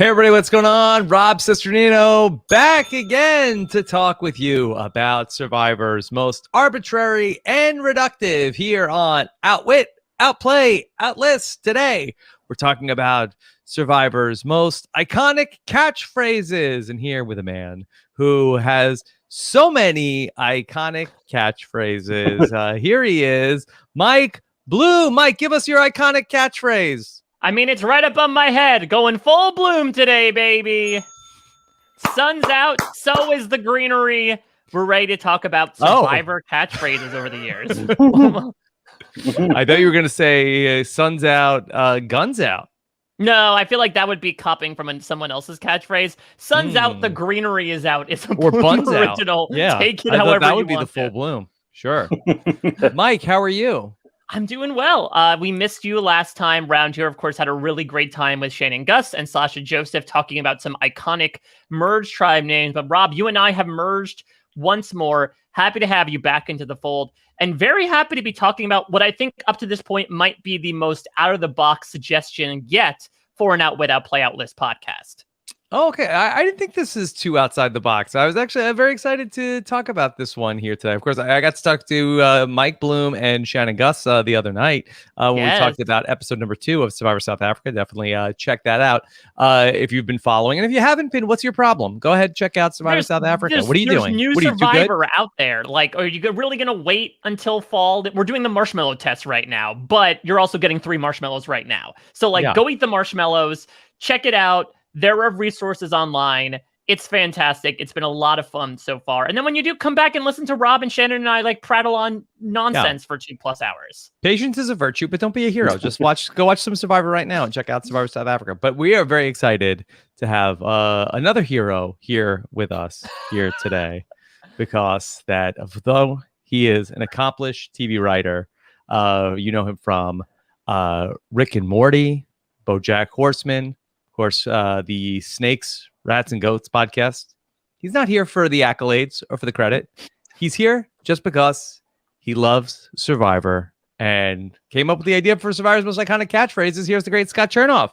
Hey everybody, what's going on? Rob Cesternino back again to talk with you about Survivor's most arbitrary and reductive here on Outwit, Outplay, Outlist. Today, we're talking about Survivor's most iconic catchphrases, and here with a man who has so many iconic catchphrases. Here he is, Mike Bloom. Mike, give us your iconic catchphrase. I mean, it's right up on my head. Going full bloom today, baby. Sun's out, so is the greenery. We're ready to talk about Survivor catchphrases over the years. I thought you were going to say sun's out, guns out. No, I feel like that would be copying from someone else's catchphrase. Sun's out, the greenery is out. It's a or Bloom buns original. Out. Yeah, take it however that would you be want the full to. bloom. Sure. Mike, how are you? I'm doing well. We missed you last time round here. Of course, had a really great time with Shannon Gus and Sasha Joseph talking about some iconic merge tribe names. But Rob, you and I have merged once more. Happy to have you back into the fold, and very happy to be talking about what I think up to this point might be the most out of the box suggestion yet for an Outwit, Outplay, Outlist podcast. Oh, okay. I didn't think this is too outside the box. I was actually very excited to talk about this one here today. Of course, I got to talk to Mike Bloom and Shannon Gus the other night when we talked about episode number 2 of Survivor South Africa. Definitely check that out if you've been following. And if you haven't been, what's your problem? Go ahead and check out Survivor South Africa. What are you doing? There's new Survivor out there. Like, are you really going to wait until fall? We're doing the marshmallow test right now, but you're also getting 3 marshmallows right now. So, go eat the marshmallows. Check it out. There are resources online. It's fantastic. It's been a lot of fun so far. And then when you do come back and listen to Rob and Shannon and I prattle on nonsense for 2+ hours. Patience is a virtue, but don't be a hero. Just go watch some Survivor right now and check out Survivor South Africa. But we are very excited to have another hero here with us here today, because that though he is an accomplished TV writer, you know him from Rick and Morty, BoJack Horseman. Of course, the Snakes, Rats, and Goats podcast. He's not here for the accolades or for the credit. He's here just because he loves Survivor and came up with the idea for Survivor's most iconic catchphrases. Here's the great Scott Chernoff.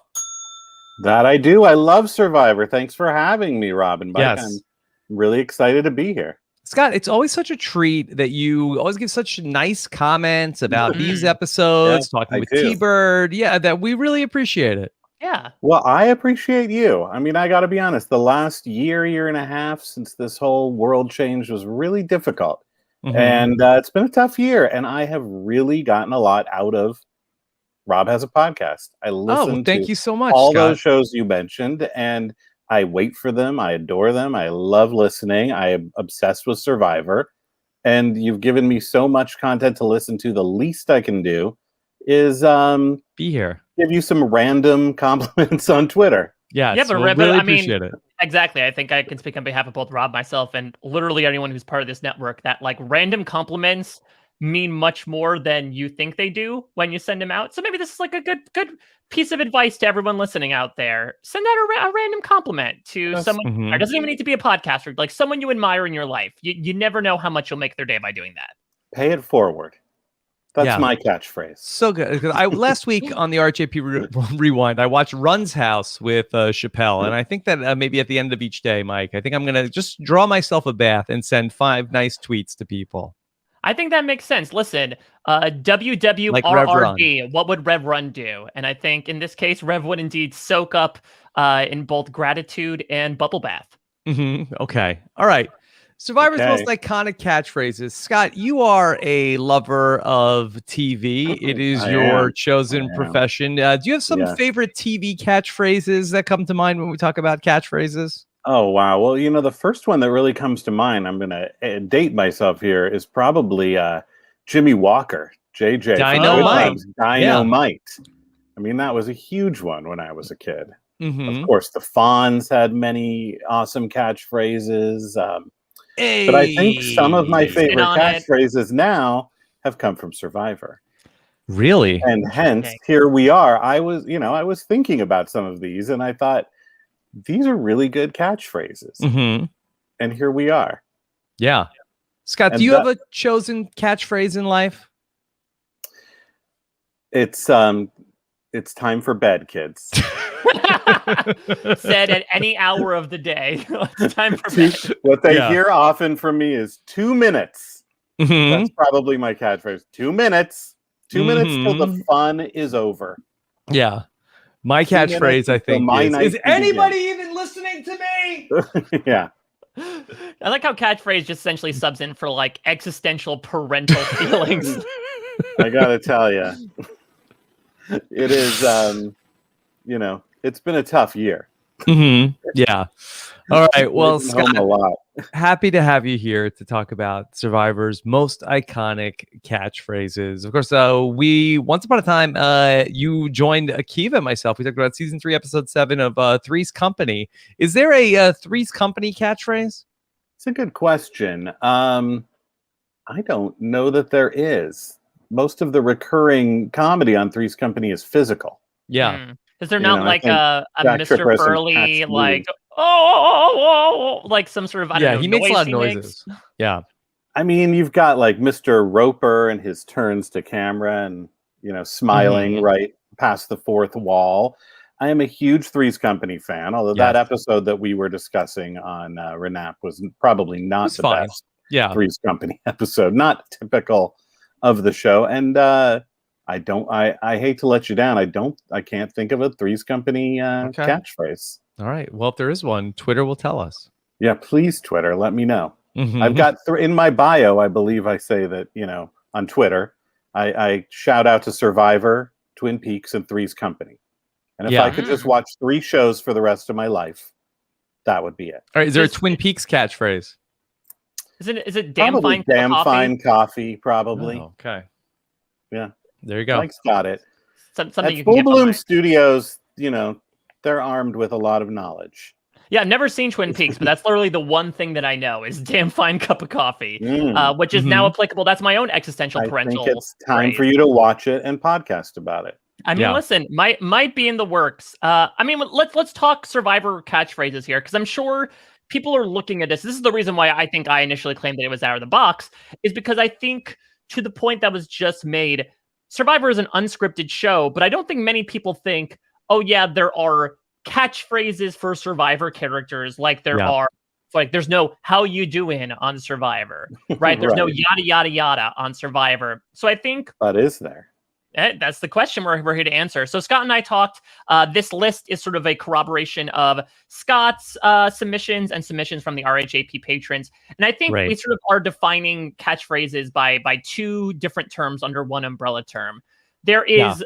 That I do. I love Survivor. Thanks for having me, Robin. Yes. I'm really excited to be here. Scott, it's always such a treat that you always give such nice comments about these episodes, talking with T-Bird. Yeah, that we really appreciate it. Yeah. Well, I appreciate you. I mean, I got to be honest. The last year and a half since this whole world change was really difficult. And it's been a tough year. And I have really gotten a lot out of Rob Has a Podcast. I listen thank you so much, all Scott. those shows you mentioned, and I wait for them. I adore them. I love listening. I am obsessed with Survivor. And you've given me so much content to listen to. The least I can do is be here. Give you some random compliments on Twitter. Yeah, but really appreciate it. Exactly. I think I can speak on behalf of both Rob, myself, and literally anyone who's part of this network that random compliments mean much more than you think they do when you send them out. So maybe this is a good piece of advice to everyone listening out there. Send out a random compliment to someone. It doesn't even need to be a podcaster, someone you admire in your life. You never know how much you'll make their day by doing that. Pay it forward. That's my catchphrase. So good. Last week on the RJP Rewind, I watched Run's House with Chappelle. And I think that maybe at the end of each day, Mike, I think I'm going to just draw myself a bath and send 5 nice tweets to people. I think that makes sense. Listen, WWRRD, what would Rev Run do? And I think in this case, Rev would indeed soak up in both gratitude and bubble bath. Okay. All right. Survivor's most iconic catchphrases. Scott, you are a lover of TV. It is your chosen profession. Do you have some favorite TV catchphrases that come to mind when we talk about catchphrases? Oh, wow. Well, the first one that really comes to mind, I'm going to date myself here, is probably Jimmy Walker, JJ. Dynamite. Dynamite. I mean, that was a huge one when I was a kid. Of course, the Fonz had many awesome catchphrases. But I think some of my favorite catchphrases now have come from Survivor. Really? And hence, here we are. I was thinking about some of these, and I thought, these are really good catchphrases. And here we are. Yeah. Scott, do you have a chosen catchphrase in life? It's It's time for bed, kids. Said at any hour of the day. It's time for bed. What they hear often from me is 2 minutes. That's probably my catchphrase. 2 minutes. 2 minutes till the fun is over. Yeah. My catchphrase, I think, is anybody even listening to me? Yeah. I like how catchphrase just essentially subs in for like existential parental feelings. I gotta tell you, it is, it's been a tough year. Yeah. All right. Well, Scott, a lot. Happy to have you here to talk about Survivor's most iconic catchphrases. Of course, once upon a time, you joined Akiva and myself. We talked about season 3, episode 7 of Three's Company. Is there a Three's Company catchphrase? It's a good question. I don't know that there is. Most of the recurring comedy on Three's Company is physical. Yeah. Is there not like a Mr. Furley, like, like some sort of, I don't know, he makes a lot of noises. Yeah. I mean, you've got like Mr. Roper and his turns to camera and, smiling right past the fourth wall. I am a huge Three's Company fan, although that episode that we were discussing on Renap was probably not the best Three's Company episode. Not typical of the show. And I hate to let you down. I can't think of a Three's Company catchphrase. All right. Well, if there is one, Twitter will tell us. Yeah, please, Twitter, let me know. I've got in my bio, I believe I say that, on Twitter, I shout out to Survivor, Twin Peaks, and Three's Company. And if I could just watch 3 shows for the rest of my life, that would be it. All right. Is there a Twin Peaks catchphrase? Is it damn fine coffee? Probably. Oh, okay. Yeah. There you go. Mike's got it. Something At you Full can get Bloom Studios, they're armed with a lot of knowledge. Yeah, I've never seen Twin Peaks, but that's literally the one thing that I know is damn fine cup of coffee, which is now applicable. That's my own existential parental. I think it's time for you to watch it and podcast about it. I mean, listen, might be in the works. I mean, let's talk Survivor catchphrases here, because I'm sure people are looking at this. This is the reason why I think I initially claimed that it was out of the box, is because I think, to the point that was just made, Survivor is an unscripted show, but I don't think many people think, oh yeah, there are catchphrases for Survivor characters like there are. Like there's no "how you doing" on Survivor, right? There's no yada yada yada on Survivor. So I think that is there. That's the question we're here to answer. So Scott and I talked. This list is sort of a corroboration of Scott's submissions and submissions from the RHAP patrons. And I think we sort of are defining catchphrases by 2 different terms under one umbrella term. There is,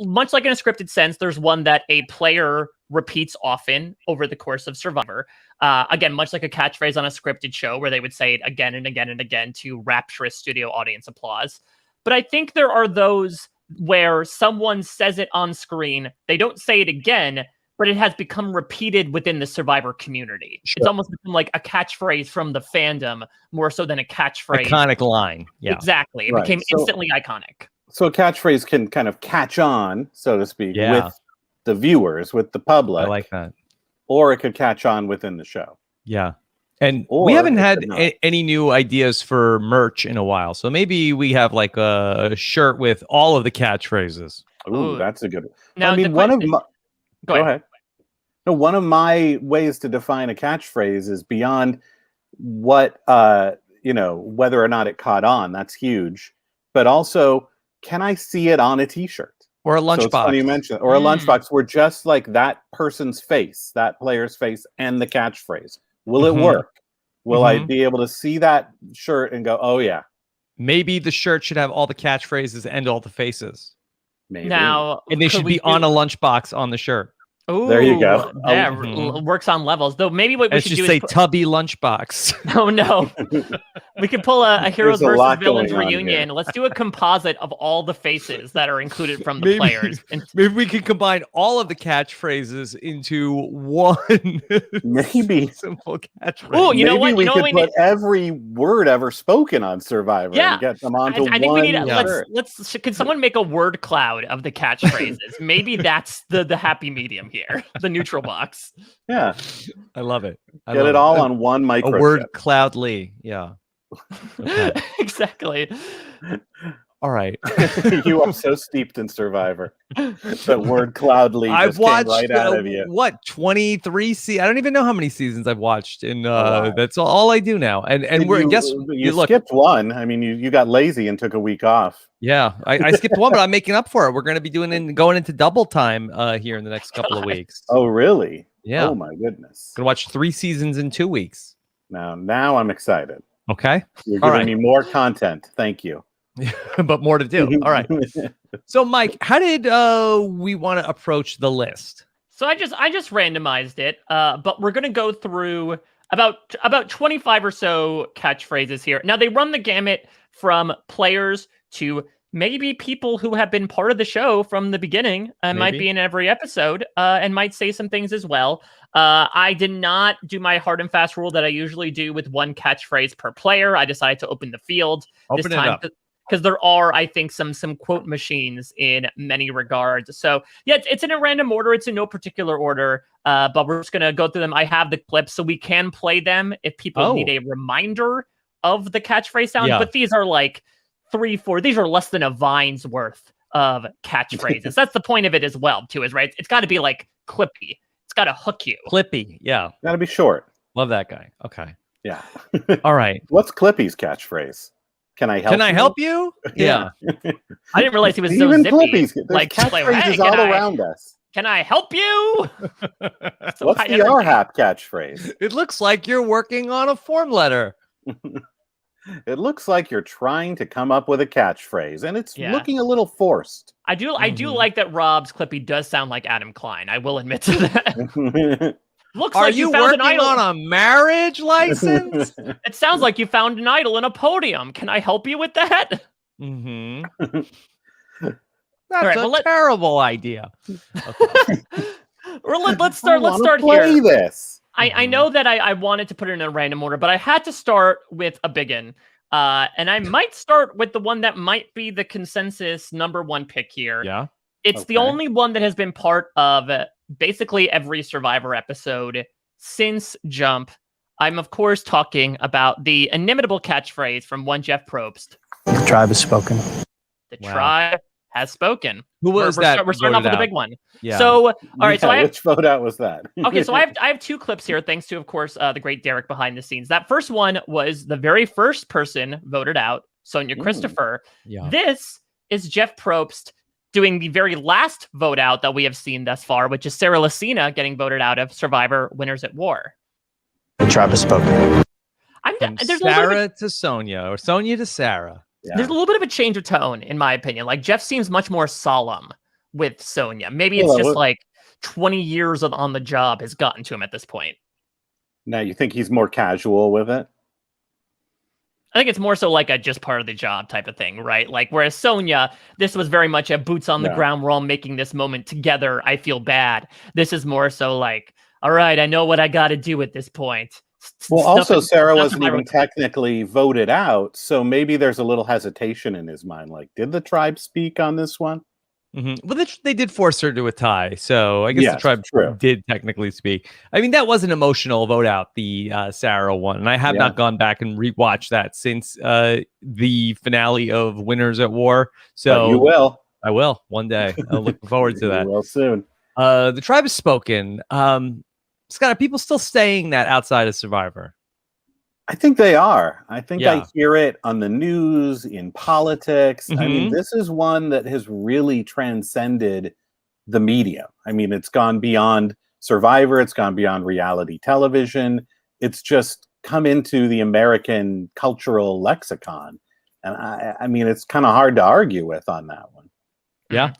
much like in a scripted sense, there's one that a player repeats often over the course of Survivor. Again, much like a catchphrase on a scripted show where they would say it again and again and again to rapturous studio audience applause. But I think there are those where someone says it on screen, they don't say it again, but it has become repeated within the Survivor community. Sure. It's almost become like a catchphrase from the fandom more so than a catchphrase. Iconic line. Yeah. Exactly. It became instantly iconic. So a catchphrase can kind of catch on, so to speak, with the viewers, with the public. I like that. Or it could catch on within the show. Yeah. And we haven't had any new ideas for merch in a while. So maybe we have like a shirt with all of the catchphrases. Ooh, that's a good one. Now, I mean, go ahead. No, one of my ways to define a catchphrase is beyond what, whether or not it caught on. That's huge. But also, can I see it on a t-shirt? Or a lunchbox. So you mentioned, or a lunchbox where just like that person's face, that player's face, and the catchphrase. Will it work? Will I be able to see that shirt and go, oh, yeah? Maybe the shirt should have all the catchphrases and all the faces. Maybe. Now, and they should be on a lunchbox on the shirt. Ooh, there you go. Yeah, works on levels. Though maybe what we should do is say tubby lunchbox. Oh no, we could pull a heroes versus villains reunion. Let's do a composite of all the faces that are included from the players. Maybe we could combine all of the catchphrases into one. Maybe simple catchphrase. Oh, you know what? We could put every word ever spoken on Survivor and get them onto I think one. We need. Let's. Can someone make a word cloud of the catchphrases? Maybe that's the happy medium here, the neutral box. Yeah, I love it. Get it all on one microchip. A word cloudly. Yeah. Okay. Exactly. All right. You are so steeped in Survivor. That word cloudly I've just watched came right out of you. what 23 I don't even know how many seasons I've watched, and lot. that's all I do now. And we're You look, skipped one. I mean, you got lazy and took a week off. yeah, I skipped one, but I'm making up for it. We're going to be going into double time here in the next couple of weeks. Oh, really? Yeah. Oh my goodness. Gonna watch 3 seasons in 2 weeks. Now I'm excited. Okay. You're All giving right. me more content. Thank you. But more to do. All right. So, Mike, how did we want to approach the list? So I just randomized it, but we're gonna go through about 25 or so catchphrases here. Now they run the gamut from players to maybe people who have been part of the show from the beginning and might be in every episode and might say some things as well. I did not do my hard and fast rule that I usually do with one catchphrase per player. I decided to open the field this time because there are, I think, some quote machines in many regards. So yeah, it's in a random order. It's in no particular order, but we're just gonna go through them. I have the clips, so we can play them if people need a reminder of the catchphrase sound. But these are like 3-4. These are less than a Vine's worth of catchphrases. That's the point of it as well, too. Is right. It's got to be like clippy. It's got to hook you. Clippy, yeah. Got to be short. Love that guy. Okay. Yeah. All right. What's Clippy's catchphrase? Can I help? Can I help you? Yeah. I didn't realize he was so even zippy. Clippy's. Like catchphrases hey, all around us. Can I help you? So what's the RHAP catchphrase? It looks like you're working on a form letter. It looks like you're trying to come up with a catchphrase, and it's looking a little forced. I do like that Rob's Clippy does sound like Adam Klein. I will admit to that. Looks Are like you found working an idol. on a marriage license? It sounds like you found an idol in a podium. Can I help you with that? Mm-hmm. That's a terrible idea. Okay. let's start play here. This. I know that I wanted to put it in a random order, but I had to start with a big one. And I might start with the one that might be the consensus number one pick here. Yeah. It's the only one that has been part of basically every Survivor episode since Jump. I'm, of course, talking about the inimitable catchphrase from one Jeff Probst. The tribe has spoken. The tribe has spoken. Who was that? We're starting off with the big one. Yeah. So, all right. So which vote out was that? Okay, so I have 2 clips here, thanks to, of course, the great Derek behind the scenes. That first one was the very first person voted out, Sonia Christopher. Yeah. This is Jeff Probst doing the very last vote out that we have seen thus far, which is Sarah Lacina getting voted out of Survivor Winners at War. The tribe has spoken. There's Sarah to Sonia, or Sonia to Sarah. Yeah. There's a little bit of a change of tone, in my opinion. Like, Jeff seems much more solemn with Sonia. Maybe it's just like 20 years on the job has gotten to him at this point. Now, you think he's more casual with it? I think it's more so like a just part of the job type of thing, right? Like, whereas Sonia, this was very much a boots on the ground. We're all making this moment together. I feel bad. This is more so like, all right, I know what I got to do at this point. Well, also, Sarah wasn't even technically voted out, so maybe there's a little hesitation in his mind. Like, did the tribe speak on this one? Mm-hmm. Well, they did force her to a tie, so I guess the tribe did technically speak. I mean, that was an emotional vote out, the Sarah one, and I have not gone back and rewatched that since the finale of Winners at War. So but you will. I will one day. I'm looking forward to that. Well, soon. The tribe has spoken. Scott, are people still saying that outside of Survivor? I think they are. I think I hear it on the news, in politics. I mean, this is one that has really transcended the media. I mean, it's gone beyond Survivor. It's gone beyond reality television. It's just come into the American cultural lexicon. And I mean, it's kind of hard to argue with on that one. Yeah.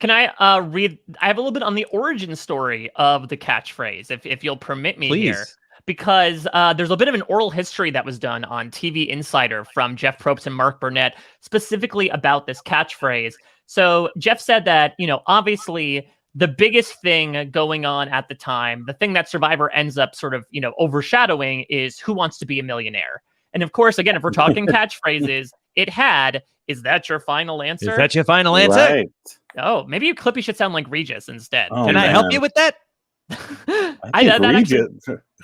Can I read? I have a little bit on the origin story of the catchphrase, if you'll permit me here. Because there's a bit of an oral history that was done on TV Insider from Jeff Probst and Mark Burnett, specifically about this catchphrase. So Jeff said that, obviously the biggest thing going on at the time, the thing that Survivor ends up sort of, overshadowing is Who Wants to Be a Millionaire? And of course, again, if we're talking catchphrases, it had, is that your final answer? Is that your final answer? Right. Oh, maybe Clippy should sound like Regis instead. Oh, Can I help you with that? I think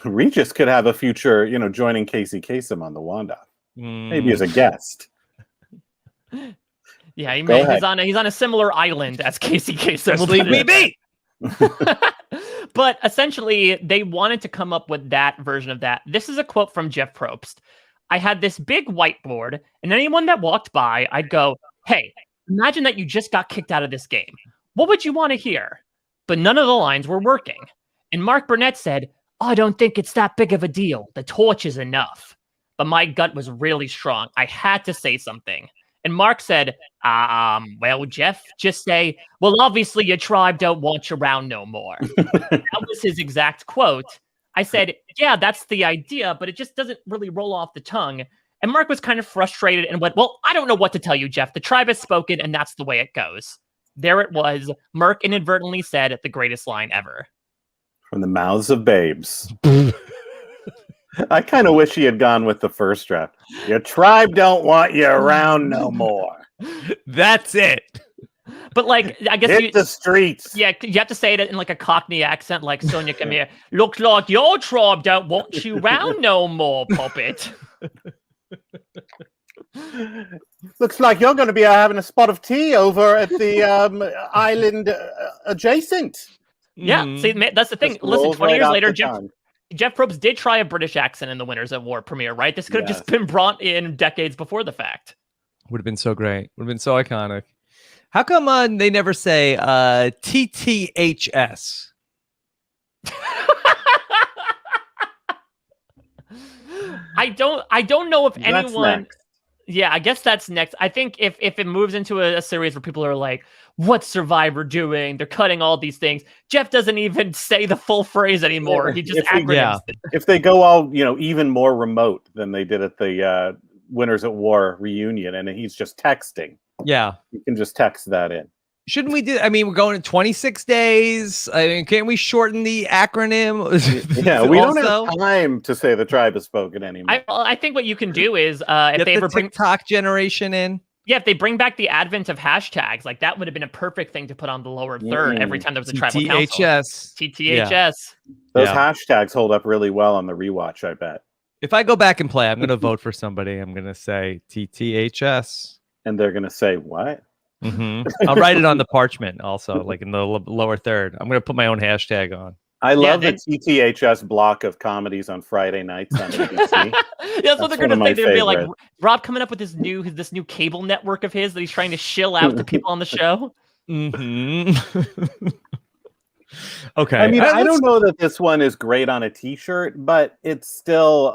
Regis could have a future, joining Casey Kasem on the Wanda. Maybe as a guest. Yeah, Go ahead. he's on a similar island as Casey Kasem. Just leave me be. But essentially, they wanted to come up with that version of that. This is a quote from Jeff Probst. I had this big whiteboard, and anyone that walked by, I'd go, hey, imagine that you just got kicked out of this game. What would you want to hear? But none of the lines were working. And Mark Burnett said, I don't think it's that big of a deal. The torch is enough. But my gut was really strong. I had to say something. And Mark said, well, Jeff, just say, well, obviously your tribe don't want you around no more. That was his exact quote. I said, yeah, that's the idea, but it just doesn't really roll off the tongue. And Mark was kind of frustrated and went, well, I don't know what to tell you, Jeff. The tribe has spoken, and that's the way it goes. There it was. Mark inadvertently said the greatest line ever. From the mouths of babes. I kind of wish he had gone with the first draft. Your tribe don't want you around no more. That's it. But like, I guess Hit the streets. Yeah, you have to say it in like a Cockney accent, like Sonia, come here. Looks like your tribe don't want you round no more, puppet. Looks like you're going to be having a spot of tea over at the island adjacent. Yeah, see, that's the thing. Just Listen, rolls 20 right years off later, the tongue. Jeff Probst did try a British accent in the Winners at War premiere, right? This could have just been brought in decades before the fact. Would have been so great. Would have been so iconic. How come they never say TTHS? I don't know if That's anyone. next. Yeah, I guess that's next. I think if it moves into a series where people are like, what's Survivor doing? They're cutting all these things. Jeff doesn't even say the full phrase anymore. He just acronyms it. If they go all, even more remote than they did at the Winners at War reunion, and he's just texting. Yeah. You can just text that in. Shouldn't we do? I mean, we're going in 26 days. I mean, can't we shorten the acronym? Yeah, we don't have time to say the tribe has spoken anymore. I think what you can do is if they ever bring TikTok generation in. Yeah, if they bring back the advent of hashtags, like that would have been a perfect thing to put on the lower third every time there was a tribal council. TTHS. Yeah. Those hashtags hold up really well on the rewatch, I bet. If I go back and play, I'm going to vote for somebody. I'm going to say TTHS. And they're going to say, what? I'll write it on the parchment also, like in the lower third. I'm going to put my own hashtag on. I love the TTHS block of comedies on Friday nights on ABC. That's what they're going to say. They're be like, Rob coming up with this new cable network of his that he's trying to shill out to people on the show. Okay. I mean, I don't know that this one is great on a t-shirt, but it's still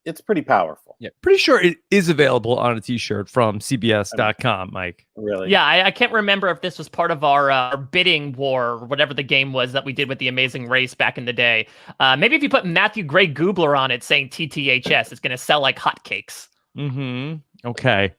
it's pretty powerful. Yeah, pretty sure it is available on a t-shirt from CBS.com, Mike. Really? Yeah, I can't remember if this was part of our bidding war or whatever the game was that we did with the Amazing Race back in the day. Maybe if you put Matthew Gray Goobler on it saying TTHS, it's going to sell like hotcakes. Okay.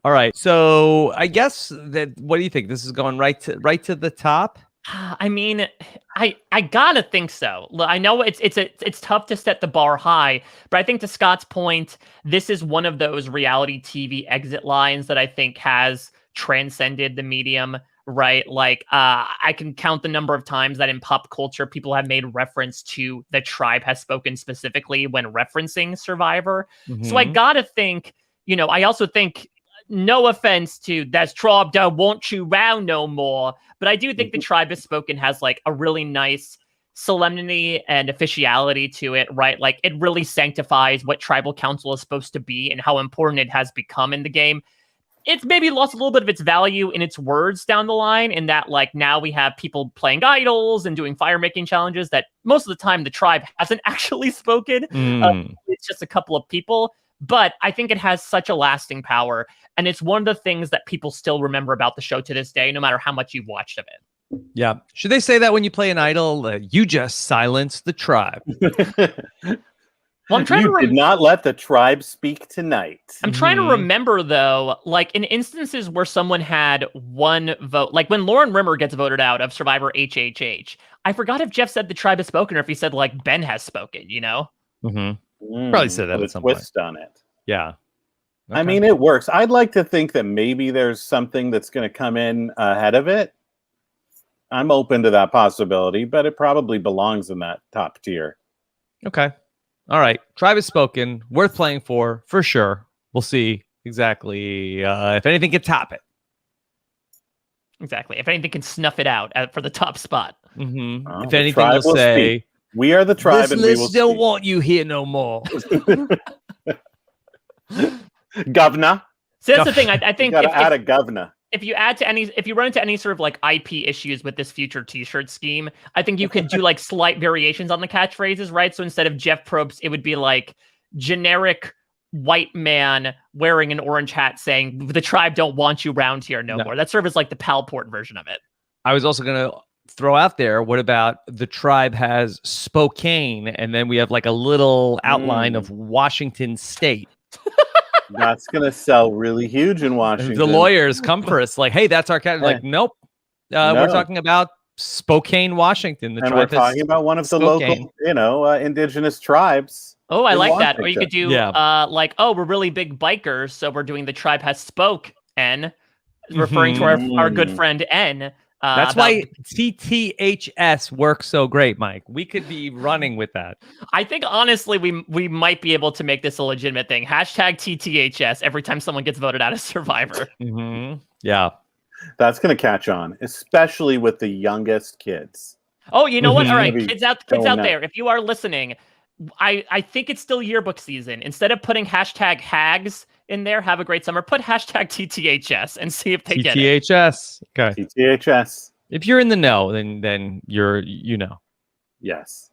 All right. So I guess that. What do you think? This is going right to the top. I mean, I gotta think so. I know it's tough to set the bar high, but I think to Scott's point, this is one of those reality TV exit lines that I think has transcended the medium, right? Like, I can count the number of times that in pop culture, people have made reference to the tribe has spoken specifically when referencing Survivor. So I gotta think, I also think, no offense to that's tribe don't want you round no more, but I do think the tribe has spoken has like a really nice solemnity and officiality to it, right? Like it really sanctifies what tribal council is supposed to be and how important it has become in the game. It's maybe lost a little bit of its value in its words down the line, in that like now we have people playing idols and doing fire making challenges that most of the time the tribe hasn't actually spoken. It's just a couple of people. But I think it has such a lasting power. And it's one of the things that people still remember about the show to this day, no matter how much you've watched of it. Yeah. Should they say that when you play an idol? You just silenced the tribe. Well, I'm trying did not let the tribe speak tonight. I'm trying to remember, though, like in instances where someone had one vote, like when Lauren Rimmer gets voted out of Survivor HHH, I forgot if Jeff said the tribe has spoken or if he said like Ben has spoken, Probably said that at some point. Twist on it. Yeah. Okay. I mean, it works. I'd like to think that maybe there's something that's going to come in ahead of it. I'm open to that possibility, but it probably belongs in that top tier. Okay. All right. Tribe has spoken. Worth playing for sure. We'll see exactly if anything can top it. Exactly. If anything can snuff it out for the top spot. Mm-hmm. Oh, If the anything, tribe they'll will say, speak. We are the tribe, "This and we will list don't speak." want you here no more." Governor. So that's the thing. I You think gotta add a governor. if you run into any sort of like IP issues with this future T-shirt scheme, I think you could do like slight variations on the catchphrases, right? So instead of Jeff Probst, it would be like generic white man wearing an orange hat saying, "The tribe don't want you round here no more." That sort of is like the Palport version of it. I was also gonna throw out there, what about the tribe has Spokane, and then we have like a little outline of Washington State. That's gonna sell really huge in Washington. The lawyers come for us, like, "Hey, that's our cat." Like, nope. No. We're talking about Spokane, Washington. The and tribe we're talking about one of the Spokane. local, indigenous tribes. Oh, I in like that. Or you Washington. could do like, "Oh, we're really big bikers, so we're doing the tribe has spoke N," referring to our good friend N. That's why TTHS works so great, Mike. We could be running with that. I think honestly, we might be able to make this a legitimate thing. Hashtag TTHS every time someone gets voted out of Survivor. Yeah, that's gonna catch on, especially with the youngest kids. Oh, you know what? All right, Maybe kids out there, if you are listening, I think it's still yearbook season. Instead of putting hashtag hags in there, have a great summer, put hashtag TTHS and see if they get it. TTHS. Okay. TTHS. If you're in the know, then you're Yes.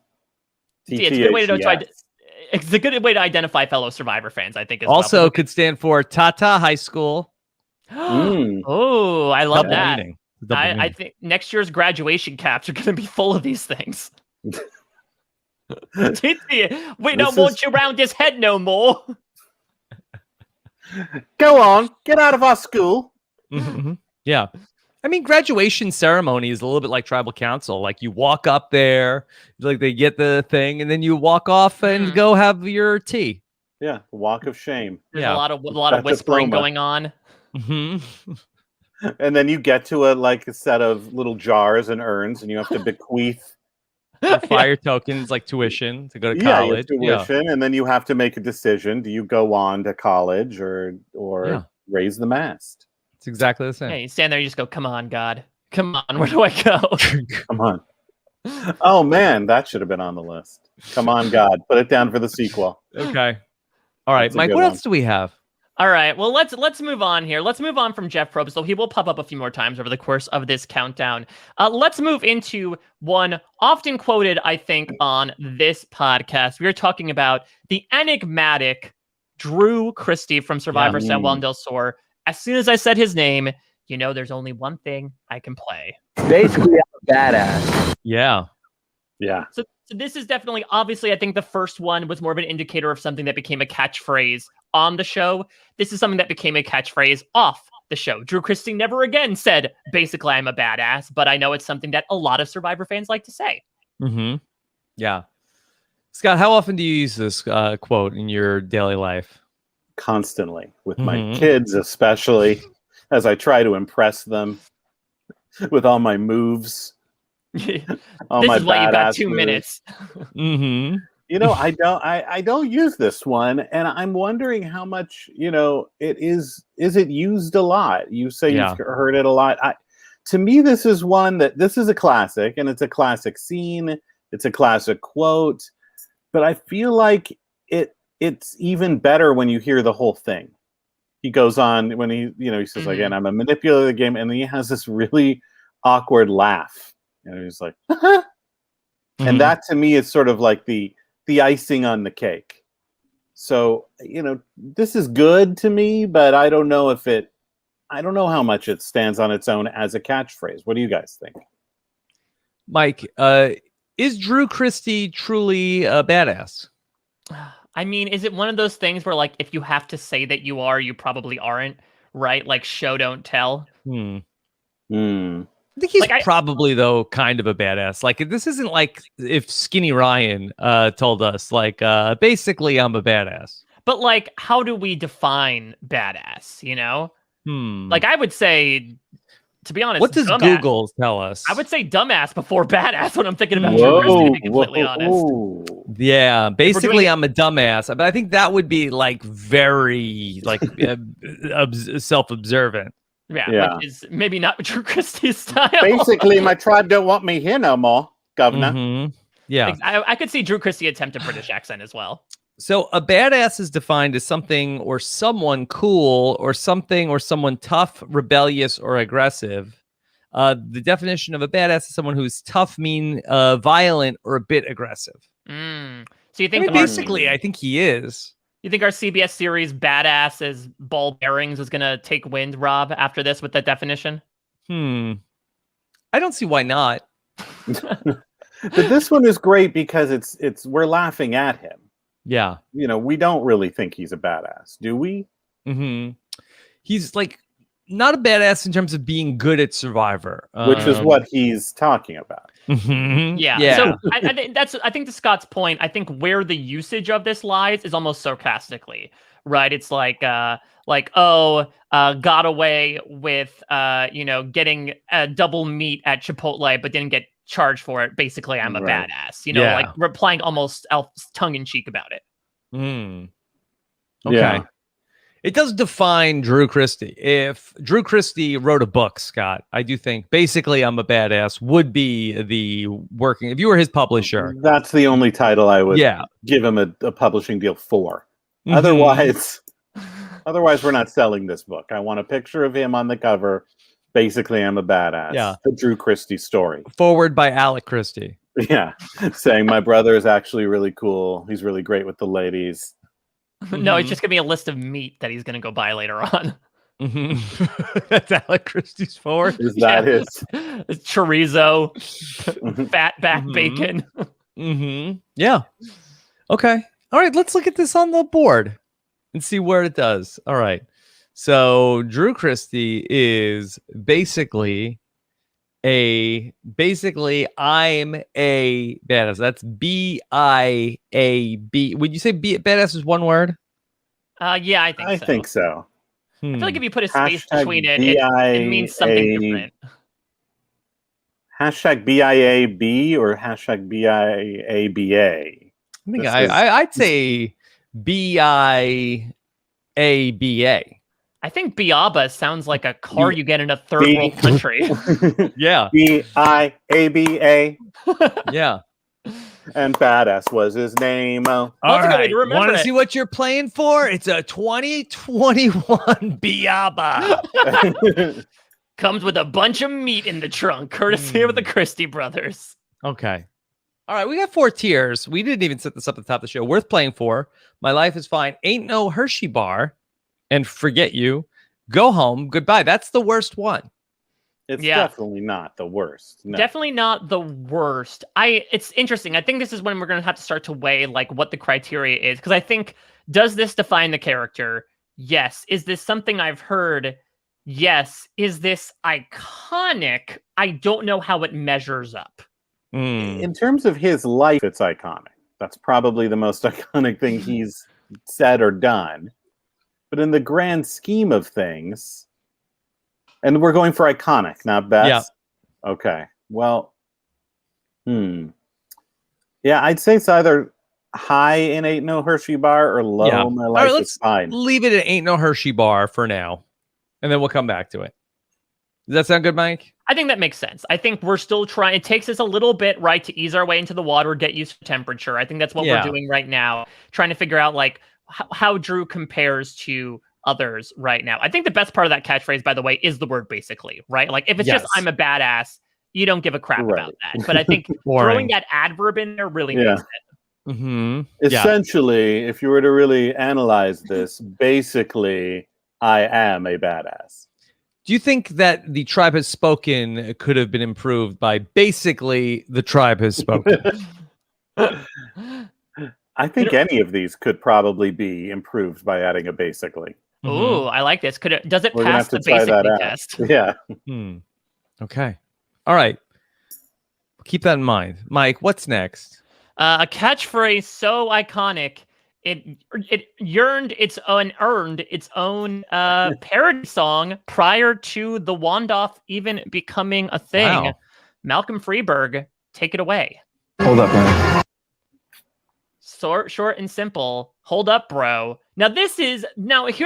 See, it's a good way to it's a good way to identify fellow Survivor fans, I think. Also could stand for Tata High School. Oh, I love that. Meaning. I think next year's graduation caps are going to be full of these things. We don't want you around his head no more. Go on, get out of our school. Yeah. I mean, graduation ceremony is a little bit like tribal council. Like, you walk up there, like they get the thing, and then you walk off and go have your tea. Yeah, walk of shame. There's a lot of whispering going on. And then you get to a set of little jars and urns, and you have to bequeath fire tokens like tuition to go to college. Tuition, and then you have to make a decision: do you go on to college or raise the mast? It's exactly the same. Yeah, you stand there, you just go, "Come on, God, come on, where do I go?" Come on. Oh man, that should have been on the list. Come on, God, put it down for the sequel. Okay. All right, That's a Mike. good What one. else do we have? All right, well, let's move on here. Let's move on from Jeff Probst, so he will pop up a few more times over the course of this countdown. Let's move into one often quoted, I think, on this podcast. We are talking about the enigmatic Drew Christie from Survivor San Juan del Sur. As soon as I said his name, there's only one thing I can play. Basically, I'm a badass. Yeah. Yeah. So this is definitely, obviously, I think the first one was more of an indicator of something that became a catchphrase on the show. This is something that became a catchphrase off the show. Drew Christie never again said, "Basically, I'm a badass," but I know it's something that a lot of Survivor fans like to say. Yeah. Scott, how often do you use this quote in your daily life? Constantly, with my kids, especially as I try to impress them with all my moves. This is why you've got 2 minutes. I don't use this one, and I'm wondering how much it is. Is it used a lot? You say you've heard it a lot. To me, this is a classic, and it's a classic scene. It's a classic quote, but I feel like it's even better when you hear the whole thing. He goes on when he says again, "I'm a manipulator of the game," and then he has this really awkward laugh. He's like, and that to me is sort of like the icing on the cake. So, this is good to me, but I don't know how much it stands on its own as a catchphrase. What do you guys think? Mike, is Drew Christie truly a badass? I mean, is it one of those things where, like, if you have to say that you are, you probably aren't, right? Like, show don't tell. I think he's probably, though, kind of a badass. Like, this isn't like if Skinny Ryan told us, like, basically, I'm a badass. But, like, how do we define badass, Like, I would say, to be honest, what does Google tell us? I would say dumbass before badass when I'm thinking about Drew Christie, to be completely honest. Yeah, basically, I'm a dumbass. But I think that would be, like, very, like, self-observant. Yeah. Which is maybe not Drew Christie's style. Basically, my tribe don't want me here no more, governor. Mhm. Yeah. I could see Drew Christie attempt a British accent as well. So a badass is defined as something or someone cool or something or someone tough, rebellious, or aggressive. The definition of a badass is someone who's tough, mean, violent, or a bit aggressive. So you think Basically, I think he is. You think our CBS series Badass as Ball Bearings is going to take wind, Rob, after this with that definition? I don't see why not. But this one is great because it's we're laughing at him. Yeah. We don't really think he's a badass, do we? He's like not a badass in terms of being good at Survivor, which is what he's talking about. Yeah. So I think to Scott's point, I think where the usage of this lies is almost sarcastically, right? It's like got away with getting a double meat at Chipotle, but didn't get charged for it. Basically, I'm a badass. Like replying almost tongue in cheek about it. Okay. Yeah. It does define Drew Christie. If Drew Christie wrote a book, Scott, I do think basically I'm a badass would be the working. If you were his publisher, that's the only title I would give him a publishing deal for. Otherwise, we're not selling this book. I want a picture of him on the cover. Basically, I'm a badass. Yeah. The Drew Christie story. Forward by Alec Christie. Yeah. Saying my brother is actually really cool. He's really great with the ladies. No, it's just gonna be a list of meat that he's gonna go buy later on. That's Alec Christie's forward. Is that his? It's chorizo, fat back bacon. Yeah. Okay. All right. Let's look at this on the board and see where it does. All right. So Drew Christie is basically I'm a badass. That's BIAB. Would you say badass is one word? Yeah, I think so. I feel like if you put a space between it means something different. Hashtag BIAB or hashtag BIABA? I'd say BIABA. I think Biaba sounds like a car you get in a third world country. Yeah. BIABA. Yeah. And badass was his name. All right. Want to see what you're playing for? It's a 2021 Biaba. Comes with a bunch of meat in the trunk, courtesy of the Christie brothers. Okay. All right. We got 4 tiers. We didn't even set this up at the top of the show. Worth playing for. My life is fine. Ain't no Hershey bar. And forget you. Go home. Goodbye. That's the worst one. It's definitely not the worst. No. Definitely not the worst. It's interesting. I think this is when we're going to have to start to weigh like what the criteria is. Because I think, does this define the character? Yes. Is this something I've heard? Yes. Is this iconic? I don't know how it measures up. In terms of his life, it's iconic. That's probably the most iconic thing he's said or done. But in the grand scheme of things, and we're going for iconic, not best. Yeah. Okay. Well, yeah, I'd say it's either high in Ain't No Hershey Bar or low. My life is fine. Leave it at Ain't No Hershey Bar for now, and then we'll come back to it. Does that sound good, Mike? I think that makes sense. I think we're still trying. It takes us a little bit, right, to ease our way into the water, get used to temperature. I think that's what we're doing right now, trying to figure out like how Drew compares to others right now. I think the best part of that catchphrase, by the way, is the word basically, right? Like if it's just I'm a badass, you don't give a crap about that. But I think throwing that adverb in there really makes it. Essentially, if you were to really analyze this, basically, I am a badass. Do you think that the tribe has spoken could have been improved by basically the tribe has spoken? I think any of these could probably be improved by adding a basically. Ooh, I like this. Does it We're pass the basically test? Yeah. Okay. All right. Keep that in mind. Mike, what's next? A catchphrase so iconic, it earned its own parody song prior to the Wandoff even becoming a thing. Wow. Malcolm Freeberg, take it away. Hold up, man. Short and simple. Hold up, bro. Now here's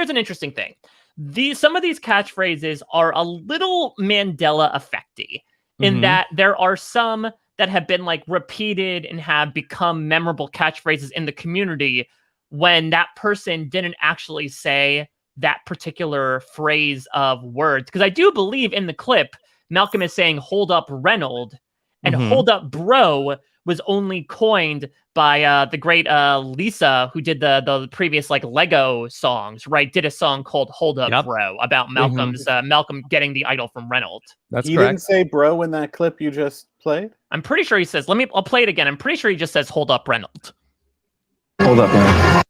an interesting thing. some of these catchphrases are a little Mandela effecty in that there are some that have been like repeated and have become memorable catchphrases in the community when that person didn't actually say that particular phrase of words. Because I do believe in the clip, Malcolm is saying, hold up, Reynold, and hold up, bro was only coined by the great Lisa, who did the previous like Lego songs, right? Did a song called Hold Up, Bro, about Malcolm's Malcolm getting the idol from Reynold. That's he correct. didn't say bro in that clip you just played? I'm pretty sure he says, I'll play it again. I'm pretty sure he just says, hold up, Reynold. Hold up, man.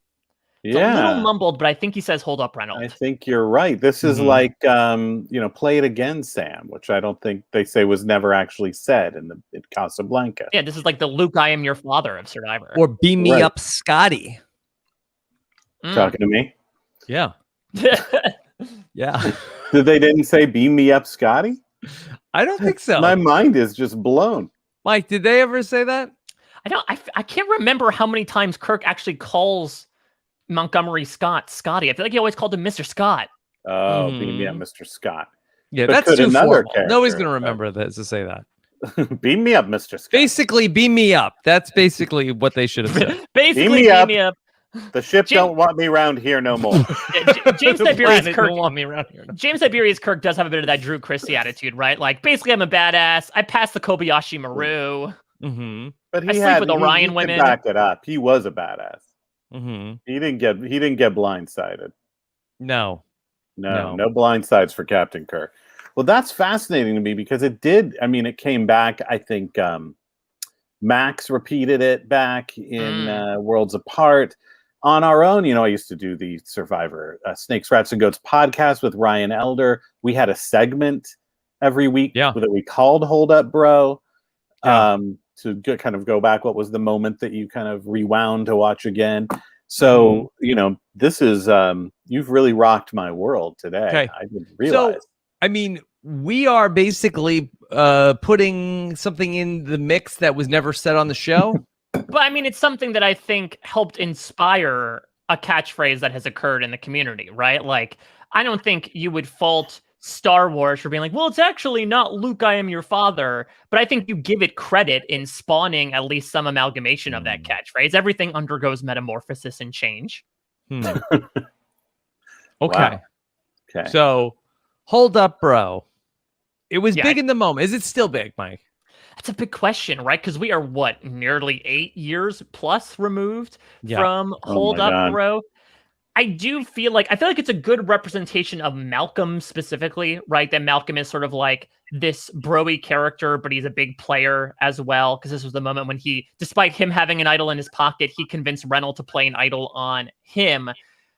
It's a little mumbled, but I think he says, hold up, Reynold. I think you're right. This is like, play it again, Sam, which I don't think they say was never actually said in Casablanca. Yeah, this is like the Luke, I am your father of Survivor. Or beam me up, Scotty. Talking to me? Yeah. Yeah. They didn't say beam me up, Scotty? I don't think so. My mind is just blown. Mike, did they ever say that? I can't remember how many times Kirk actually calls Montgomery Scott Scotty. I feel like he always called him Mr. Scott. Oh, beam me up, Mr. Scott. Yeah, But that's too another formal. Nobody's going to remember that to say that. Beam me up, Mr. Scott. Basically, beam me up. That's basically what they should have said. Basically, beam me up. The ship don't want me around here no more. James Tiberius Kirk don't want me around here. James Tiberius Kirk does have a bit of that Drew Christie attitude, right? Like, basically, I'm a badass. I passed the Kobayashi Maru. But I sleep with Orion he women. Back it up. He was a badass. Mm-hmm. He didn't get blindsided. No blindsides for Captain Kirk. Well, that's fascinating to me because it came back. I think Max repeated it back in Worlds Apart. On our own, I used to do the Survivor Snakes, Rats, and Goats podcast with Ryan Elder. We had a segment every week that we called Hold Up, Bro. To kind of go back, what was the moment that you kind of rewound to watch again? So, this is, you've really rocked my world today. Okay. I didn't realize. So, we are basically putting something in the mix that was never said on the show. But it's something that I think helped inspire a catchphrase that has occurred in the community, right? Like, I don't think you would fault Star Wars for being like, well, it's actually not Luke, I am your father. But I think you give it credit in spawning at least some amalgamation of that catchphrase. Everything undergoes metamorphosis and change. Okay. Wow. Okay. So, hold up, bro. It was Yeah, big in the moment. Is it still big, Mike? That's a big question, right? Because we are, nearly 8 years plus removed from Hold Up, God. Bro. I feel like it's a good representation of Malcolm specifically, right? That Malcolm is sort of like this bro-y character, but he's a big player as well. Because this was the moment when despite him having an idol in his pocket, he convinced Reynolds to play an idol on him.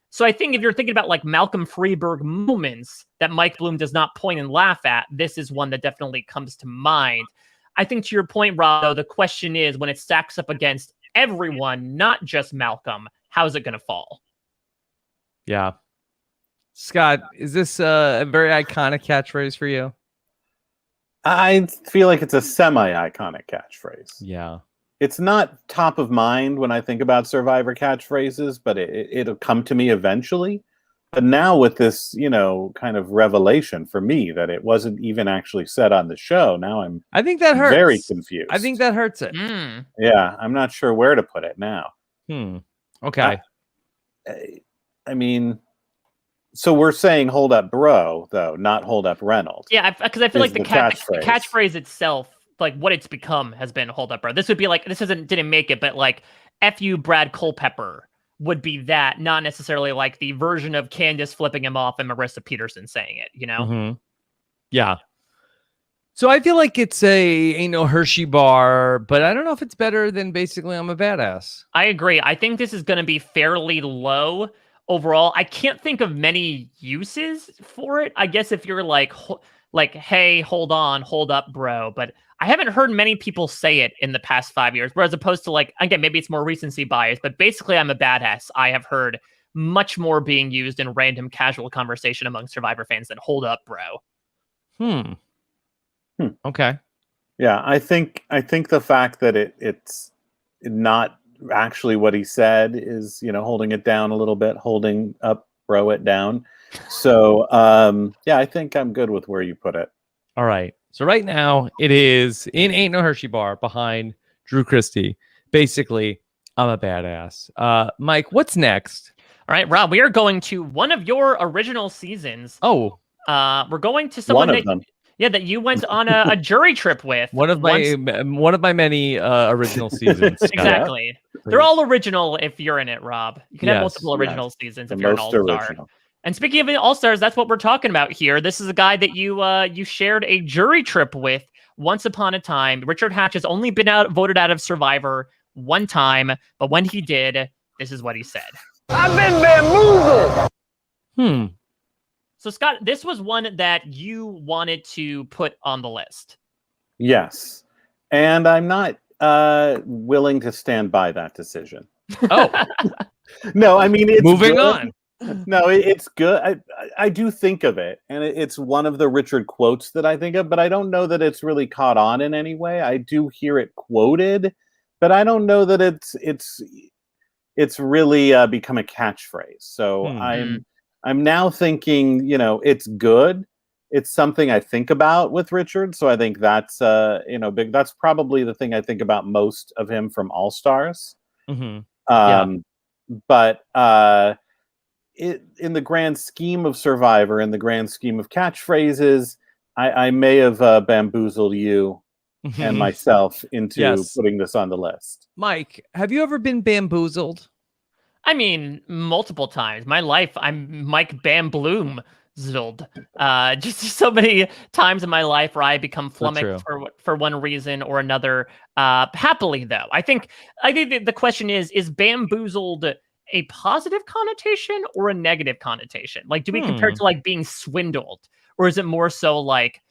So I think if you're thinking about like Malcolm Freeberg moments that Mike Bloom does not point and laugh at, this is one that definitely comes to mind. I think to your point, Rob, though, the question is when it stacks up against everyone, not just Malcolm, how's it going to fall? Yeah. Scott, is this a very iconic catchphrase for you? I feel like it's a semi-iconic catchphrase. Yeah. It's not top of mind when I think about Survivor catchphrases, but it'll come to me eventually. But now with this, kind of revelation for me that it wasn't even actually said on the show, now I think that hurts. Very confused. I think that hurts it. Yeah, I'm not sure where to put it now. Okay. So we're saying hold up, bro, though, not hold up, Reynolds. Yeah, because I feel like the catchphrase itself, like what it's become, has been hold up, bro. This would be like didn't make it, but like F you, Brad Culpepper would be that, not necessarily like the version of Candace flipping him off and Marissa Peterson saying it, Yeah. So I feel like it's ain't no Hershey bar, but I don't know if it's better than basically I'm a badass. I agree. I think this is going to be fairly low overall. I can't think of many uses for it. I guess if you're like, hey, hold on, hold up, bro. But I haven't heard many people say it in the past 5 years, whereas opposed to like, again, maybe it's more recency bias, but basically I'm a badass. I have heard much more being used in random casual conversation among Survivor fans than hold up, bro. Okay. Yeah, I think the fact that it's not actually what he said is, holding it down a little bit, holding up, bro it down. So yeah, I think I'm good with where you put it. All right. So right now it is in Ain't No Hershey Bar behind Drew Christie. Basically, I'm a badass. Mike, what's next? All right, Rob, we are going to one of your original seasons. Oh, we're going to someone One of them. that you went on a jury trip with. one of my many original seasons. Scott. Exactly. They're all original if you're in it, Rob. You can have multiple original seasons if you're an all-star. And speaking of all-stars, that's what we're talking about here. This is a guy that you shared a jury trip with once upon a time. Richard Hatch has only been voted out of Survivor one time, but when he did, this is what he said. I've been bamboozled. So, Scott, this was one that you wanted to put on the list. Yes. And I'm not willing to stand by that decision. Oh. No, I mean, it's moving good. on. No, it's good. I do think of it, and it's one of the Richard quotes that I think of, but I don't know that it's really caught on in any way. I do hear it quoted, but I don't know that it's really become a catchphrase. So I'm now thinking, it's good. It's something I think about with Richard. So I think that's big. That's probably the thing I think about most of him from All Stars. But in the grand scheme of Survivor, in the grand scheme of catchphrases, I may have bamboozled you and myself into putting this on the list. Mike, have you ever been bamboozled? I mean, multiple times. My life, I'm Mike Bambloom. Just so many times in my life where I become flummoxed for one reason or another. Happily, though, I think the question is bamboozled a positive connotation or a negative connotation? Like, do we compare it to like being swindled, or is it more so like,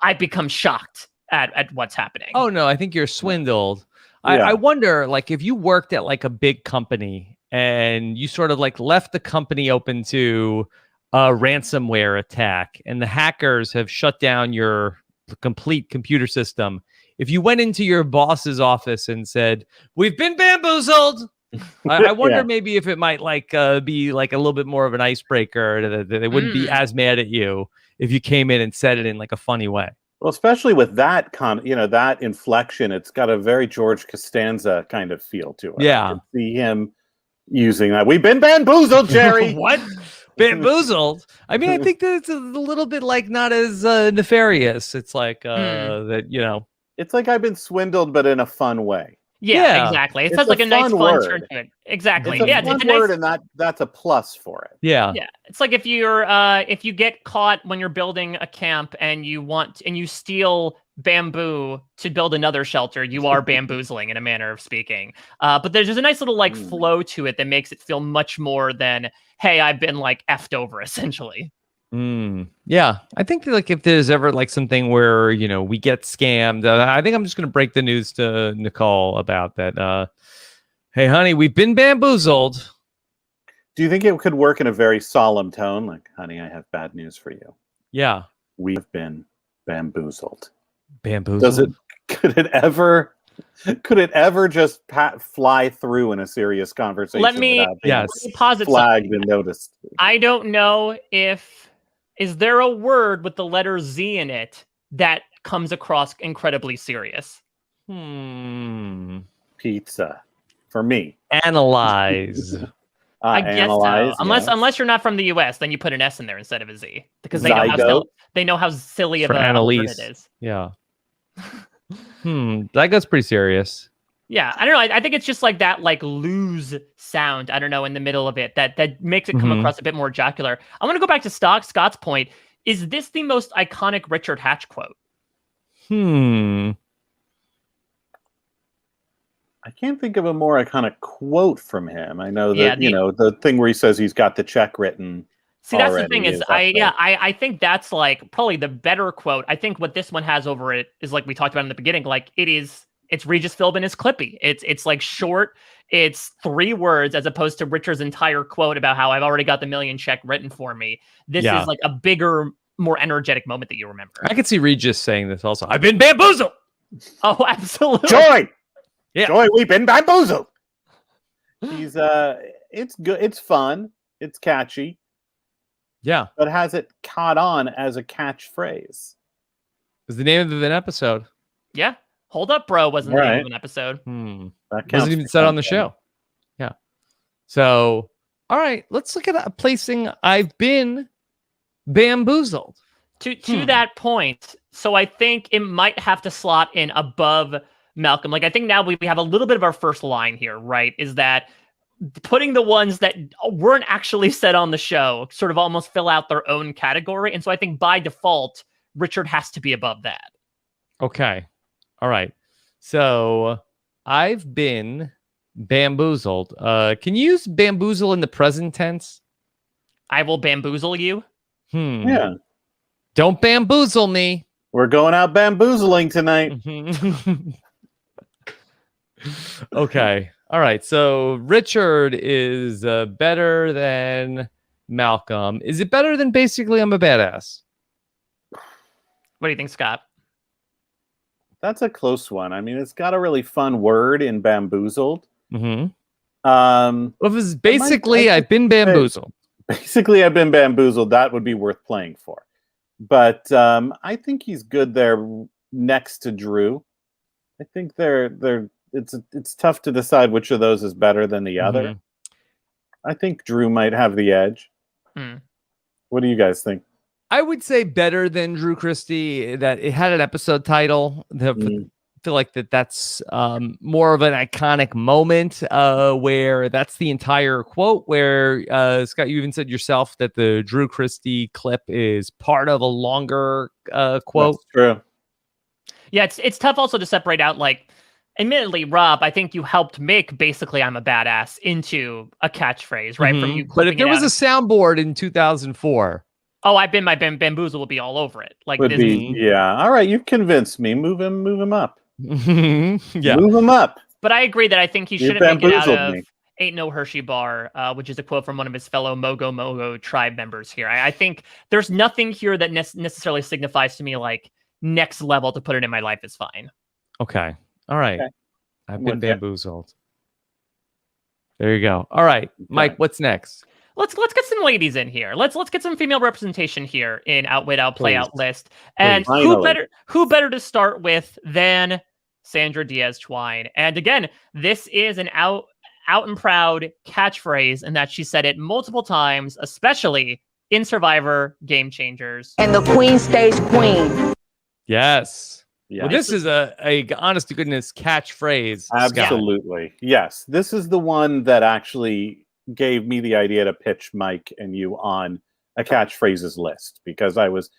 I become shocked at what's happening? Oh no, I think you're swindled. I wonder, like, if you worked at like a big company and you sort of like left the company open to a ransomware attack and the hackers have shut down your complete computer system. If you went into your boss's office and said, "We've been bamboozled," I wonder maybe if it might be like a little bit more of an icebreaker that they wouldn't be as mad at you if you came in and said it in like a funny way. Well, especially with that that inflection, it's got a very George Costanza kind of feel to it. Yeah. I can see him using that. We've been bamboozled, Jerry. What? Bamboozled? I mean, I think that it's a little bit like not as nefarious. It's like that, It's like I've been swindled, but in a fun way. Yeah, exactly. It sounds like a nice fun turn to it. Exactly. It's a fun word, and that's a plus for it. Yeah. Yeah. It's like if you get caught when you're building a camp and you steal bamboo to build another shelter, you are bamboozling in a manner of speaking. But there's just a nice little flow to it that makes it feel much more than, hey, I've been like effed over, essentially. Yeah, I think like if there's ever like something where we get scammed, I think I'm just gonna break the news to Nicole about that. Hey, honey, we've been bamboozled. Do you think it could work in a very solemn tone, like, "Honey, I have bad news for you. Yeah, we've been bamboozled." Bamboozled. Could it ever just fly through in a serious conversation? Let me posit flagged something. And noticed. I don't know is there a word with the letter Z in it that comes across incredibly serious? Pizza. For me. Analyze. I guess so. Yes. Unless you're not from the US, then you put an S in there instead of a Z. Because they know how silly of a word it is. Yeah. Zygote's pretty serious. Yeah, I don't know. I think it's just like that, like lose sound. I don't know, in the middle of it that makes it come across a bit more jocular. I want to go back to Scott's point. Is this the most iconic Richard Hatch quote? I can't think of a more iconic quote from him. I know that the thing where he says he's got the check written. See, that's the thing is, I think that's like probably the better quote. I think what this one has over it is like we talked about in the beginning. Like it's Regis Philbin is Clippy. It's like short. It's 3 words as opposed to Richard's entire quote about how I've already got the $1 million check written for me. This is like a bigger, more energetic moment that you remember. I could see Regis saying this also. I've been bamboozled. Oh, absolutely. Joy. Yeah. Joy, we've been bamboozled. He's it's good. It's fun. It's catchy. Yeah. But has it caught on as a catchphrase? Is the name of an episode? Yeah. Hold up, bro wasn't the name Right. of an episode. That counts Wasn't even for said on the something. show. Yeah. So, all right, let's look at placing I've been bamboozled. To that point, so I think it might have to slot in above Malcolm. Like, I think now we have a little bit of our first line here, right? Is that putting the ones that weren't actually said on the show sort of almost fill out their own category. And so I think by default, Richard has to be above that. Okay. All right. So I've been bamboozled. Can you use bamboozle in the present tense? I will bamboozle you. Yeah. Don't bamboozle me. We're going out bamboozling tonight. Okay. All right. So Richard is better than Malcolm. Is it better than basically I'm a badass? What do you think, Scott? That's a close one. I mean, it's got a really fun word in bamboozled. Mm-hmm. Well, if it's basically I've been bamboozled. Basically, I've been bamboozled. That would be worth playing for. But I think he's good there next to Drew. I think it's tough to decide which of those is better than the other. I think Drew might have the edge. What do you guys think? I would say better than Drew Christie. That it had an episode title. I feel like that's more of an iconic moment where that's the entire quote. Where Scott, you even said yourself that the Drew Christie clip is part of a longer quote. That's true. Yeah, it's tough also to separate out, like, admittedly, Rob, I think you helped make basically I'm a badass into a catchphrase, right? From you. But if there was a soundboard in 2004. Oh, I've been my bamboozle will be all over it. Like Would be, yeah. All right, you've convinced me. Move him up. Yeah. Move him up. But I agree that I think he shouldn't make it out of Ain't No Hershey Bar, which is a quote from one of his fellow Mogo tribe members here. I think there's nothing here that necessarily signifies to me like next level to put it in my life is fine. Okay. All right. Okay. I've been bamboozled. There you go. All right, Mike, what's next? Let's get some ladies in here. Let's get some female representation here in Outwit, Outplay, Outlist. And who better to start with than Sandra Diaz Twine? And again, this is an out and proud catchphrase in that she said it multiple times, especially in Survivor Game Changers. And the queen stays queen. Yes. Yeah. Well, this is a honest to goodness catchphrase. Absolutely. Scott. Yes. This is the one that actually gave me the idea to pitch Mike and you on a catchphrases list, because I was,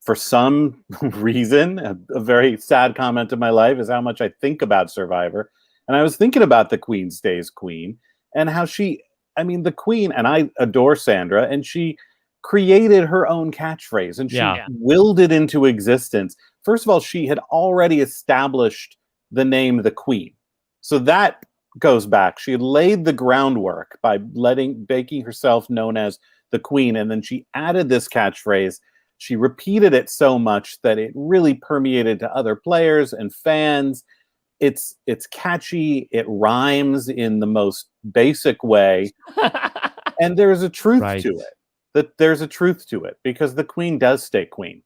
for some reason, a very sad comment of my life is how much I think about Survivor. And I was thinking about the queen stays queen and how the queen, and I adore Sandra, and she created her own catchphrase and she willed it into existence. First of all, she had already established the name the queen. So that goes back. She had laid the groundwork by making herself known as the queen, and then she added this catchphrase. She repeated it so much that it really permeated to other players and fans. It's catchy. It rhymes in the most basic way, and there's a truth to it. There's a truth to it because the queen does stay queen.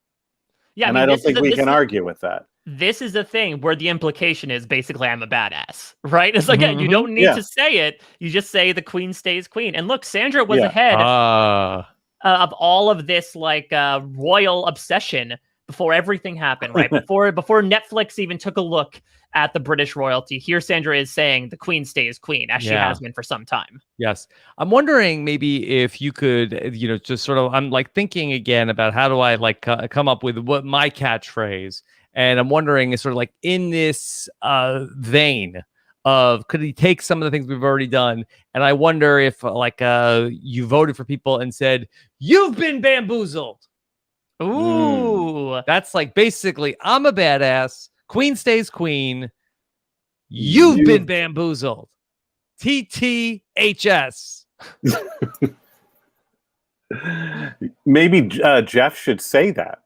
Yeah, and I don't think we can argue with that. This is the thing where the implication is basically I'm a badass, right? It's like, you don't need to say it. You just say the queen stays queen. And look, Sandra was ahead of all of this like royal obsession before everything happened, right? before Netflix even took a look at the British royalty. Here Sandra is saying the queen stays queen, as she has been for some time. Yes. I'm wondering maybe if you could, just sort of, I'm like thinking again about how do I like come up with what my catchphrase. And I'm wondering, is sort of like in this vein of could he take some of the things we've already done? And I wonder if like you voted for people and said, you've been bamboozled. Ooh. That's like basically, I'm a badass. Queen stays queen. You've been bamboozled. TTHS. Maybe Jeff should say that.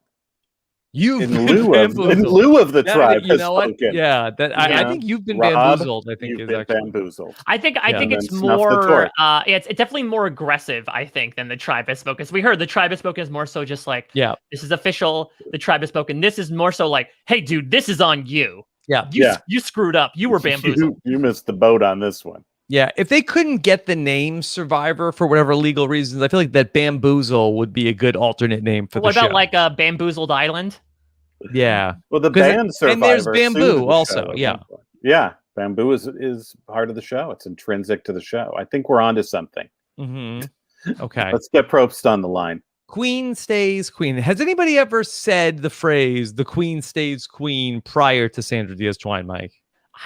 You've in been lieu of the That- tribe you has know what? spoken. Yeah, that I Yeah. think you've been Rob, bamboozled. I think You've is been actually. bamboozled. I think And it's then snuff the more torch. it's definitely more aggressive, I think, than the tribe has spoken. As we heard, the tribe has spoken is more so just like, Yeah, this is official, the tribe has spoken. This is more so like, hey dude, this is on you. yeah, You screwed up. You were bamboozled. You missed the boat on this one. yeah. If they couldn't get the name Survivor for whatever legal reasons, I feel like that bamboozle would be a good alternate name for What the about show. like Bamboozled Island? Yeah. Well, the 'Cause it- band Survivor and there's sued bamboo the also, show at yeah. one point. Yeah, bamboo is part of the show. It's intrinsic to the show. I think we're onto something. Mm-hmm. Okay. Let's get Probst on the line. Queen stays queen. Has anybody ever said the phrase "the queen stays queen" prior to Sandra Diaz-Twine, Mike?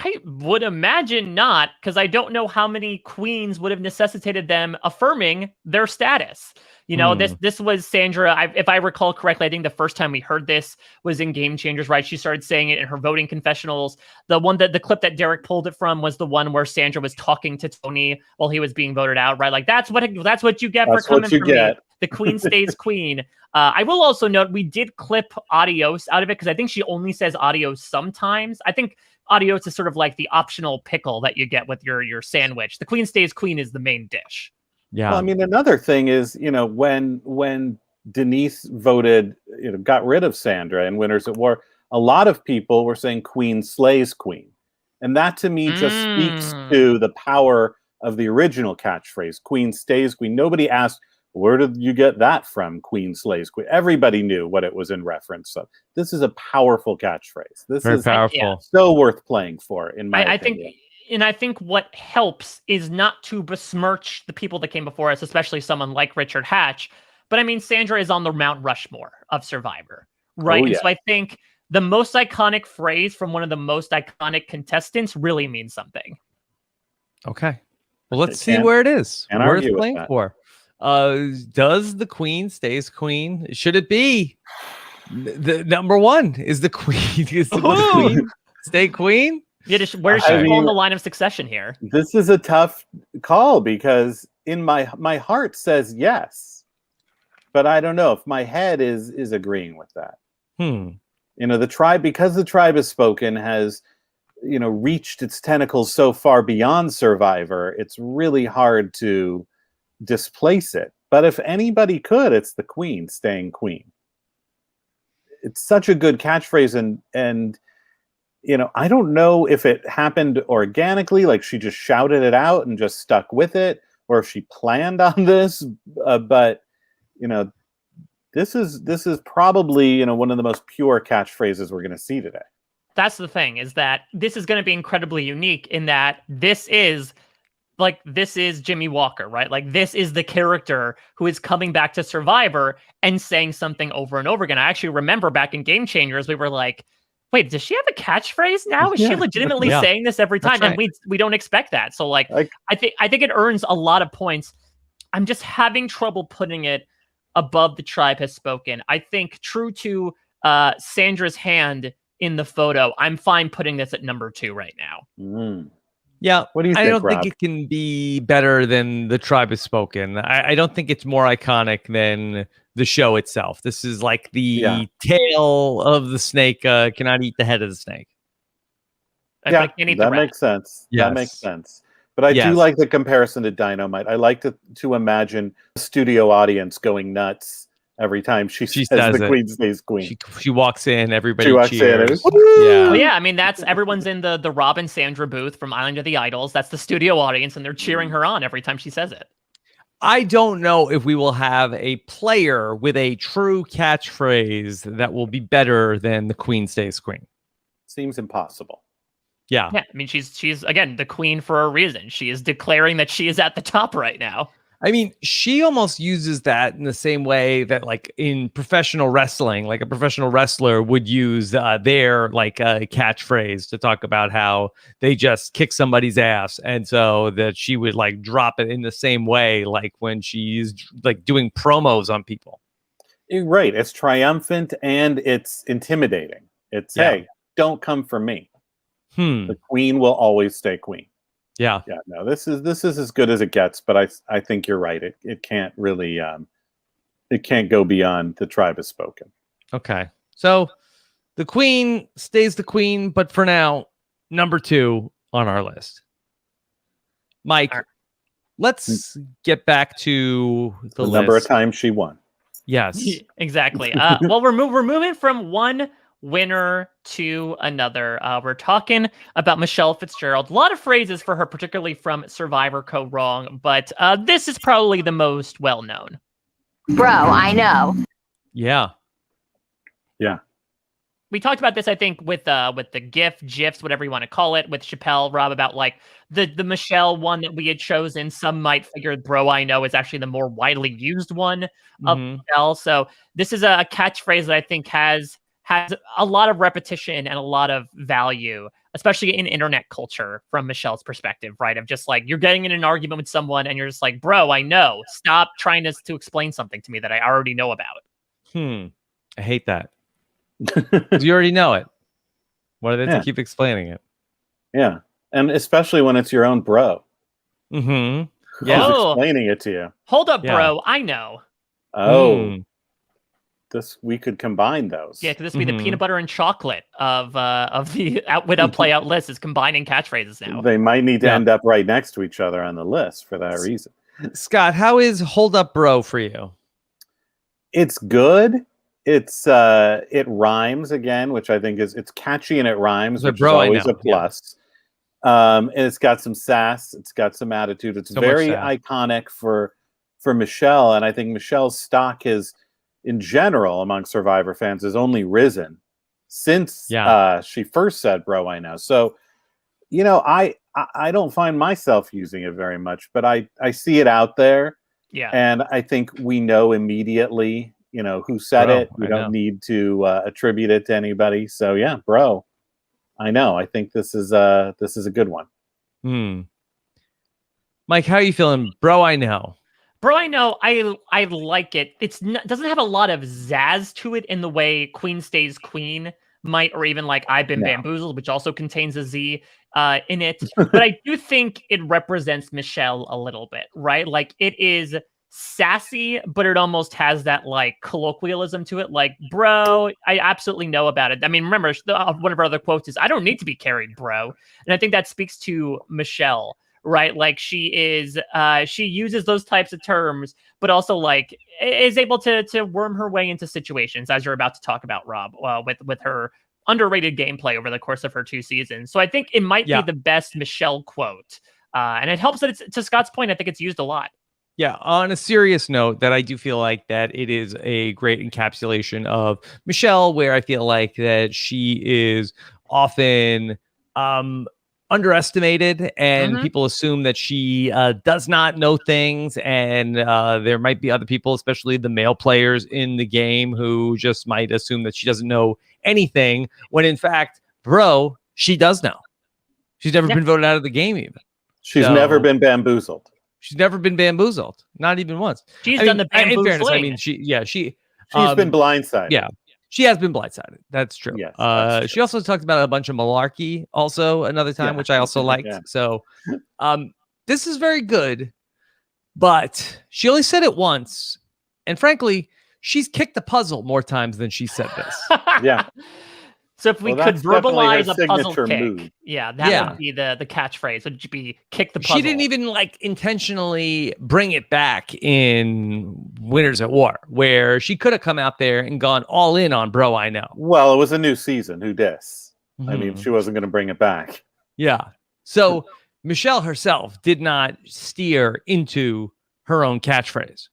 I would imagine not, because I don't know how many queens would have necessitated them affirming their status. You know, this was Sandra. If I recall correctly, I think the first time we heard this was in Game Changers, right? She started saying it in her voting confessionals. The clip that Derek pulled it from was the one where Sandra was talking to Tony while he was being voted out, right? Like that's what you get for coming for me. The queen stays queen. I will also note we did clip adios out of it because I think she only says adios sometimes. I think adios is sort of like the optional pickle that you get with your sandwich. The queen stays queen is the main dish. Yeah. Well, I mean, another thing is, when Denise voted, got rid of Sandra in Winners at War, a lot of people were saying queen slays queen. And that to me just speaks to the power of the original catchphrase, queen stays queen. Nobody asked, where did you get that from, queen slays queen? Everybody knew what it was in reference. So this is a powerful catchphrase. This Very is powerful. so worth playing for, in my opinion. I think what helps is not to besmirch the people that came before us, especially someone like Richard Hatch. But I mean, Sandra is on the Mount Rushmore of Survivor, right? Oh, yeah. And so I think the most iconic phrase from one of the most iconic contestants really means something. Okay. Well, let's see where it is. Can't Worth argue with playing that. for. Does the queen stays queen? Should it be the number one? Is the queen queen stay queen? Yeah, where does she fall in the line of succession here? This is a tough call because in my heart says yes, but I don't know if my head is agreeing with that. The tribe, because the tribe has spoken, has reached its tentacles so far beyond Survivor. It's really hard to displace it. But if anybody could, it's the queen staying queen. It's such a good catchphrase, and I don't know if it happened organically, like she just shouted it out and just stuck with it, or if she planned on this. But this is probably one of the most pure catchphrases we're going to see today. That's the thing, is that this is going to be incredibly unique in that this is Jimmy Walker, right? Like this is the character who is coming back to Survivor and saying something over and over again. I actually remember back in Game Changers, we were like, wait, does she have a catchphrase now? Is she legitimately saying this every time? Right. And we don't expect that. So I think it earns a lot of points. I'm just having trouble putting it above the tribe has spoken. I think true to Sandra's hand in the photo, I'm fine putting this at number 2 right now. Yeah, what do you think, I don't Rob? think it can be better than the tribe has spoken. I don't think it's more iconic than the show itself. This is like the tail of the snake cannot eat the head of the snake. That makes sense. Yes. That makes sense. But I do like the comparison to Dynamite. I like to imagine the studio audience going nuts every time she says the queen stays queen. She walks in, everybody In, cheers. Well, yeah, I mean, everyone's in the Rob and Sandra booth from Island of the Idols. That's the studio audience, and they're cheering her on every time she says it. I don't know if we will have a player with a true catchphrase that will be better than the queen stays queen. Seems impossible. Yeah. I mean, she's again the queen for a reason. She is declaring that she is at the top right now. I mean, she almost uses that in the same way that, like, in professional wrestling, like a professional wrestler would use their catchphrase to talk about how they just kick somebody's ass, and so that she would like drop it in the same way, like when she's like doing promos on people. Right. It's triumphant and it's intimidating. It's hey, don't come for me. The queen will always stay queen. Yeah. No, this is as good as it gets, but I think you're right. It can't really it can't go beyond the tribe has spoken. Okay. So the queen stays the queen, but for now, number 2 on our list. Mike, let's get back to the list. number of times she won. Yes. Exactly. Well, we're moving from one winner to another. We're talking about Michelle Fitzgerald. A lot of phrases for her, particularly from Survivor go wrong, but this is probably the most well-known. Bro, I know. Yeah. Yeah. We talked about this, I think, with the GIFs, whatever you want to call it, with Chappelle, Rob, about like the Michelle one that we had chosen. Some might figure "Bro, I know" is actually the more widely used one of Michelle. So this is a catchphrase that I think has a lot of repetition and a lot of value, especially in internet culture from Michelle's perspective, right? Of just like you're getting in an argument with someone and you're just like, "Bro, I know. Stop trying to explain something to me that I already know about." I hate that. You already know it. What are they to keep explaining it? Yeah. And especially when it's your own bro. Yeah. Who's explaining it to you. Hold up, bro. I know. Oh. We could combine those. Yeah, could this be the peanut butter and chocolate of the Outwit, Outplay, Outlist is combining catchphrases now? They might need to end up right next to each other on the list for that reason. Scott, how is Hold Up Bro for you? It's good. It rhymes again, which I think it's catchy and it rhymes, which is always a plus. And it's got some sass, it's got some attitude. It's very iconic for Michelle, and I think Michelle's stock is, in general, among Survivor fans, has only risen since she first said "Bro, I know." So, I don't find myself using it very much, but I see it out there, and I think we know immediately. Who said it. We don't need to attribute it to anybody. So yeah, bro, I know. I think this is a good one. Mike, how are you feeling? Bro, I know. Bro, I know. I like it. Doesn't have a lot of zazz to it in the way Queen Stays Queen might, or even like I've Been Bamboozled, which also contains a Z in it. But I do think it represents Michelle a little bit, right? Like it is sassy, but it almost has that like colloquialism to it. Like, bro, I absolutely know about it. I mean, remember, one of our other quotes is, "I don't need to be carried, bro." And I think that speaks to Michelle, right? Like she uses those types of terms, but also like is able to worm her way into situations, as you're about to talk about, Rob, with her underrated gameplay over the course of her 2 seasons. So I think it might be the best Michelle quote. And it helps that it's, to Scott's point, I think it's used a lot. Yeah, on a serious note, that I do feel like that it is a great encapsulation of Michelle, where I feel like that she is often underestimated, and people assume that she does not know things, and there might be other people, especially the male players in the game, who just might assume that she doesn't know anything, when in fact, bro, she does know. She's never been voted out of the game even. She's never been bamboozled. She's never been bamboozled, not even once. She's done the bamboozling. In fairness, I mean, she's been blindsided. Yeah, she has been blindsided. That's true. Yes, that's true. She also talked about a bunch of malarkey also another time, which I also liked. So this is very good, but she only said it once. And frankly, she's kicked the puzzle more times than she said this. Yeah. So if we could verbalize a puzzle kick, move. that would be the catchphrase. Would be kick the puzzle. She didn't even like intentionally bring it back in Winners at War, where she could have come out there and gone all in on "Bro, I know." Well, it was a new season. Who dis? I mean, she wasn't going to bring it back. Yeah. So Michelle herself did not steer into her own catchphrase.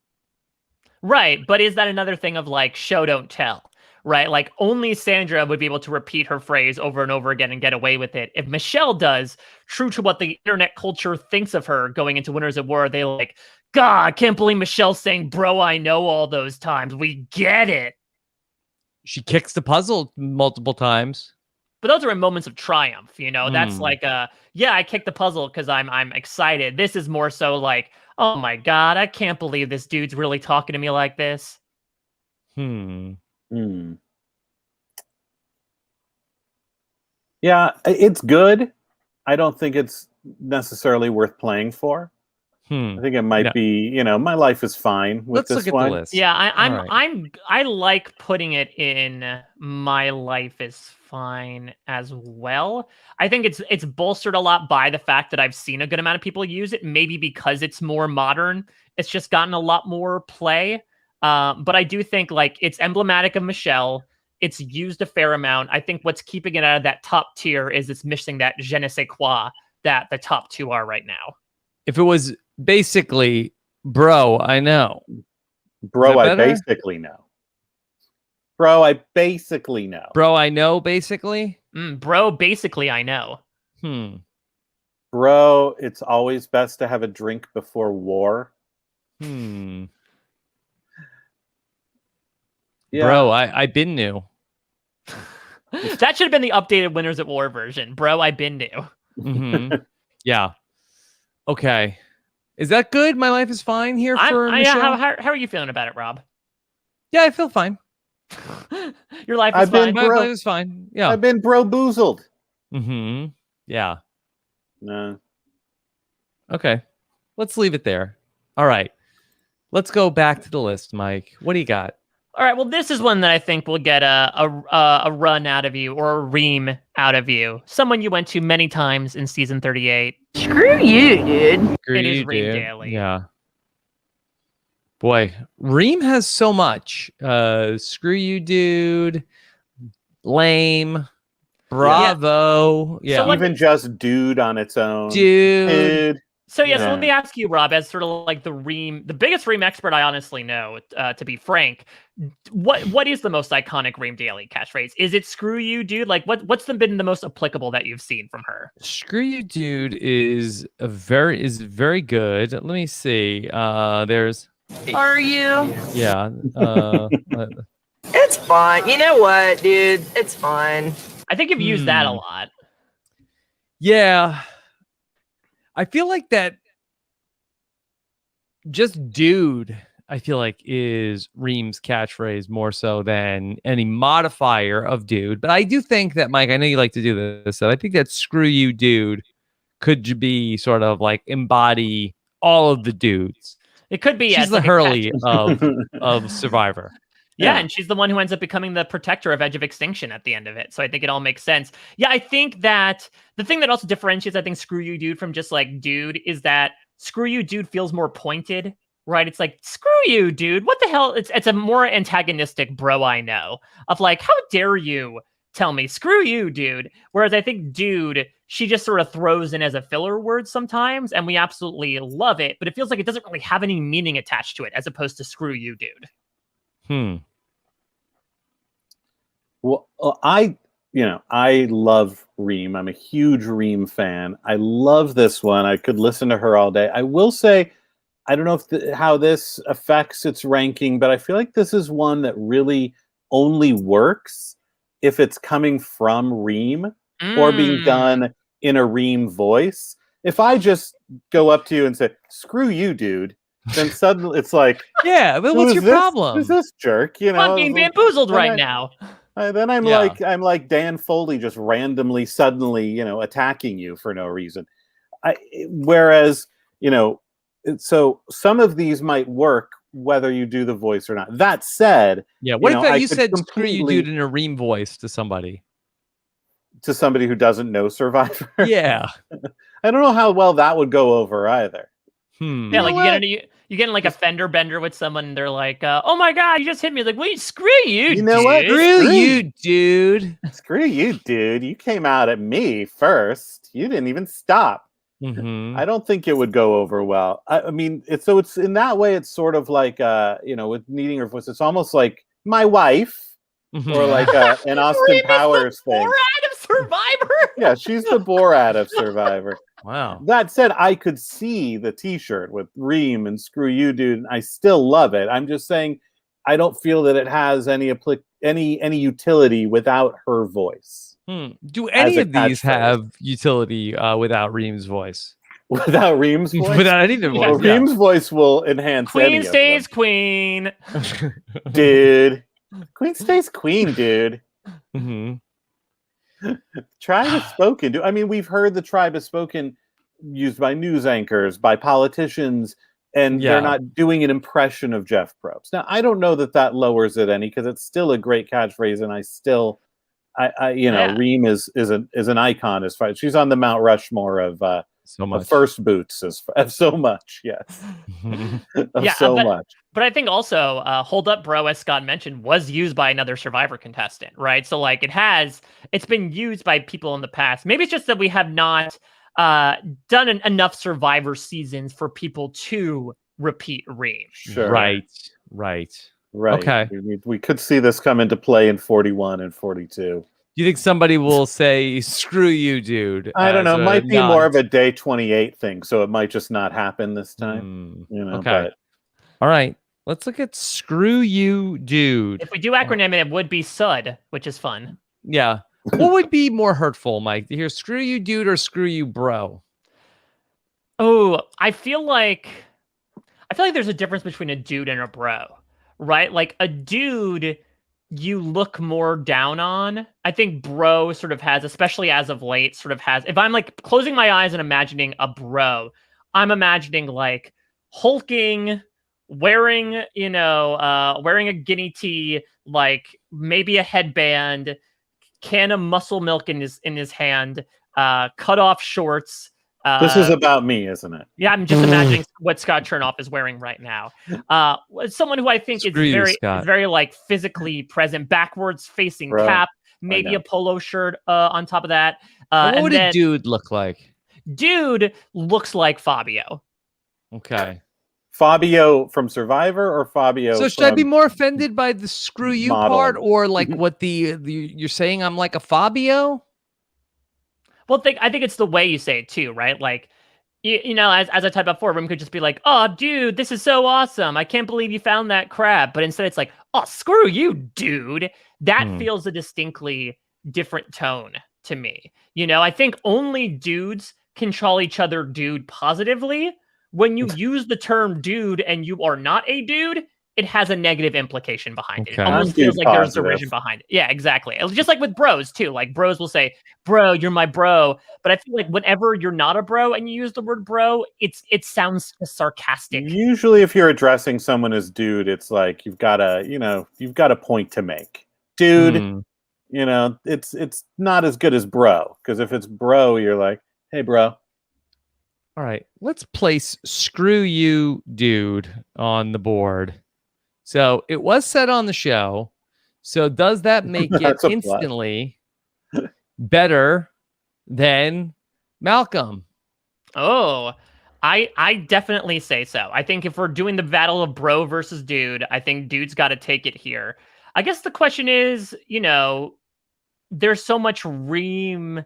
Right. But is that another thing of like show, don't tell? Right? Like only Sandra would be able to repeat her phrase over and over again and get away with it. If Michelle does, true to what the internet culture thinks of her going into Winners at War, they like, God, I can't believe Michelle's saying, "Bro, I know" all those times. We get it. She kicks the puzzle multiple times. But those are in moments of triumph, That's like, I kicked the puzzle because I'm excited. This is more so like, oh my God, I can't believe this dude's really talking to me like this. Yeah, it's good. I don't think it's necessarily worth playing for. I think it might be, my life is fine with Let's this look at one. the list. Yeah, All right. I like putting it in my life is fine as well. I think it's bolstered a lot by the fact that I've seen a good amount of people use it. Maybe because it's more modern, it's just gotten a lot more play. But I do think like it's emblematic of Michelle. It's used a fair amount. I think what's keeping it out of that top tier is it's missing that je ne sais quoi that the top two are right now. If it was basically, bro, I know. Bro, I better? basically know. Bro, I basically know. Bro, I know, basically. Bro, basically, I know. Bro, it's always best to have a drink before war. Yeah. Yeah. Bro, I been new. That should have been the updated Winners at War version. Bro, I been new. Yeah. Okay. Is that good? My life is fine here for Michelle? How are you feeling about it, Rob? Yeah, I feel fine. Your life is fine. My life is fine. Yeah. I've been bro-boozled. Yeah. No. Okay. Let's leave it there. All right. Let's go back to the list, Mike. What do you got? All right. Well, this is one that I think will get a run out of you or a ream out of you. Someone you went to many times in season 38. Screw you, dude. It is Ream Daily. Yeah. Boy, Ream has so much. Screw you, dude. Lame. Bravo. Yeah. So Even just dude on its own. Dude. So so let me ask you, Rob, as sort of like the biggest Ream expert I honestly know, to be frank, what is the most iconic Ream Daily catchphrase? Is it "screw you, dude"? Like what's been the most applicable that you've seen from her? Screw you, dude is very good. Let me see. There's. Are you? Yeah. It's fine. You know what, dude? It's fine. I think you've used that a lot. Yeah. I feel like that just dude, I feel like is Ream's catchphrase more so than any modifier of dude. But I do think that, Mike, I know you like to do this, so I think that screw you, dude could be sort of like embody all of the dudes. It could be. She's the Hurley of Survivor. Yeah, and she's the one who ends up becoming the protector of Edge of Extinction at the end of it. So I think it all makes sense. Yeah, I think that the thing that also differentiates, I think, Screw You Dude from just like dude is that Screw You Dude feels more pointed, right? It's like, screw you, dude. What the hell? It's a more antagonistic bro I know of like, how dare you tell me, screw you, dude. Whereas I think dude, she just sort of throws in as a filler word sometimes, and we absolutely love it, but it feels like it doesn't really have any meaning attached to it as opposed to screw you, dude. Well, I love Ream. I'm a huge Ream fan. I love this one. I could listen to her all day. I will say, I don't know if how this affects its ranking, but I feel like this is one that really only works if it's coming from Ream or being done in a Ream voice. If I just go up to you and say, screw you, dude, then suddenly it's like, yeah, but what's your problem? Who's this jerk? I'm being bamboozled right now. Then I'm like Dan Foley, just randomly, suddenly, attacking you for no reason. Whereas, so some of these might work whether you do the voice or not. That said, what if you said "screw you, dude" in a Ream voice to somebody who doesn't know Survivor? Yeah, I don't know how well that would go over either. Yeah, like you get in like a fender bender with someone, and they're like, "Oh my god, you just hit me!" Like, wait, screw you, you know dude. what? Screw you, dude. Screw you, dude. You came out at me first. You didn't even stop. I don't think it would go over well. I mean, it's in that way. It's sort of like with needing her voice. It's almost like my wife, or like an Austin Powers thing. Borat of Survivor. Yeah, she's the Borat of Survivor. Wow. That said, I could see the T-shirt with Ream and "Screw You, Dude," and I still love it. I'm just saying, I don't feel that it has any utility without her voice. Do any of these have utility without Ream's voice? Without Ream's voice? Without any of their voice. Well, Ream's voice will enhance Queen any stays of them. queen. Dude. Queen stays queen, dude. Mm-hmm. Tribe has spoken. I mean, we've heard the tribe has spoken used by news anchors, by politicians, and Yeah. they're not doing an impression of Jeff Probst. Now, I don't know that lowers it any, because it's still a great catchphrase, and Yeah. Reem is an icon as far. She's on the Mount Rushmore of So much. first boots of so much. Yes, of Yeah, so much. But I think also Hold Up Bro, as Scott mentioned, was used by another Survivor contestant, right? So like it's been used by people in the past. Maybe it's just that we have not done enough Survivor seasons for people to repeat Reem. Sure. Right. Okay. We could see this come into play in 41 and 42. You think somebody will say, screw you, dude? I don't know. as It a might be nod? more of a day 28 thing, so it might just not happen this time. Okay. All right. Let's look at screw you, dude. If we do acronym it would be SUD, which is fun. Yeah. What would be more hurtful, Mike? To hear screw you, dude, or screw you, bro? Oh, I feel like there's a difference between a dude and a bro, right? Like a dude you look more down on. I think bro sort of has, especially as of late, if I'm like closing my eyes and imagining a bro, I'm imagining like hulking, wearing a guinea tee, like maybe a headband, can of muscle milk in his hand, cut off shorts. This is about me, isn't it? Yeah, I'm just imagining what Scott Chernoff is wearing right now. Someone who I think Screw is you, Scott. very like physically present, backwards facing Bro, cap, maybe a polo shirt on top of that. What And would then a dude look like? dude looks like Fabio. Okay. Fabio from Survivor or Fabio? So should I be from more offended by the screw you Model. part, or like what the you're saying I'm like a Fabio? Well, I think it's the way you say it too, right? Like, you know, as I typed before, Rim could just be like, "Oh, dude, this is so awesome! I can't believe you found that crab." But instead, it's like, "Oh, screw you, dude." That feels a distinctly different tone to me. You know, I think only dudes can call each other dude positively. When you use the term dude and you are not a dude, it has a negative implication behind it. It Okay. almost I'm feels dude like there's positive. derision behind it. Yeah, exactly. Just like with bros too. Like bros will say, "Bro, you're my bro," but I feel like whenever you're not a bro and you use the word bro, it sounds sarcastic. Usually, if you're addressing someone as dude, it's like you've got a point to make. Dude, it's not as good as bro, because if it's bro, you're like, hey, bro. All right, let's place screw you, dude, on the board. So it was said on the show. So does that make it That's a plus. instantly better than Malcolm? Oh, I definitely say so. I think if we're doing the battle of bro versus dude, I think dude's got to take it here. I guess the question is, you know, there's so much Reem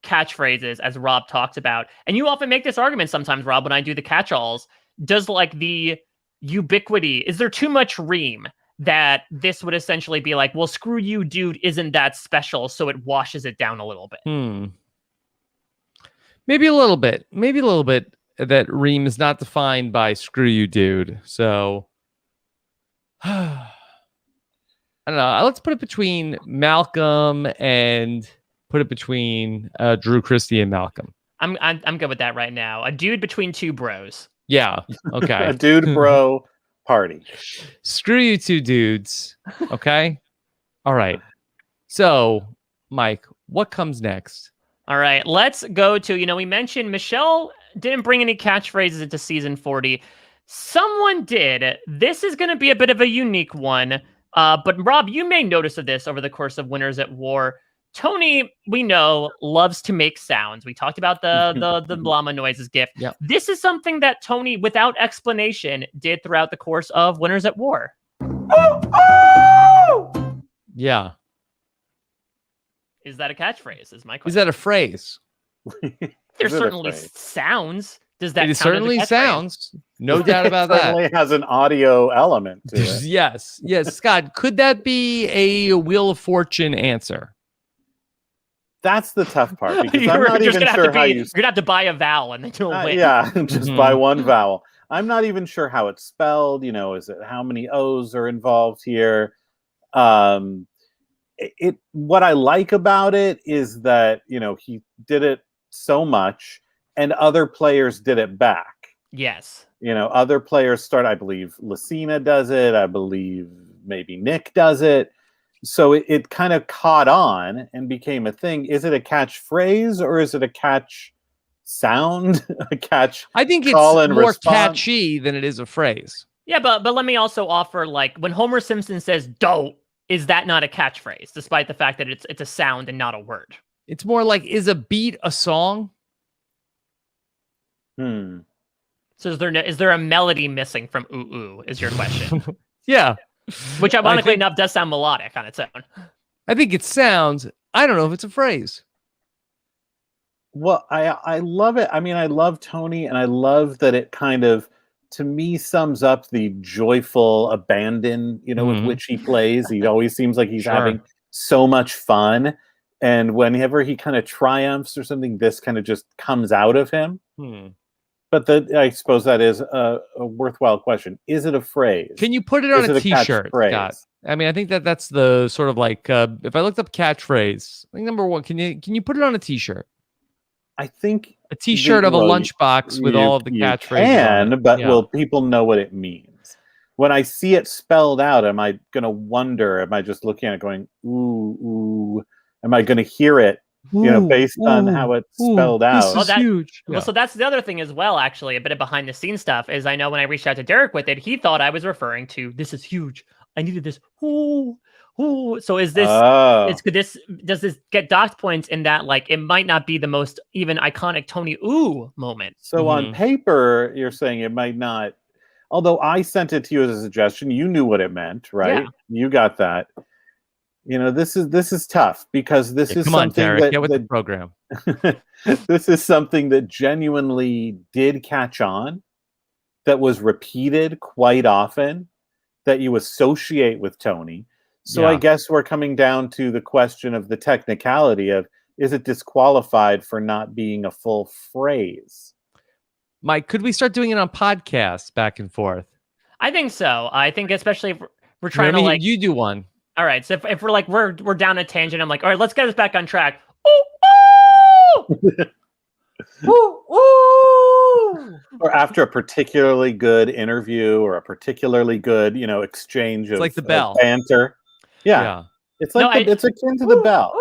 catchphrases, as Rob talked about. And you often make this argument sometimes, Rob, when I do the catch-alls. Does like the ubiquity, is there too much Reem that this would essentially be like, well, screw you, dude, isn't that special, so it washes it down a little bit? Maybe a little bit. Maybe a little bit that Reem is not defined by screw you, dude. So I don't know. Let's put it between Malcolm and put it between Drew Christie and Malcolm. I'm good with that right now. A dude between two bros. Yeah. Okay. A dude bro party. Screw you two dudes. Okay. All right. So, Mike, what comes next? All right, let's go to, you know, we mentioned Michelle didn't bring any catchphrases into season 40. Someone did. This is going to be a bit of a unique one. But Rob, you made notice of this over the course of Winners at War. Tony, we know, loves to make sounds. We talked about the llama noises gif. Yep. This is something that Tony, without explanation, did throughout the course of Winners at War. Yeah. Is that a catchphrase? Is my question. Is that a phrase? There's Is it a certainly phrase? sounds. Does that It count as a certainly catchphrase? sounds. No doubt about It certainly that. has an audio element to it. Yes. Yes. Scott, could that be a Wheel of Fortune answer? That's the tough part, because I'm You're not just even gonna have sure to how be, you. you're gonna have to buy a vowel and then you'll win. Yeah, just by one vowel. I'm not even sure how it's spelled. You know, is it how many O's are involved here? What I like about it is that, you know, he did it so much, and other players did it back. Yes. Other players start. I believe Lucina does it. I believe maybe Nick does it. So it kind of caught on and became a thing. Is it a catchphrase or is it a catch sound? A catch? I think it's call and more response? catchy than it is a phrase. Yeah, but let me also offer, like, when Homer Simpson says "dope," is that not a catchphrase, despite the fact that it's a sound and not a word? It's more like, is a beat a song? So is there a melody missing from "ooh ooh"? Is your question? Yeah. Which, ironically enough, does sound melodic on its own. I think it sounds. I don't know if it's a phrase. Well, I love it. I mean, I love Tony, and I love that it kind of, to me, sums up the joyful abandon, with which he plays. He always seems like he's having so much fun. And whenever he kind of triumphs or something, this kind of just comes out of him. But I suppose that is a worthwhile question. Is it a phrase? Can you put it on a T-shirt, Scott? I mean, I think that's the sort of like, if I looked up catchphrase, I think number one, can you put it on a T-shirt? I think a T-shirt of a lunchbox with all of the catchphrases. But will people know what it means? When I see it spelled out, am I going to wonder? Am I just looking at it going, ooh, ooh? Am I going to hear it? Based on how it's spelled out. This is huge. Well, so that's the other thing as well, actually, a bit of behind the scenes stuff is I know when I reached out to Derek with it, he thought I was referring to "this is huge. I needed this." Ooh, ooh. So does this get docked points in that, like, it might not be the most even iconic Tony ooh moment? So on paper, you're saying it might not. Although I sent it to you as a suggestion, you knew what it meant, right? Yeah. You got that. This is tough because this is something Derek, get with the program. This is something that genuinely did catch on, that was repeated quite often, that you associate with Tony. So I guess we're coming down to the question of the technicality of, is it disqualified for not being a full phrase? Mike, could we start doing it on podcasts back and forth? I think so. I think especially if we're trying to you do one. All right, so if we're like we're down a tangent, I'm like, all right, let's get us back on track. Ooh, ooh! Ooh, ooh! Or after a particularly good interview or a particularly good, exchange of, like the bell banter. Yeah. It's like it's akin to the bell.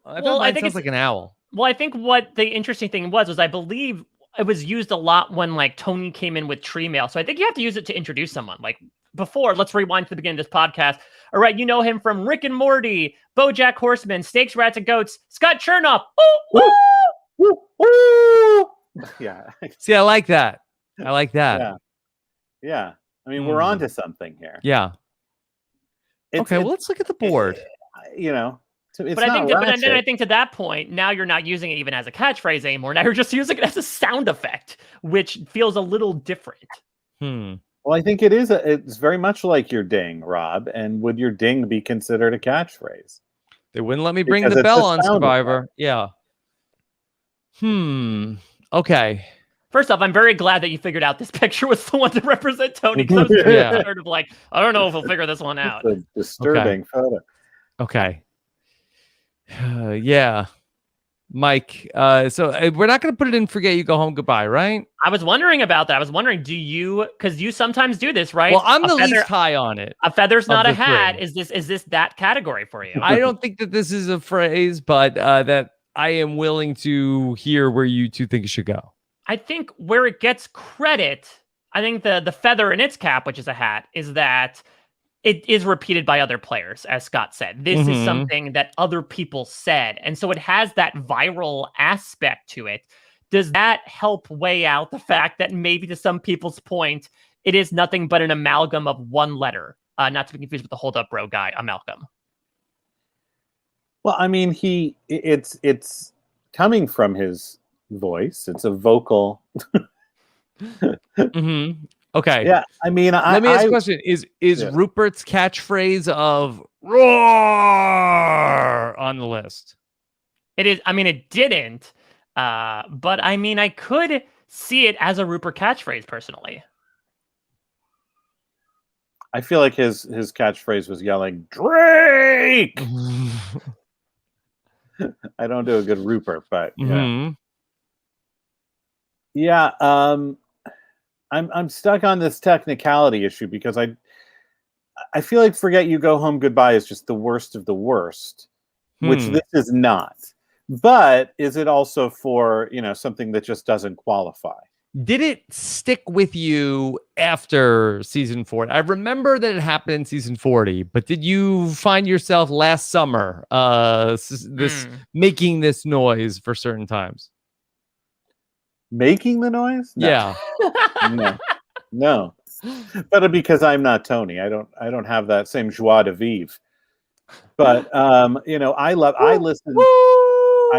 I think it sounds like an owl. Well, I think what the interesting thing was I believe it was used a lot when, like, Tony came in with tree mail. So I think you have to use it to introduce someone. Like, before, let's rewind to the beginning of this podcast. All right, you know him from Rick and Morty, BoJack Horseman, Snakes, Rats, and Goats, Scott Chernoff. Ooh, ooh! Ooh, ooh! Yeah. See, I like that. Yeah. I mean, we're on to something here. Yeah. Well, let's look at the board. But I think to that point, now you're not using it even as a catchphrase anymore. Now you're just using it as a sound effect, which feels a little different. Well, I think it's very much like your ding, Rob. And would your ding be considered a catchphrase? They wouldn't let me bring the bell on Survivor. Yeah. Okay. First off, I'm very glad that you figured out this picture was the one to represent Tony. Because I was sort of like, I don't know if we'll figure this one out. It's a disturbing photo. Okay. Yeah. Mike, so we're not going to put it in Forget You Go Home Goodbye, right? I was wondering about that. I was wondering, because you sometimes do this, right? Well, I'm the least high on it. A feather's not a hat. Is this that category for you? I don't think that this is a phrase, but that I am willing to hear where you two think it should go. I think where it gets credit, I think the feather in its cap, which is a hat, is that it is repeated by other players, as Scott said. This is something that other people said. And so it has that viral aspect to it. Does that help weigh out the fact that maybe to some people's point, it is nothing but an amalgam of one letter? Not to be confused with the Hold Up Bro guy, Amalgam. Well, I mean, it's coming from his voice. It's a vocal. Okay. Yeah, I mean, let me ask you a question: Is Rupert's catchphrase of "roar" on the list? It is. I mean, it didn't, but I mean, I could see it as a Rupert catchphrase personally. I feel like his catchphrase was yelling "Drake." I don't do a good Rupert, but Yeah, I'm stuck on this technicality issue because I feel like "Forget You, Go Home, Goodbye" is just the worst of the worst, which this is not. But is it also for something that just doesn't qualify? Did it stick with you after season 40? I remember that it happened in season 40, but did you find yourself last summer making this noise for certain times? Making the noise? No. Yeah. No. But because I'm not Tony, I don't have that same joie de vivre. But I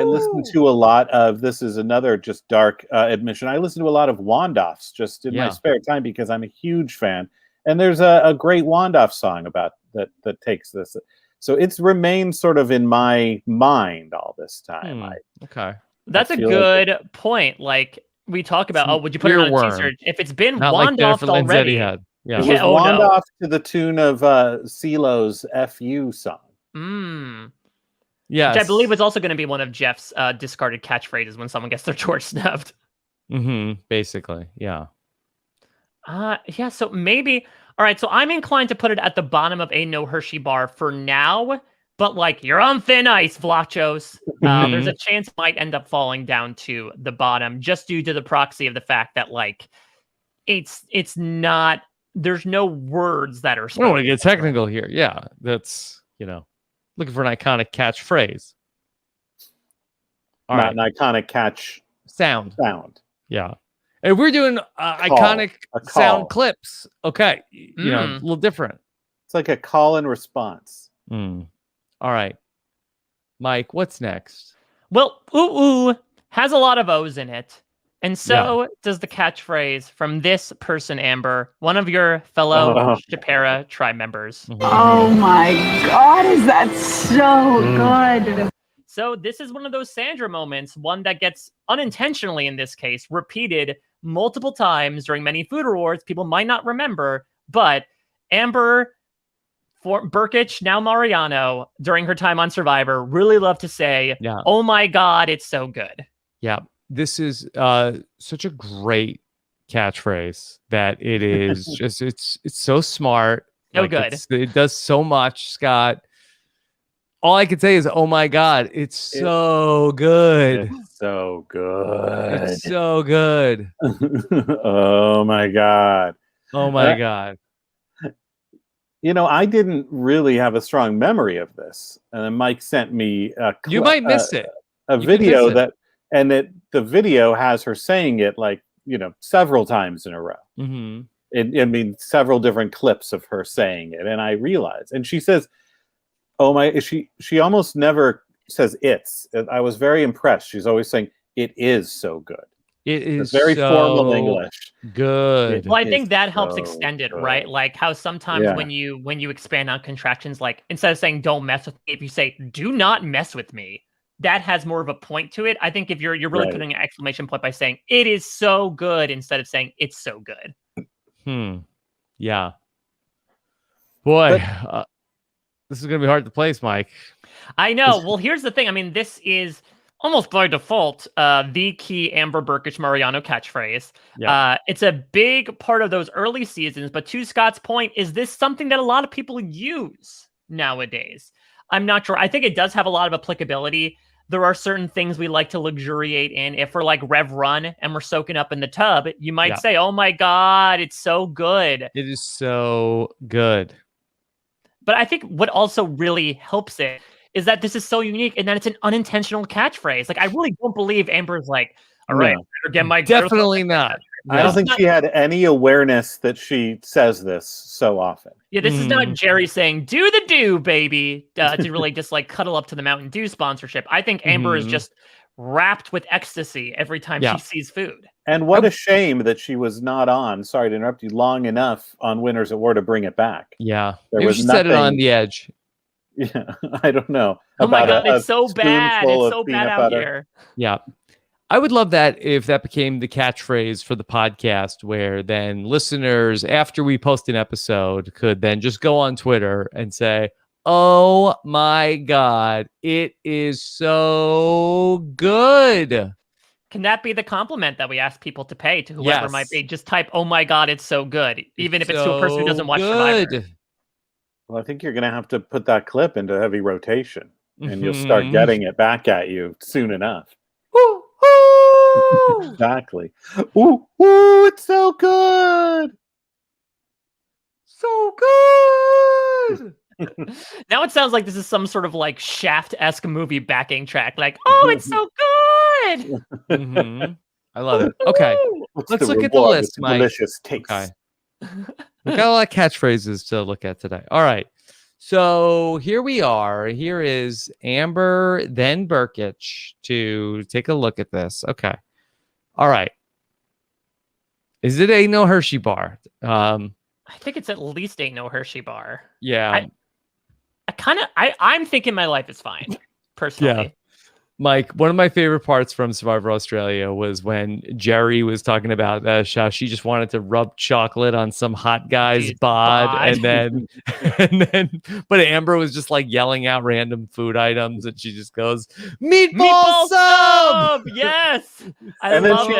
listen to a lot of, this is another just dark admission. I listen to a lot of Wandoffs just in my spare time because I'm a huge fan. And there's a great Wandoff song about that takes this. So it's remained sort of in my mind all this time. Okay. That's a good point. Like we talk about, would you put it on a t-shirt? If it's been Wandoffed already. Yeah. It was Wandoff to the tune of CeeLo's FU song. Yes. Which I believe is also going to be one of Jeff's discarded catchphrases when someone gets their torch snubbed. Basically, yeah. Yeah, so maybe... All right, so I'm inclined to put it at the bottom of a No Hershey bar for now, but like, you're on thin ice, Vlachos. There's a chance it might end up falling down to the bottom, just due to the proxy of the fact that, like, it's not... There's no words that are... I don't want to get technical here. Yeah, that's, looking for an iconic catchphrase. Not an iconic catch sound. Yeah. And we're doing iconic sound clips. Okay. A little different. It's like a call and response. All right. Mike, what's next? Well, ooh has a lot of O's in it. And so does the catchphrase from this person, Amber, one of your fellow Shapira tribe members. Oh my God, is that so good? So this is one of those Sandra moments, one that gets unintentionally, in this case, repeated multiple times during many food awards. People might not remember, but Amber Burkich, now Mariano, during her time on Survivor, really loved to say, "Oh my God, it's so good." Yeah. This is such a great catchphrase that it is just it's so smart. Good. It does so much, Scott. All I can say is, oh my God, it's so good. It's so good. It's so good. Oh my God. Oh my God. I didn't really have a strong memory of this. And then Mike sent me you might miss it. A video the video has her saying it several times in a row. Several different clips of her saying it. And I realized, and she says, she almost never says it's. I was very impressed. She's always saying, "It is so good." It is very formal English. Good. Well, I think that helps extend it, right? Like how sometimes when you expand on contractions, like instead of saying "don't mess with me," if you say "do not mess with me," that has more of a point to it. I think if you're really putting an exclamation point by saying "it is so good" instead of saying "it's so good." Yeah. Boy, this is going to be hard to place, Mike. I know. Well, here's the thing. I mean, this is almost by default the key Amber Burkich Mariano catchphrase. It's a big part of those early seasons. But to Scott's point, is this something that a lot of people use nowadays? I'm not sure. I think it does have a lot of applicability. There are certain things we like to luxuriate in. If we're like Rev Run and we're soaking up in the tub, you might say, "Oh my God, it's so good." It is so good. But I think what also really helps it is that this is so unique and that it's an unintentional catchphrase. Like, I really don't believe Amber's like, "All right, better get my..." Definitely not. I don't think she had any awareness that she says this so often. Yeah, this is not Jerry saying, "Do the do, baby," to really just like cuddle up to the Mountain Dew sponsorship. I think Amber is just wrapped with ecstasy every time she sees food. And what a shame that she was not on, sorry to interrupt you, long enough on Winners at War to bring it back. Yeah. Maybe she set it on the edge. Yeah, I don't know. Oh my God, it's so bad. It's so bad out here. Yeah. I would love that if that became the catchphrase for the podcast, where then listeners, after we post an episode, could then just go on Twitter and say, "Oh my God, it is so good." Can that be the compliment that we ask people to pay to whoever might be? Just type, "Oh my god, it's so good," even if it's to a person who doesn't watch Survivor. Well, I think you're going to have to put that clip into heavy rotation, and you'll start getting it back at you soon enough. Woo! Exactly. Ooh, ooh, it's so good. So good. Now it sounds like this is some sort of like Shaft-esque movie backing track. Like, oh, it's so good. I love it. Okay, let's look at the list, Mike. Delicious taste. Okay. We got a lot of catchphrases to look at today. All right. So here we are. Here is Amber, then Burkich to take a look at this. Okay. All right. Is it a no Hershey bar? I think it's at least ain't no Hershey bar. Yeah. I'm thinking my life is fine, personally. Yeah. Mike, one of my favorite parts from Survivor Australia was when Jerry was talking about how she just wanted to rub chocolate on some hot guy's bod, and then, but Amber was just like yelling out random food items, and she just goes, "Meatball sub!" Yes, and then she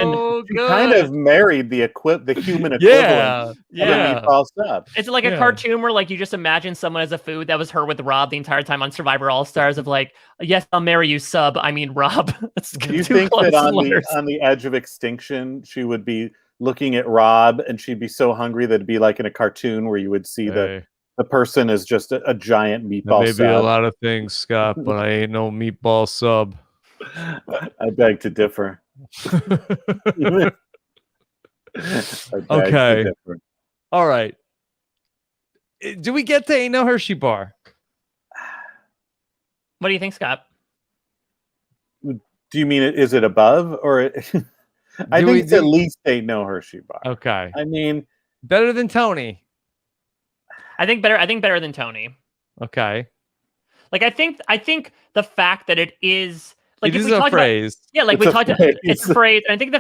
kind of married the human equivalent of a meatball sub. It's like a cartoon where like you just imagine someone as a food. That was her with Rob the entire time on Survivor All Stars of like, yes, I'll marry you, sub. I mean, Rob. Do you think that on the edge of extinction, she would be looking at Rob and she'd be so hungry that it'd be like in a cartoon where you would see the person as just a giant meatball sub? Maybe a lot of things, Scott, but I ain't no meatball sub. I beg to differ. Okay. All right. Do we get to Ain't No Hershey Bar? What do you think, Scott? Do you mean is it above or? I think it's at least Ain't No Hershey Bar. Okay. I mean, better than Tony. I think better than Tony. Okay. Like I think the fact that it is like it is a phrase. Like we talked about, it's a phrase. And I think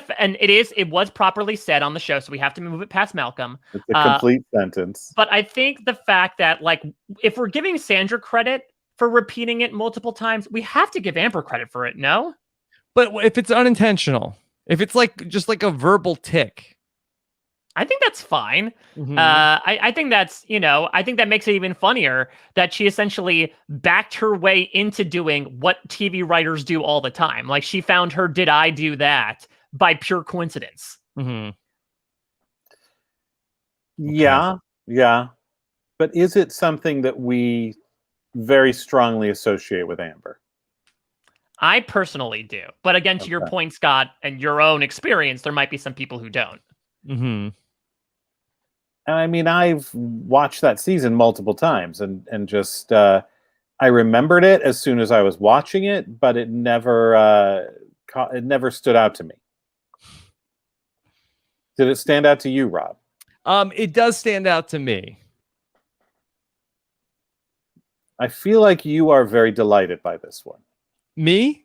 it was properly said on the show, so we have to move it past Malcolm. It's a complete sentence. But I think the fact that like if we're giving Sandra credit for repeating it multiple times, we have to give Amber credit for it, no? But if it's unintentional, if it's like just like a verbal tick, I think that's fine. I think that's, I think that makes it even funnier that she essentially backed her way into doing what TV writers do all the time. Like she found her "Did I do that?" by pure coincidence. Yeah. But is it something that we very strongly associate with Amber? I personally do. But again, to your point, Scott, and your own experience, there might be some people who don't. I mean, I've watched that season multiple times and just I remembered it as soon as I was watching it, but it never stood out to me. Did it stand out to you, Rob? It does stand out to me. I feel like you are very delighted by this one. Me?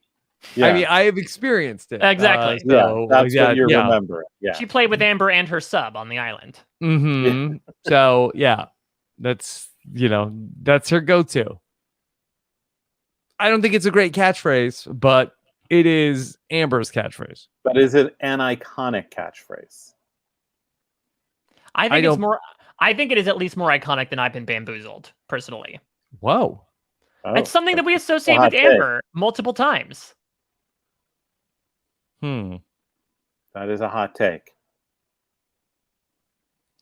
Yeah. I mean, I have experienced it. Exactly. So, that's what you're remembering. Yeah. She played with Amber and her sub on the island. So, yeah, that's her go-to. I don't think it's a great catchphrase, but it is Amber's catchphrase. But is it an iconic catchphrase? I think it is at least more iconic than I've been bamboozled, personally. Whoa. It's something that we associate with Amber multiple times. That is a hot take.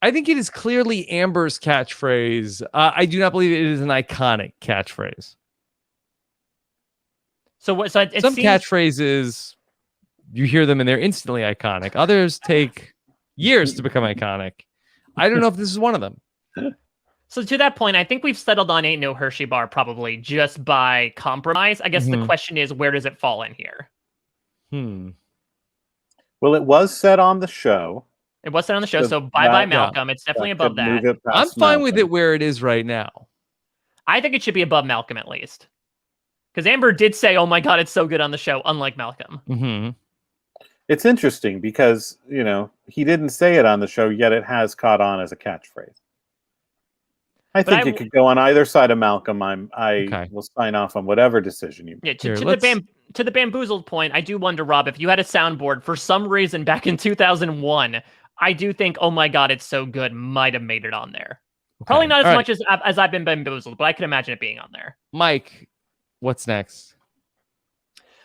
I think it is clearly Amber's catchphrase. I do not believe it is an iconic catchphrase. Some catchphrases, you hear them and they're instantly iconic. Others take years to become iconic. I don't know if this is one of them. So to that point, I think we've settled on Ain't No Hershey Bar probably just by compromise. I guess the question is, where does it fall in here? Well, it was said on the show. It was said on the show, so bye-bye Malcolm. It's definitely above that. I'm fine with it where it is right now. I think it should be above Malcolm at least. Because Amber did say, oh my God, it's so good on the show, unlike Malcolm. It's interesting because, he didn't say it on the show, yet it has caught on as a catchphrase. I think it could go on either side of Malcolm. I will sign off on whatever decision you make. To to the bamboozled point, I do wonder, Rob, if you had a soundboard for some reason back in 2001, I do think, oh my God, it's so good, might have made it on there. Okay. Probably not as All much as I've been bamboozled, but I can imagine it being on there. Mike, what's next?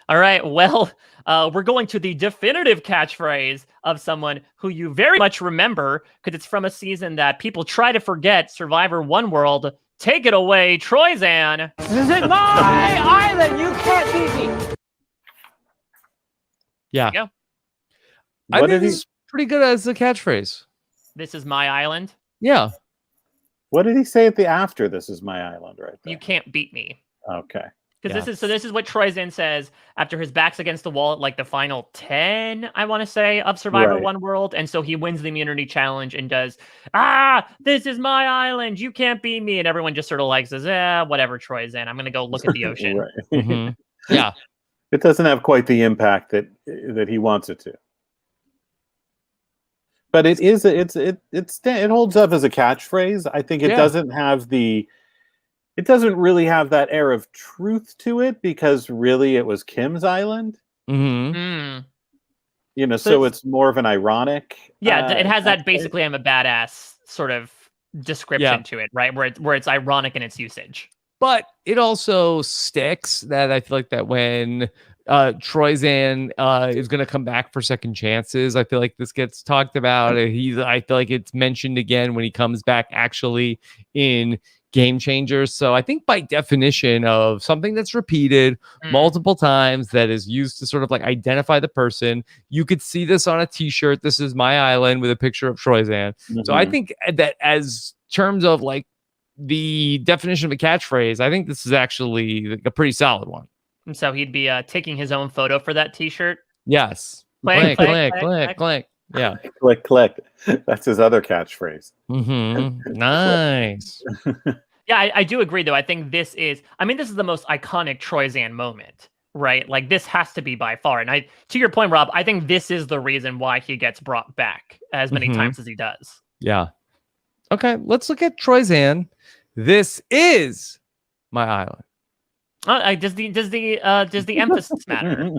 All right, well, we're going to the definitive catchphrase of someone who you very much remember because it's from a season that people try to forget, Survivor One World. Take it away, Troyzan. This is my island. You can't beat me. Yeah. Yeah. I think this is pretty good as a catchphrase. This is my island. Yeah. What did he say at the after? This is my island, right there. You can't beat me. Okay. Because this is what Troyzan says after his back's against the wall at like the final 10, I want to say, of Survivor Right. One World. And so he wins the immunity challenge and does, this is my island. You can't beat me. And everyone just sort of like says, whatever, Troyzan. I'm going to go look at the ocean. Right. Mhm. Yeah. It doesn't have quite the impact that he wants it to. But it holds up as a catchphrase. I think it doesn't have it doesn't really have that air of truth to it because really it was Kim's island. Mm-hmm. You know, so it's more of an ironic. Yeah, it has that basically I'm a badass sort of description to it, right? Where it's ironic in its usage. But it also sticks that I feel like that when Troyzan is going to come back for second chances, I feel like this gets talked about. I feel like it's mentioned again when he comes back actually in Game Changers. So I think by definition of something that's repeated multiple times that is used to sort of like identify the person, you could see this on a t-shirt. This is my island with a picture of Troyzan. So I think that as terms of like the definition of a catchphrase, I think this is actually like a pretty solid one. And so he'd be taking his own photo for that t-shirt. Yes. Click, Click. Yeah. Click, click. That's his other catchphrase. Mm-hmm. Nice. Yeah, I do agree, though. I think this is the most iconic Troyzan moment, right? Like, this has to be by far. And to your point, Rob, I think this is the reason why he gets brought back as many times as he does. Yeah. Okay, let's look at Troyzan. This is my island. Does the emphasis matter?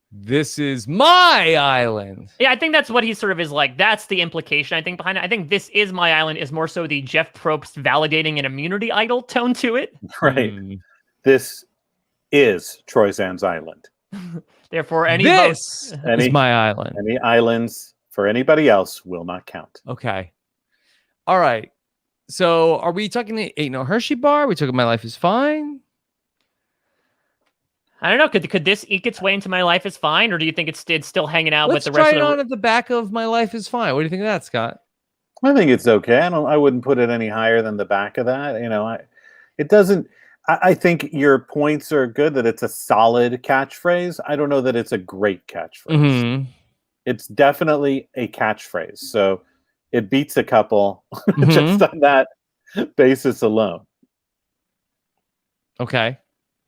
This is my island. Yeah, I think that's what he sort of is like. That's the implication, I think, behind it. I think this is my island is more so the Jeff Probst validating an immunity idol tone to it. Right. This is Troyzan's island. Therefore, this is my island. Any islands for anybody else will not count. Okay. All right. So are we talking the Ain't No Hershey Bar? Are we talking My Life is Fine? I don't know. Could this eke its way into My Life is Fine, or do you think it's still hanging out with the rest Let's of try it on at the back of My Life is Fine. What do you think of that, Scott? I think it's okay. I wouldn't put it any higher than the back of that. You know, it doesn't. I think your points are good that it's a solid catchphrase. I don't know that it's a great catchphrase. Mm-hmm. It's definitely a catchphrase. So it beats a couple just on that basis alone. Okay.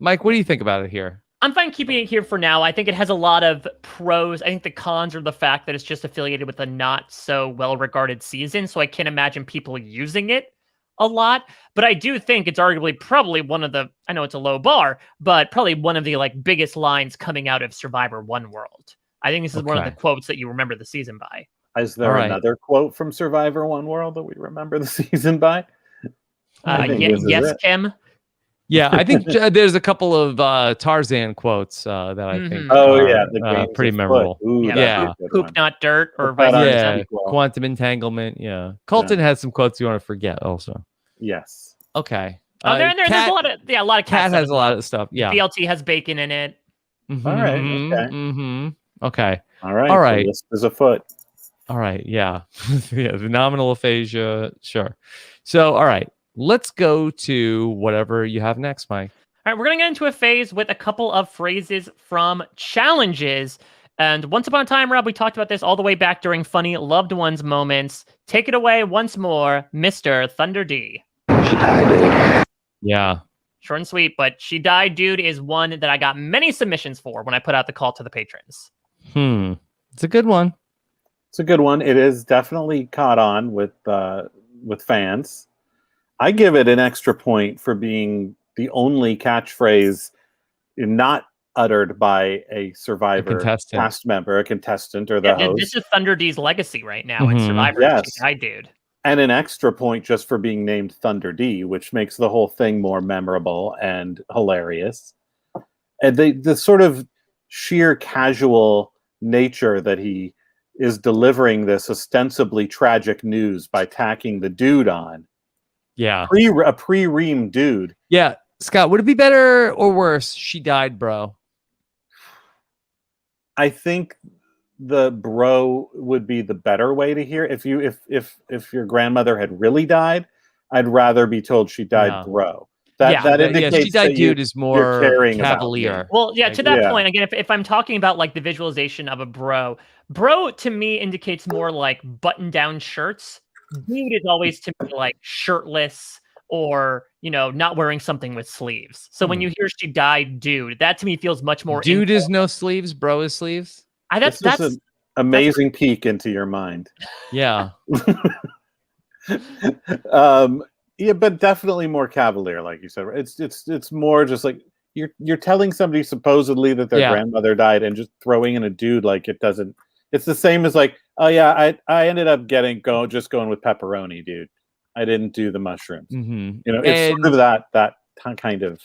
Mike, what do you think about it here? I'm fine keeping it here for now. I think it has a lot of pros. I think the cons are the fact that it's just affiliated with a not so well-regarded season, so I can't imagine people using it a lot. But I do think it's arguably probably one of the, I know it's a low bar, but probably one of the like biggest lines coming out of Survivor One World. I think this is one of the quotes that you remember the season by. Is there another quote from Survivor One World that we remember the season by? Yes, Kim. Yeah, I think there's a couple of Tarzan quotes that I think are pretty memorable. Ooh, yeah. Poop, not dirt, or vice versa. Quantum entanglement. Yeah. Colton has some quotes you want to forget also. Yes. Okay. There's a lot of Cat has a lot of stuff. Yeah. BLT has bacon in it. Mm-hmm, all right. Okay. All right. All right. This is a foot. All right. Yeah. Yeah. The nominal aphasia. Sure. So, all right. Let's go to whatever you have next, Mike. All right, we're going to get into a phase with a couple of phrases from challenges. And once upon a time, Rob, we talked about this all the way back during funny loved ones moments. Take it away once more, Mr. Thunder D. She died, dude. Yeah. Short and sweet, but She Died, Dude is one that I got many submissions for when I put out the call to the patrons. It's a good one. It's a good one. It is definitely caught on with fans. I give it an extra point for being the only catchphrase not uttered by a survivor, contestant. cast member, a contestant, or the host. This is Thunder D's legacy right now in Survivor. Yes. She died, dude. And an extra point just for being named Thunder D, which makes the whole thing more memorable and hilarious. And the sort of sheer casual nature that he is delivering this ostensibly tragic news by tacking the dude on. Yeah. A pre-ream dude. Yeah. Scott, would it be better or worse? She died, bro. I think the bro would be the better way to hear. If your grandmother had really died, I'd rather be told she died, bro. That indicates she died, dude, is more cavalier. Well, yeah, to that point, again, if I'm talking about like the visualization of a bro to me indicates more like button-down shirts. Dude is always to me like shirtless or, not wearing something with sleeves. So when you hear she died, dude, that to me feels much more. Dude is no sleeves, bro is sleeves. That's an amazing peek into your mind. Yeah. Yeah, but definitely more cavalier, like you said. It's more just like you're telling somebody supposedly that their grandmother died and just throwing in a dude like it doesn't. It's the same as like, oh yeah, I ended up going with pepperoni, dude. I didn't do the mushrooms. It's sort of that kind of.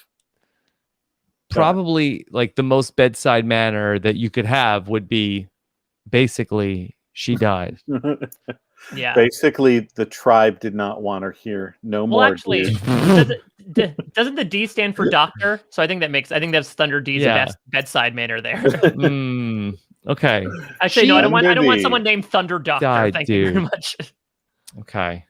Probably like the most bedside manner that you could have would be basically she died. Yeah. Basically, the tribe did not want her here. No more. Actually, doesn't the D stand for doctor? So I think that's Thunder D's best bedside manner there. Okay. Actually, no, I don't want someone named Thunder Doctor. Thank you very much. Okay.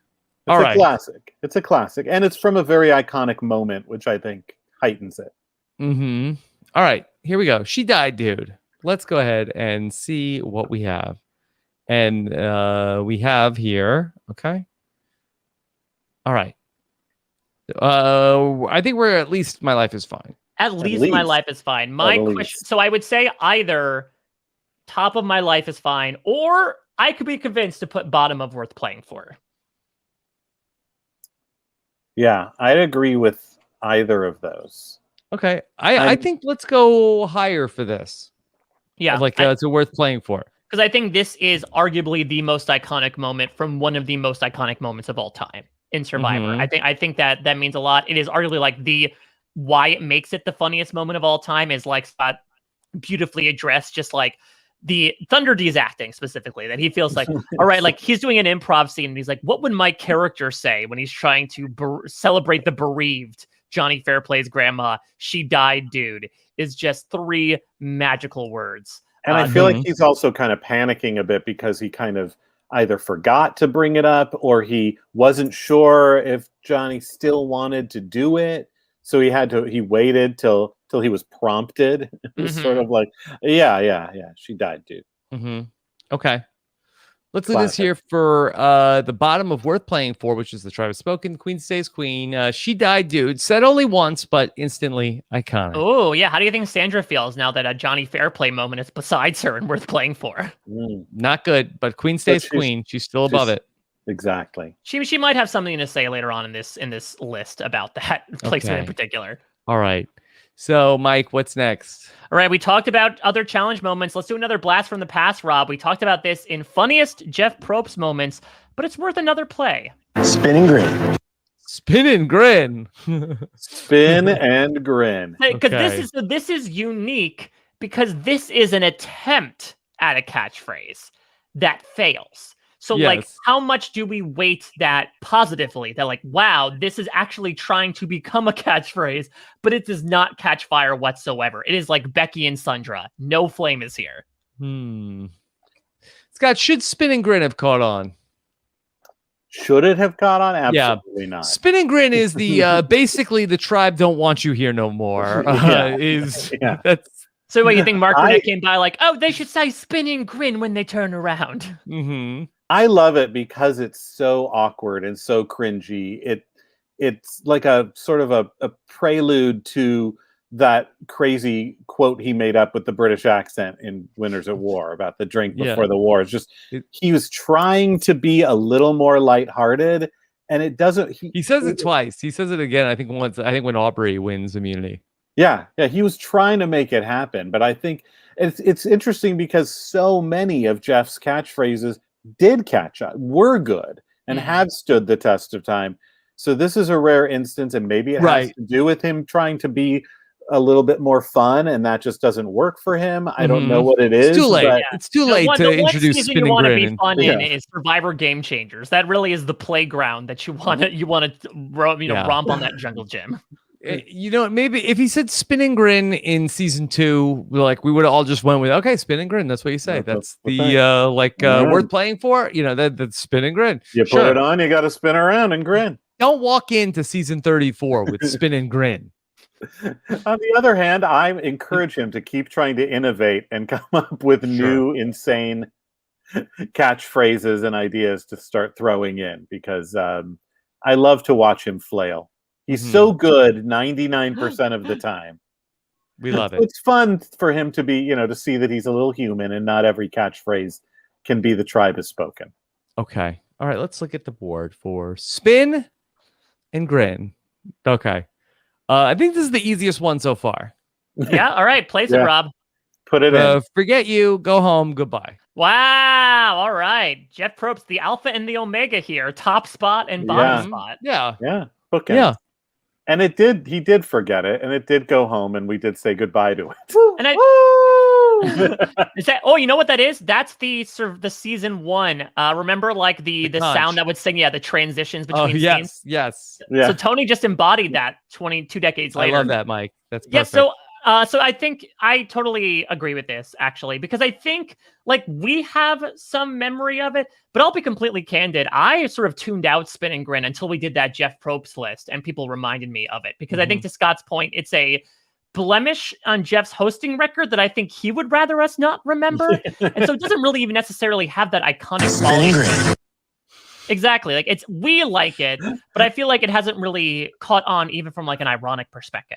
It's a classic. It's a classic, and it's from a very iconic moment, which I think heightens it. All right, here we go. She died, dude. Let's go ahead and see what we have. And we have here, okay. All right. I think we're at least my life is fine. At least my life is fine. My question. So I would say either top of my life is fine, or I could be convinced to put bottom of worth playing for. Yeah, I'd agree with either of those. Okay, I think let's go higher for this. Yeah, it's worth playing for. Because I think this is arguably the most iconic moment from one of the most iconic moments of all time in Survivor. I think that means a lot. It is arguably like why it makes it the funniest moment of all time is like Scott beautifully addressed, just like the Thunder D's acting specifically, that he feels like, all right, like he's doing an improv scene and he's like, what would my character say when he's trying to celebrate the bereaved Johnny Fairplay's grandma? She died, dude, is just 3 magical words. And I feel like he's also kind of panicking a bit because he kind of either forgot to bring it up or he wasn't sure if Johnny still wanted to do it. So he waited till he was prompted. It was sort of like, yeah. She died, dude. Okay. Let's do this here for the bottom of worth playing for, which is the tribe of spoken. Queen stays queen. She died, dude. Said only once, but instantly iconic. Oh, yeah. How do you think Sandra feels now that a Johnny Fairplay moment is besides her and worth playing for? Not good, but queen stays queen. She's still above it. Exactly. She might have something to say later on in this list about that placement in particular. All right. So, Mike, what's next? All right, we talked about other challenge moments. Let's do another blast from the past, Rob. We talked about this in funniest Jeff Probst moments, but it's worth another play. Spin and grin. Spin and grin. Spin and grin. Because this is unique because this is an attempt at a catchphrase that fails. So, like, how much do we weight that positively? That, like, wow, this is actually trying to become a catchphrase, but it does not catch fire whatsoever. It is like Becky and Sundra. No flame is here. Scott, should Spin and Grin have caught on? Should it have caught on? Absolutely not. Spin and Grin is the basically the tribe don't want you here no more. That's. So what you think? Mark Burnett came by like, oh, they should say Spin and Grin when they turn around. I love it because it's so awkward and so cringy. It's like a sort of a prelude to that crazy quote he made up with the British accent in Winners at War about the drink before the war. It's just he was trying to be a little more lighthearted, and it doesn't. He says it twice. He says it again. I think once. I think when Aubrey wins immunity. Yeah, he was trying to make it happen, but I think it's interesting because so many of Jeff's catchphrases did catch up, were good, and have stood the test of time. So this is a rare instance, and maybe it has Right. to do with him trying to be a little bit more fun, and that just doesn't work for him. I don't know what it It's is, too late. but It's too The late one, to the one introduce season Spin you and want to Grin. be And, fun in Yeah. is Survivor Game Changers. That really is the playground that you want to romp on that jungle gym. you know, maybe if he said Spin and Grin in season 2, we would have all just went with, okay, Spin and Grin. That's what you say. That's the the thing. worth playing for. You know, that's Spin and Grin. You put it on, you got to spin around and grin. Don't walk into season 34 with Spin and Grin. On the other hand, I encourage him to keep trying to innovate and come up with new, insane catchphrases and ideas to start throwing in, because I love to watch him flail. He's so good 99% of the time. We love it. It's fun for him to be, to see that he's a little human and not every catchphrase can be the tribe has spoken. Okay. All right. Let's look at the board for Spin and Grin. Okay. I think this is the easiest one so far. Yeah. All right. Place it, Rob. Put it in. Forget you. Go home. Goodbye. Wow. All right. Jeff Probst, the alpha and the omega here. Top spot and bottom spot. Yeah. Yeah. Bookends. Yeah. And he did forget it, and it did go home, and we did say goodbye to it. And is that? Oh, you know what that is? That's the season 1. Remember, like the sound that would sing, the transitions between scenes. Yes. Yeah. So Tony just embodied that 22 decades later. I love that, Mike. That's perfect. Yeah. So I think I totally agree with this, actually, because I think we have some memory of it, but I'll be completely candid. I sort of tuned out Spin and Grin until we did that Jeff Probst list and people reminded me of it, because I think, to Scott's point, it's a blemish on Jeff's hosting record that I think he would rather us not remember. And so it doesn't really even necessarily have that iconic quality. Exactly. We like it, but I feel like it hasn't really caught on even from an ironic perspective.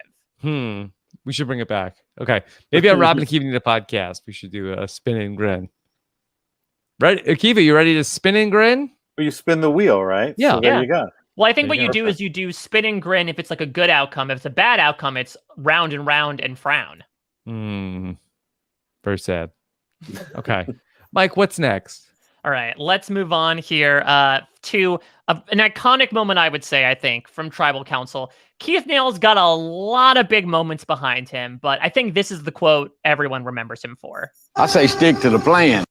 We should bring it back. Okay. Maybe on Robin and Akiva Need a Podcast, we should do a Spin and Grin. Right? Akiva, you ready to spin and grin? Well, you spin the wheel, right? Yeah. So there you go. Well, I think what you do is you do spin and grin if it's a good outcome. If it's a bad outcome, it's round and frown. Very sad. Okay. Mike, what's next? All right, let's move on here to an iconic moment, I would say, I think, from Tribal Council. Keith Nail's got a lot of big moments behind him, but I think this is the quote everyone remembers him for. I say stick to the plan.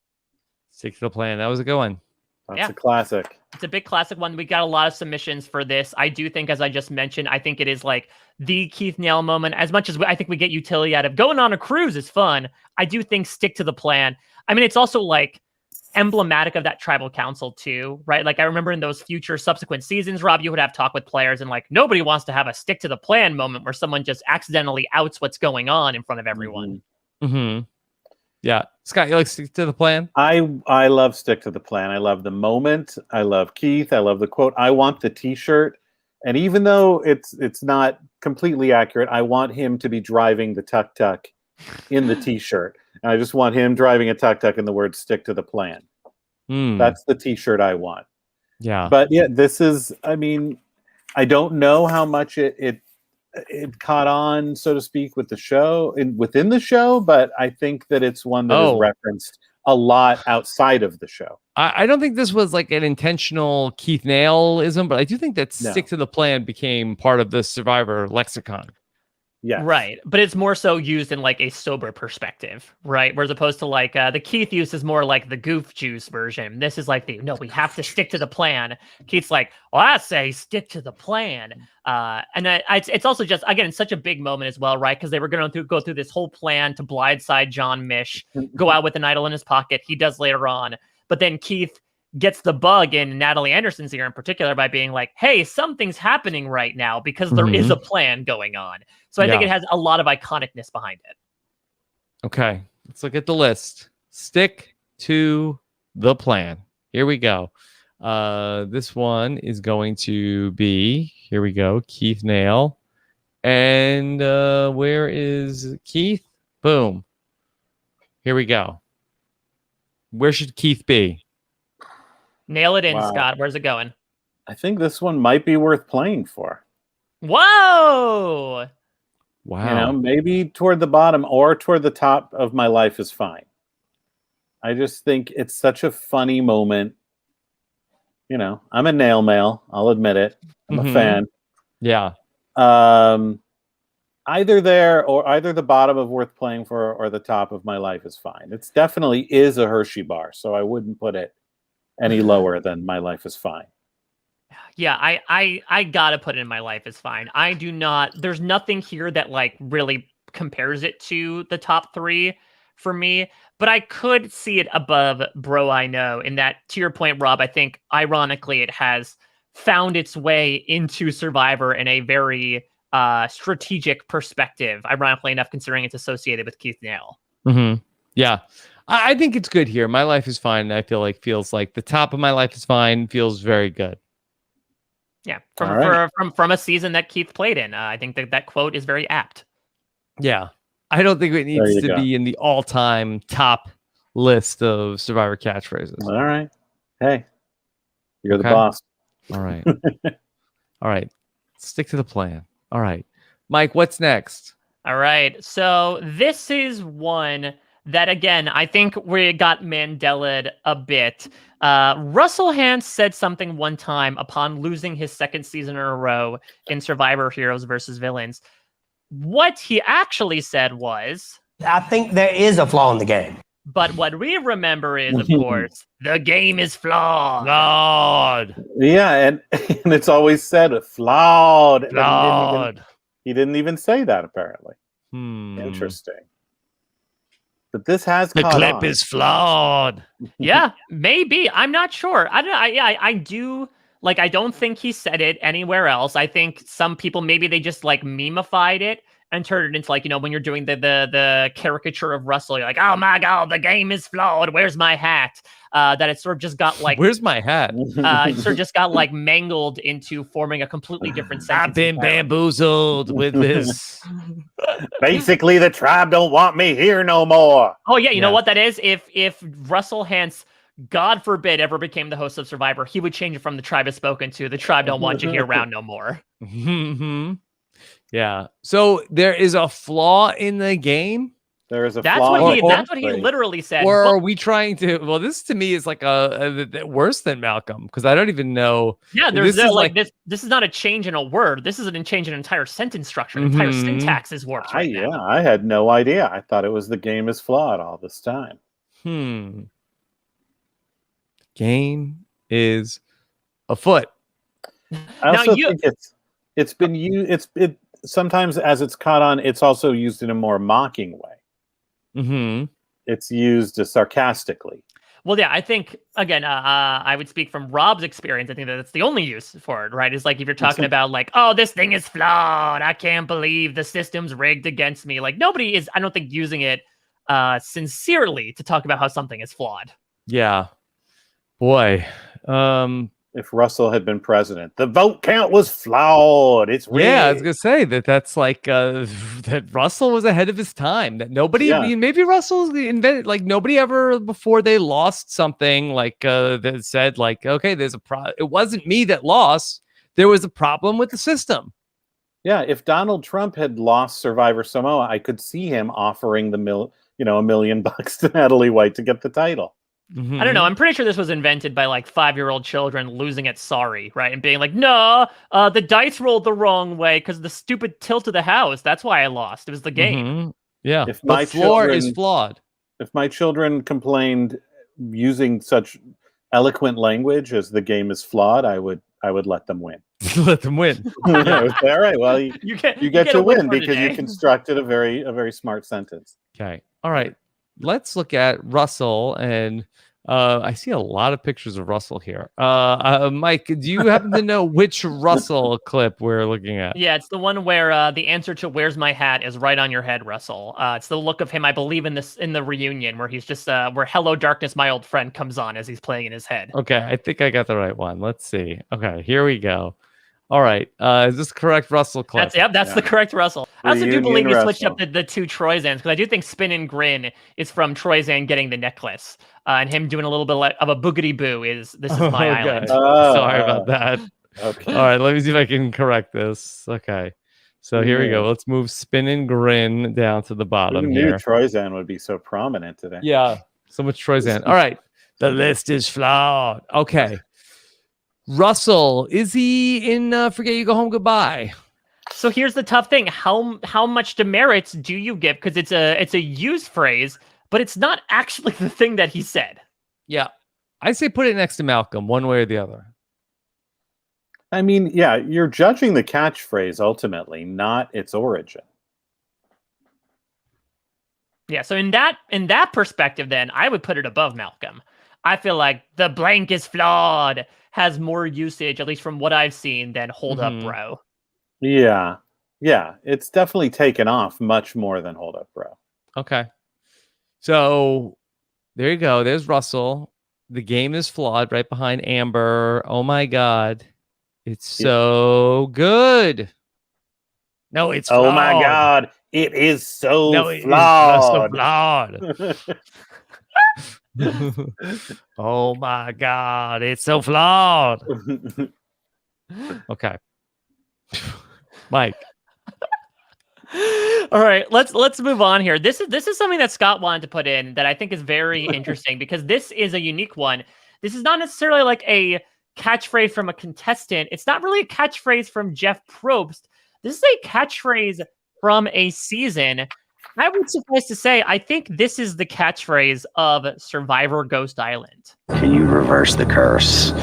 Stick to the plan. That was a good one. That's a classic. It's a big classic one. We got a lot of submissions for this. I do think, as I just mentioned, I think it is the Keith Nail moment. As much as I think we get utility out of going on a cruise is fun, I do think stick to the plan. I mean, it's also emblematic of that Tribal Council too, right? I remember in those future subsequent seasons, Rob, you would have talk with players and nobody wants to have a stick to the plan moment where someone just accidentally outs what's going on in front of everyone. Yeah. Scott, you like stick to the plan? I love stick to the plan. I love the moment. I love Keith. I love the quote. I want the t-shirt. And even though it's not completely accurate, I want him to be driving the tuk-tuk in the t-shirt. And I just want him driving a tuk-tuk and the word stick to the plan. That's the t-shirt I want. Yeah. But yeah, this is, I don't know how much it caught on, so to speak, with the show, within the show, but I think that it's one that is referenced a lot outside of the show. I don't think this was an intentional Keith Nailism, but I do think that stick to the plan became part of the Survivor lexicon. Yeah. Right. But it's more so used in a sober perspective, right? Whereas opposed to the Keith use is more the goof juice version. This is no, we have to stick to the plan. Keith's I say stick to the plan. And it's also just, again, such a big moment as well, right? Because they were going to go through this whole plan to blindside John Mish, go out with an idol in his pocket. He does later on. But then Keith gets the bug in Natalie Anderson's ear in particular by being hey, something's happening right now because there is a plan going on. So I think it has a lot of iconicness behind it. Okay, let's look at the list. Stick to the plan. Here we go. This one is going to be, here we go, Keith Nail. And where is Keith? Boom. Here we go. Where should Keith be? Nail it in, Wow. Scott. Where's it going? I think this one might be worth playing for. Whoa! Wow. Maybe toward the bottom or toward the top of my life is fine. I just think it's such a funny moment. I'm a nail mail. I'll admit it. I'm a fan. Yeah. Either there or either the bottom of Worth Playing For or the top of my life is fine. It's definitely is a Hershey bar, so I wouldn't put it any lower than my life is fine. Yeah, I gotta put it in my life is fine. I do not. There's nothing here that like really compares it to the top 3 for me. But I could see it above Bro I Know. In that, to your point, Rob, I think ironically it has found its way into Survivor in a very strategic perspective. Ironically enough, considering it's associated with Keith Nail. Yeah. I think it's good here. My life is fine. I feels like the top of my life is fine. Feels very good. Yeah, from a season that Keith played in. I think that quote is very apt. Yeah, I don't think it needs to be in the all-time top list of Survivor catchphrases. All right. Hey, you're the boss. All right. All right. Stick to the plan. All right. Mike, what's next? All right. So this is one that, again, I think we got Mandela'd a bit. Russell Hantz said something one time upon losing his second season in a row in Survivor Heroes versus Villains. What he actually said was, I think there is a flaw in the game. But what we remember is, of course, the game is flawed. Flawed. Yeah, and it's always said flawed. Flawed. He didn't even say that, apparently. Interesting. But this has the caught clip on. is flawed. Yeah, maybe. I'm not sure. I do. Like, I don't think he said it anywhere else. I think some people, maybe they just like memified it and turned it into like, when you're doing the caricature of Russell, you're like, oh my God, the game is flawed. Where's my hat? That it sort of just got like, where's my hat? It sort of just got like mangled into forming a completely different sentence. I've been bamboozled with this. Basically, the tribe don't want me here no more. Oh yeah, you know what that is? If Russell Hantz, God forbid, ever became the host of Survivor, he would change it from the tribe has spoken to the tribe don't want you here around no more. Yeah. So there is a flaw in the game. There is a that's flaw. That's what he literally said. Or are we trying to? Well, this to me is like a worse than Malcolm because I don't even know. Yeah, there's this is not a change in a word. This is a change in an entire sentence structure. Entire syntax is warped right now. Yeah, I had no idea. I thought it was the game is flawed all this time. Game is afoot. I also think it's been used. Sometimes as it's caught on, it's also used in a more mocking way. It's used sarcastically. Well, yeah, I think again, I would speak from Rob's experience. I think that's the only use for it, right? Is like if you're talking about like, oh, this thing is flawed. I can't believe the system's rigged against me. Like nobody is, I don't think, using it sincerely to talk about how something is flawed. Yeah. Boy, if Russell had been president, the vote count was flawed. It's rigged. Yeah, I was gonna say that's like that Russell was ahead of his time. That nobody, maybe Russell invented like nobody ever before they lost something like that said like, okay, there's a it wasn't me that lost. There was a problem with the system. Yeah, if Donald Trump had lost Survivor Samoa, I could see him offering $1 million to Natalie White to get the title. I don't know. I'm pretty sure this was invented by like 5-year-old children losing at Sorry, right? And being like, no, the dice rolled the wrong way because the stupid tilt of the house. That's why I lost. It was the game. Yeah. If the floor is flawed. If my children complained using such eloquent language as the game is flawed, I would let them win. Let them win. Yeah, all right. Well, you get to win because you constructed a very smart sentence. Okay. All right. Let's look at Russell, and I see a lot of pictures of Russell here. Mike, do you happen to know which Russell clip we're looking at? Yeah, it's the one where the answer to "Where's my hat" is right on your head, Russell. It's the look of him, I believe, in the reunion where he's just where "Hello Darkness, My Old Friend" comes on as he's playing in his head. Okay, I think I got the right one. Let's see. Okay, here we go. All right, is this correct Russell clip? That's the correct Russell. I also do believe he switched up the two Troyzans because I do think Spin and Grin is from Troyzan getting the necklace and him doing a little bit of a boogity boo this is my island. Sorry about that. Okay. All right, let me see if I can correct this. Okay. So here we go. Yeah. Let's move Spin and Grin down to the Who bottom knew here. Troyzan would be so prominent today? Yeah, so much Troyzan. All right, the list is flawed. Okay, Russell, is he in Forget You Go Home Goodbye? So here's the tough thing: how much demerits do you give? Because it's a used phrase, but it's not actually the thing that he said. Yeah, I say put it next to Malcolm, one way or the other. I mean, yeah, you're judging the catchphrase ultimately, not its origin. Yeah, so in that perspective, then I would put it above Malcolm. I feel like the blank is flawed has more usage, at least from what I've seen, than hold up, bro. Yeah. Yeah. It's definitely taken off much more than hold up, bro. Okay. So there you go. There's Russell. The game is flawed right behind Amber. Oh my God. It's so good. No, it's flawed. Oh my God. It is so No, it is flawed. so flawed. Oh my God. It's so flawed. Okay. Mike. All right, let's move on here. This is something that Scott wanted to put in that I think is very interesting because this is a unique one. This is not necessarily like a catchphrase from a contestant. It's not really a catchphrase from Jeff Probst. This is a catchphrase from a season. I would suffice to say, I think this is the catchphrase of Survivor Ghost Island. Can you reverse the curse?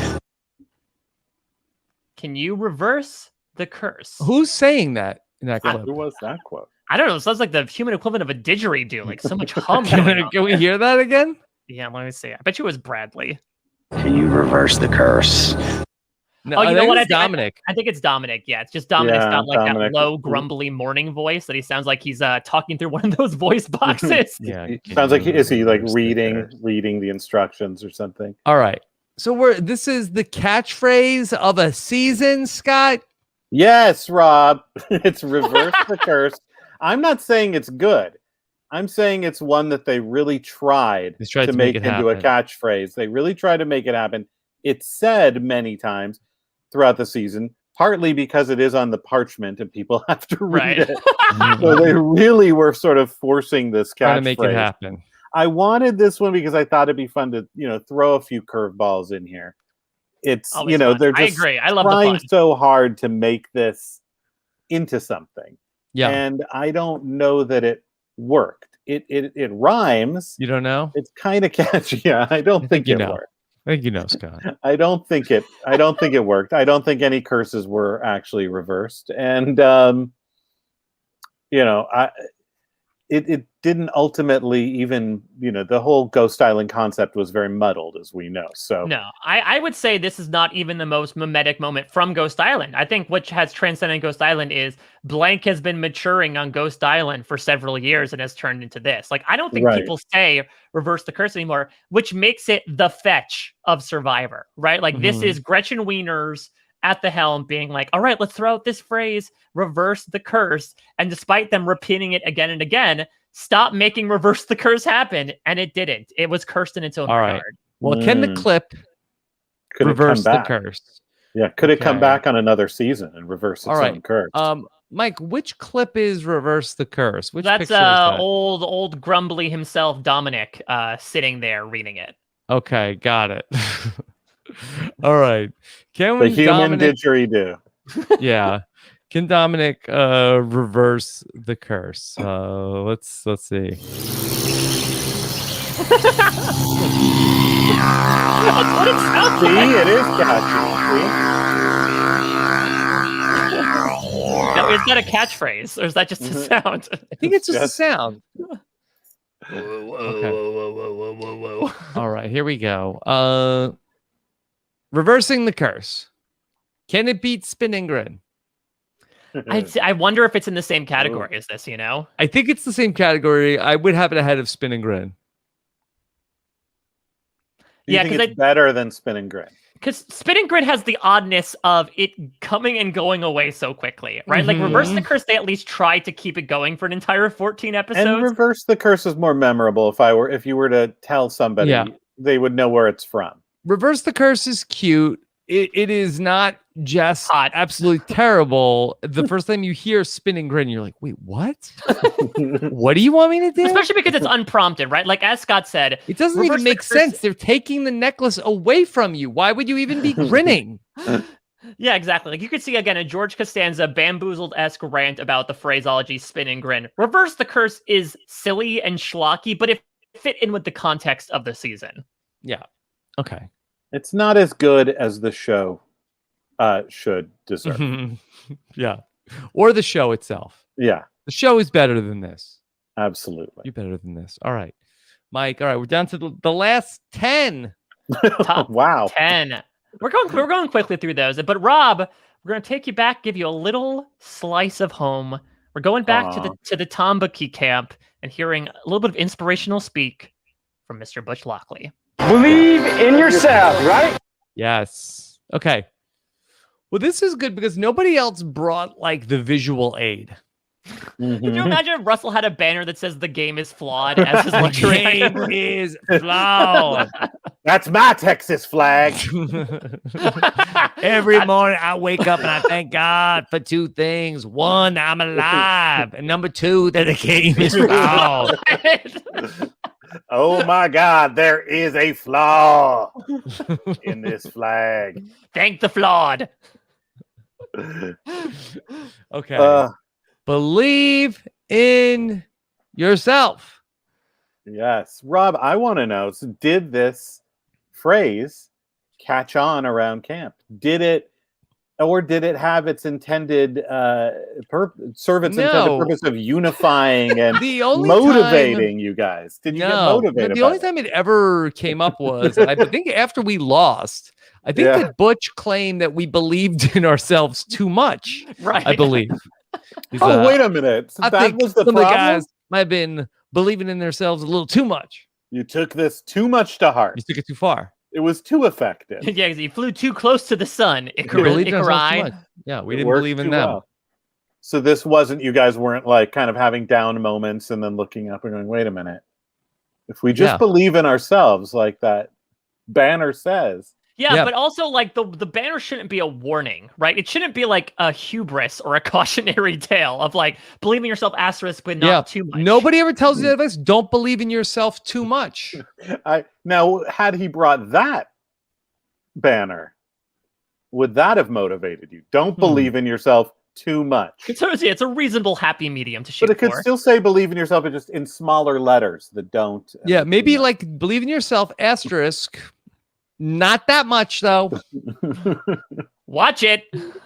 Can you reverse the curse? Who's saying that in that clip? Who was that quote? I don't know. It sounds like the human equivalent of a didgeridoo. Like so much hum. going on. Can we hear that again? Yeah, let me see. I bet you it was Bradley. Can you reverse the curse? No, Oh, you know what? It's Dominic. I think it's Dominic. Yeah, it's just Dominic's Yeah, got like Dominic. that low, grumbly morning voice that he sounds like he's talking through one of those voice boxes. Yeah. Sounds like is he like Reverse the reading curse. the instructions or something? All right. So this is the catchphrase of a season, Scott. Yes, Rob. It's reverse the curse. I'm not saying it's good. I'm saying it's one that they really tried Just tried to to make make it into a happen. catchphrase. They really tried to make it happen. It's said many times throughout the season, partly because it is on the parchment and people have to read Right. it. So they really were sort of forcing this Trying to make it catchphrase. happen. I wanted this one because I thought it'd be fun to, throw a few curveballs in here. It's, Always fun. they're I just agree. I love the trying fun. so hard to make this into something. Yeah. And I don't know that it worked. It rhymes. You don't know? It's kind of catchy. Yeah, I don't think you it know. worked. I think you know, Scott. I don't think it worked. I don't think any curses were actually reversed. And it didn't ultimately even, the whole Ghost Island concept was very muddled, as we know. So No, I would say this is not even the most mimetic moment from Ghost Island. I think what has transcended Ghost Island is Blank has been maturing on Ghost Island for several years and has turned into this. Like, I don't think Right. people say reverse the curse anymore, which makes it the fetch of Survivor, right? Like, this Mhm. is Gretchen Wieners at the helm being like, all right, let's throw out this phrase, reverse the curse. And despite them repeating it again and again, stop making reverse the curse happen. And it didn't. It was cursed in its own All right. regard. Well, can the clip could reverse it come the back? curse? Yeah, could it come Okay. back on another season and reverse its All right. own curse? Mike, which clip is reverse the curse? Which That's picture is that? old grumbly himself, Dominic, sitting there reading it. Okay, got it. All right. Can The human Dominic, didgeridoo. yeah. Can Dominic reverse the curse? Let's see. That's what it sounds See, like. it is catchy. Now, is that a catchphrase or is that just a sound? I think it's just a Yes. sound. Whoa. All right, here we go. Reversing the curse. Can it beat Spin and Grin? I wonder if it's in the same category as this, I think it's the same category. I would have it ahead of Spin and Grin. Do you Yeah, think 'cause it's better than Spin and Grin? Because Spin and Grin has the oddness of it coming and going away so quickly, right? Like, Reverse the Curse, they at least try to keep it going for an entire 14 episodes. And Reverse the Curse is more memorable. If you were to tell somebody, Yeah. they would know where it's from. Reverse the curse is cute. it is not just Hot. absolutely terrible. The first time you hear spin and grin, you're like, wait, what? What do you want me to do? Especially because it's unprompted, right? Like as Scott said, It doesn't reverse even make the curse- sense. They're taking the necklace away from you. Why would you even be grinning? Yeah, exactly. Like you could see again a George Costanza bamboozled-esque rant about the phraseology spin and grin. Reverse the curse is silly and schlocky, but it fit in with the context of the season. Yeah. Okay. It's not as good as the show should deserve. Yeah. Or the show itself. Yeah, The show is better than this. absolutely. You're better than this. All right. Mike, all right. We're down to the last 10. Top Wow. 10. We're going quickly through those, but Rob, we're going to take you back, give you a little slice of home. We're going back to the Tambaki camp and hearing a little bit of inspirational speak from Mr. Butch Lockley. Believe in yourself, right? Yes. Okay. Well, this is good because nobody else brought like the visual aid. Mm-hmm. Could you imagine if Russell had a banner that says the game is flawed as his The luxury game item? is flawed. That's my Texas flag. Every morning I wake up and I thank God for two things. One, I'm alive. And number two, that the game is flawed. Oh my God, there is a flaw in this flag. Thank the flawed. Okay. Believe in yourself. Yes. Rob, I want to know, so did this phrase catch on around camp? Did it have its intended serve its intended purpose of unifying and The only motivating you guys? Did you get motivated? The only time it ever came up was, I think after we lost, I think that Butch claimed that we believed in ourselves too much. Right. I believe. Wait a minute. So I that think was the some of problem? the guys might have been believing in themselves a little too much. You took this too much to heart. You took it too far. It was too effective. Yeah, because he flew too close to the sun. We believed in ourselves too much. Yeah, we didn't believe in them. So this wasn't, you guys weren't like kind of having down moments and then looking up and going, wait a minute. If we just believe in ourselves like that banner says. Yeah, but also like the banner shouldn't be a warning, right? It shouldn't be like a hubris or a cautionary tale of like believe in yourself asterisk, but not too much. Nobody ever tells you that advice. Don't believe in yourself too much. Now, had he brought that banner, would that have motivated you? Don't believe in yourself too much. It's a reasonable happy medium to shoot But it could still say believe in yourself, but just in smaller letters that don't. Yeah, maybe like believe in yourself asterisk. Not that much, though. Watch it.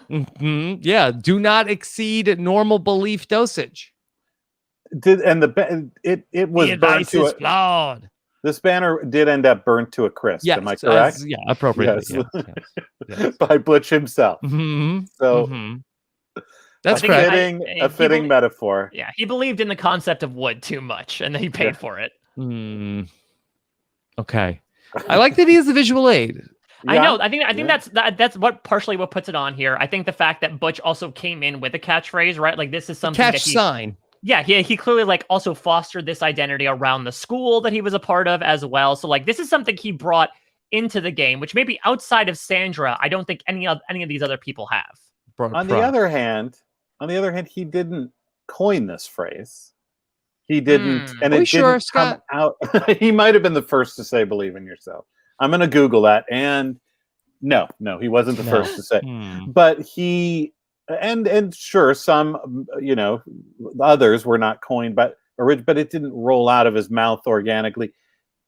Mm-hmm. Yeah, do not exceed normal belief dosage. It was burnt to flawed. This banner did end up burnt to a crisp. Yes, am I correct? Appropriately. Yes. Yes. By Butch himself. Mm-hmm. So that's a fitting metaphor. Yeah, he believed in the concept of wood too much, and then he paid for it. Okay. I like that he has the visual aid. Yeah. I know. I think that's what partially what puts it on here. I think the fact that Butch also came in with a catchphrase, right? Like this is something sign. Yeah, he clearly like also fostered this identity around the school that he was a part of as well. So like this is something he brought into the game, which maybe outside of Sandra, I don't think any of these other people have. On the other hand, he didn't coin this phrase. He didn't, and it didn't come out. He might have been the first to say "believe in yourself." I'm going to Google that, and no, he wasn't the first to say. But he, and sure, some others were not coined, but it didn't roll out of his mouth organically.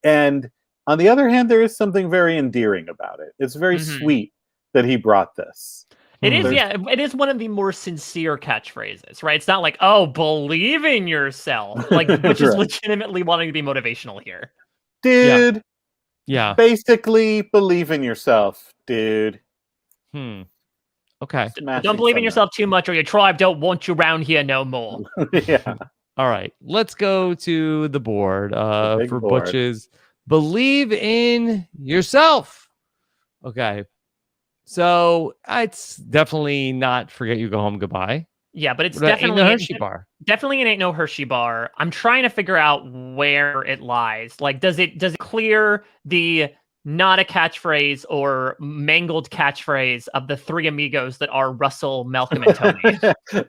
And on the other hand, there is something very endearing about it. It's very sweet that he brought this. It is, it is one of the more sincere catchphrases, right? It's not like, oh, believe in yourself, like, which is legitimately wanting to be motivational here. Dude. Yeah. Basically, believe in yourself, dude. Okay. Don't believe in yourself too much or your tribe don't want you around here no more. Yeah. All right. Let's go to the board for Butch's believe in yourself. Okay. So it's definitely not forget you go home goodbye. Yeah, but it's definitely a Hershey bar. Definitely it ain't no Hershey bar. I'm trying to figure out where it lies. Like, does it clear the not a catchphrase or mangled catchphrase of the three amigos that are Russell, Malcolm, and Tony.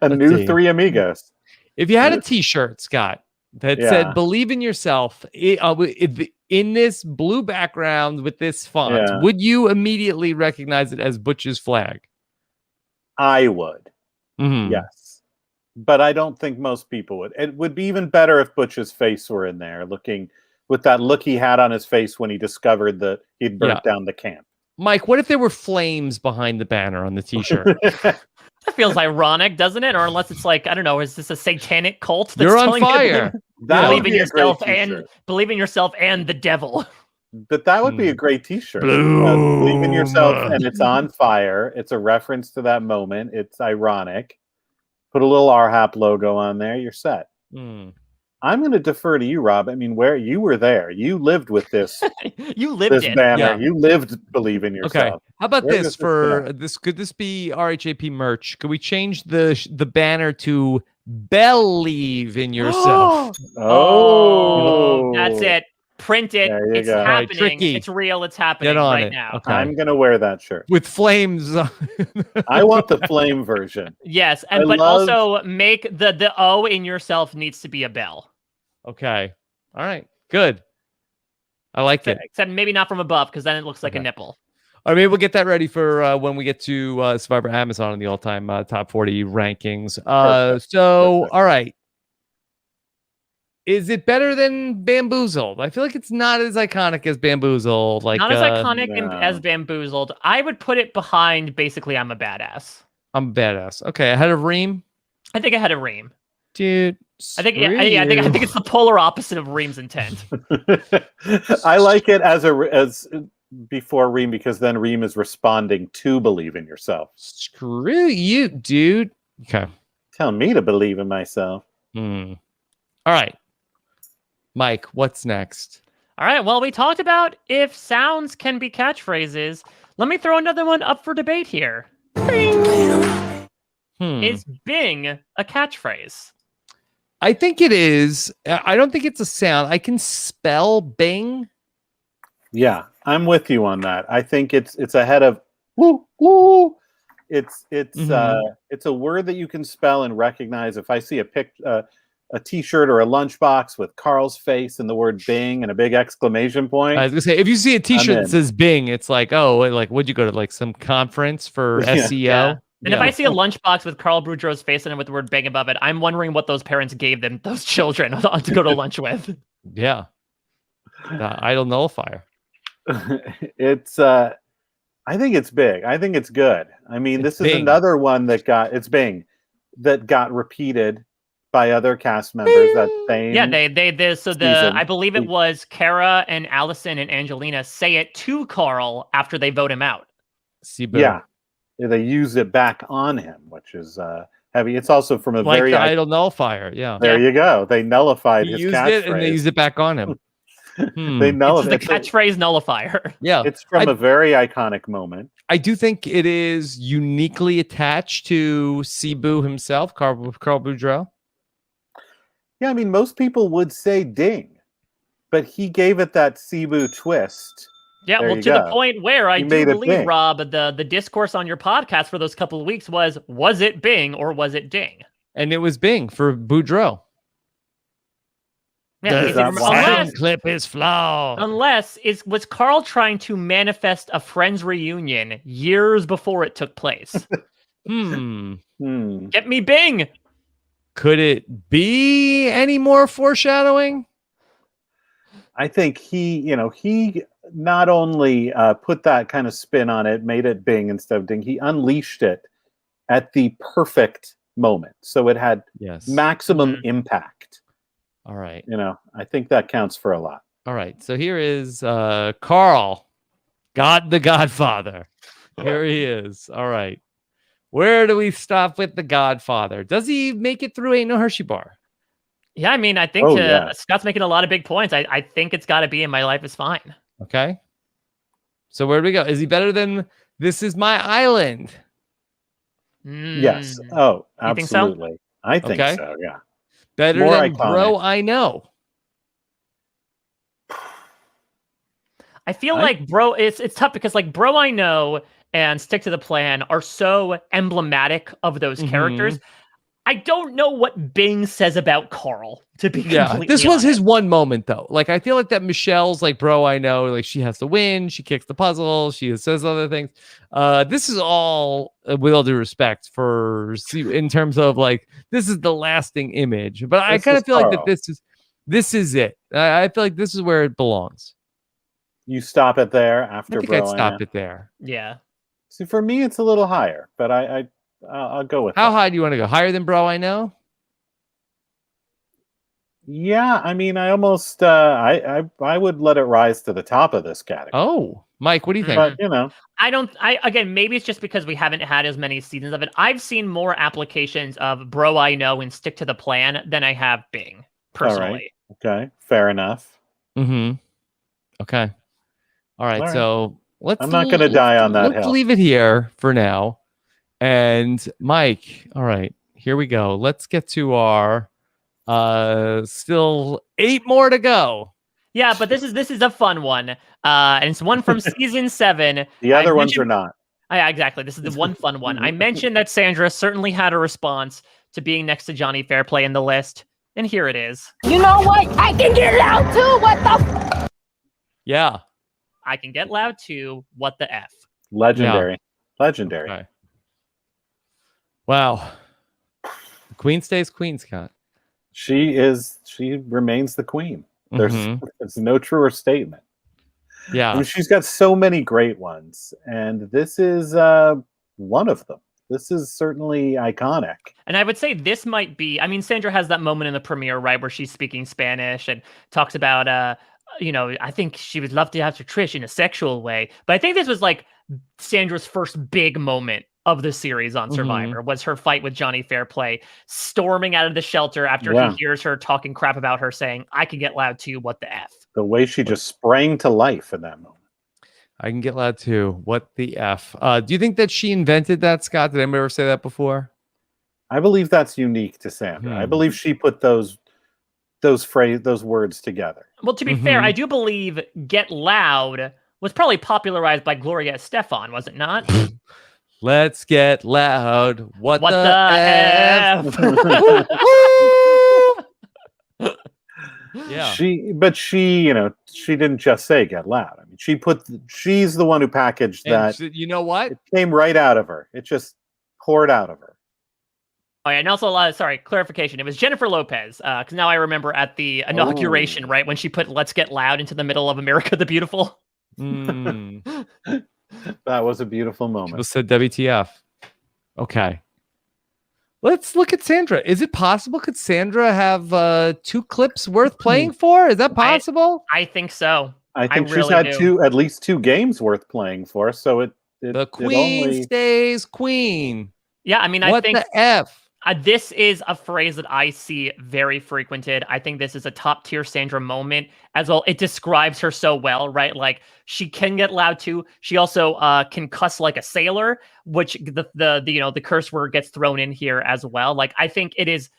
A new Three Amigos. If you had a T-shirt, Scott, that said "Believe in yourself" in this blue background with this font, would you immediately recognize it as Butch's flag? I would. Mm-hmm. Yes. But I don't think most people would. It would be even better if Butch's face were in there, looking with that look he had on his face when he discovered that he'd burnt down the camp. Mike, what if there were flames behind the banner on the T-shirt? That feels ironic, doesn't it? Or unless it's like, I don't know, is this a satanic cult that's You're on telling fire? Believe in yourself and the devil. But that would be a great T-shirt. Believe in yourself, and it's on fire. It's a reference to that moment. It's ironic. Put a little RHAP logo on there. You're set. I'm going to defer to you, Rob. I mean, where you were there, you lived with this. You lived this banner. Yeah. You lived Believe in Yourself. Okay. How about this for this? Could this be RHAP merch? Could we change the banner to Believe in Yourself? Oh, that's it. Print it. It's happening. Tricky. It's real. It's happening right now. Okay. I'm going to wear that shirt with flames. I want the flame version. Yes, but also make the O in yourself needs to be a bell. Okay. All right. Good. I like it. Except maybe not from above, because then it looks like a nipple. All right, maybe we'll get that ready for when we get to Survivor Amazon and the all-time top 40 rankings. All right. Is it better than Bamboozled? I feel like it's not as iconic as Bamboozled. Not as iconic as Bamboozled. I would put it behind, basically, I'm a Badass. I'm a Badass. Okay, ahead of Reem? I think ahead of Reem. Dude, I think it's the polar opposite of Reem's intent. I like it as before Reem, because then Reem is responding to Believe in Yourself. Screw you, dude. Okay. Tell me to believe in myself. All right. Mike, what's next? All right. Well, we talked about if sounds can be catchphrases. Let me throw another one up for debate here. Is Bing a catchphrase? I think it is. I don't think it's a sound. I can spell Bing. Yeah, I'm with you on that. I think it's ahead of woo woo. It's a word that you can spell and recognize. If I see a T-shirt or a lunchbox with Carl's face and the word Bing and a big exclamation point. I was gonna say, if you see a T-shirt that says Bing, it's like, oh, like, would you go to like some conference for SEO? Yeah. And if I see a lunchbox with Carl Boudreau's face on it with the word Bing above it, I'm wondering what those parents gave them, those children, to go to lunch with. Yeah. Idle nullifier. It's I think it's big. I think it's good. I mean, this is another one that got repeated by other cast members. That same I believe it was Kara and Allison and Angelina say it to Carl after they vote him out. Yeah, they use it back on him, which is heavy. It's also from a very idle nullifier. Yeah, there you go. They nullified his used catchphrase. it and they used it back on him. They nullified the catchphrase nullifier. Yeah, it's from a very iconic moment. I do think it is uniquely attached to Cebu himself, Carl Boudreau. Yeah, I mean, most people would say Ding, but he gave it that Cebu twist. Yeah, well, to the point where I do believe, Rob, the discourse on your podcast for those couple of weeks was it Bing or was it Ding? And it was Bing for Boudreau. Yeah, the clip is flawed. Unless was Carl trying to manifest a Friends reunion years before it took place? Get me Bing. Could it be any more foreshadowing? I think he not only put that kind of spin on it, made it Bing instead of Ding, he unleashed it at the perfect moment. So it had maximum impact. All right. I think that counts for a lot. All right. So here is Carl, the Godfather. Here he is. All right. Where do we stop with the Godfather? Does he make it through Ain't No Hershey Bar? Yeah, I mean, I think Scott's making a lot of big points. I think it's got to be in My Life is Fine. Okay. So where do we go? Is he better than This Is My Island? Yes. Oh, absolutely. I think so, yeah. Better than Bro, I Know. I feel like bro, it's tough because like bro, I know and stick to the plan are so emblematic of those characters. I don't know what Bing says about Carl, to be completely this was honest. his one moment though. Like I feel like that Michelle's like, bro, I know, like she has to win. She kicks the puzzle. She says other things. This is all with all due respect in terms of like this is the lasting image. But I kind of feel like that this is it. I feel like this is where it belongs. You stop it there after I think bro. I'd stop it there. Yeah. See, for me, it's a little higher, but I'll go with How that. high do you want to go? Higher than bro, I know? Yeah, I mean, I almost I would let it rise to the top of this category. Oh, Mike, what do you think? But you know, again, maybe it's just because we haven't had as many seasons of it. I've seen more applications of bro, I know and stick to the plan than I have Bing personally. Okay, fair enough. Okay. All right. right. So I'm not going to die on that Let's hill. leave it here for now. And Mike, all right, here we go. Let's get to our still 8 more to go. Yeah, but this is a fun one. And it's one from season 7. The other ones are not. Yeah, exactly. This is the one fun one. I mentioned that Sandra certainly had a response to being next to Johnny Fairplay in the list, and here it is. You know what? I can get loud too. What the? Yeah. I can get loud too. What the F? Legendary. Legendary. Okay. Wow. The queen stays queen, Scott. She remains the queen. There's no truer statement. Yeah. I mean, she's got so many great ones, and this is one of them. This is certainly iconic. And I would say this might be, I mean, Sandra has that moment in the premiere, right, where she's speaking Spanish and talks about, I think she would love to have Trish in a sexual way. But I think this was like Sandra's first big moment of the series on Survivor, was her fight with Johnny Fairplay, storming out of the shelter after he hears her talking crap about her, saying, I can get loud too, what the F? The way she just sprang to life in that moment. I can get loud too. What the F? Do you think that she invented that, Scott? Did anybody ever say that before? I believe that's unique to Sandra. I believe she put those words together. Well, to be fair, I do believe "Get Loud" was probably popularized by Gloria Estefan, was it not? Let's get loud. What the F? Yeah. She didn't just say "get loud." I mean, she's the one who packaged that. You know what? It came right out of her. It just poured out of her. Oh, yeah, and also, clarification. It was Jennifer Lopez, because now I remember at the inauguration, right, when she put "Let's Get Loud" into the middle of America the Beautiful. That was a beautiful moment. People said WTF. Okay. Let's look at Sandra. Is it possible? Could Sandra have 2 clips worth playing for? Is that possible? I think so. I think she's really had do. at least 2 games worth playing for. So the queen stays queen. Yeah, I mean, what I think the F? This is a phrase that I see very frequented. I think this is a top tier Sandra moment as well. It describes her so well, right? Like she can get loud too. She also can cuss like a sailor, which the curse word gets thrown in here as well. Like I think it's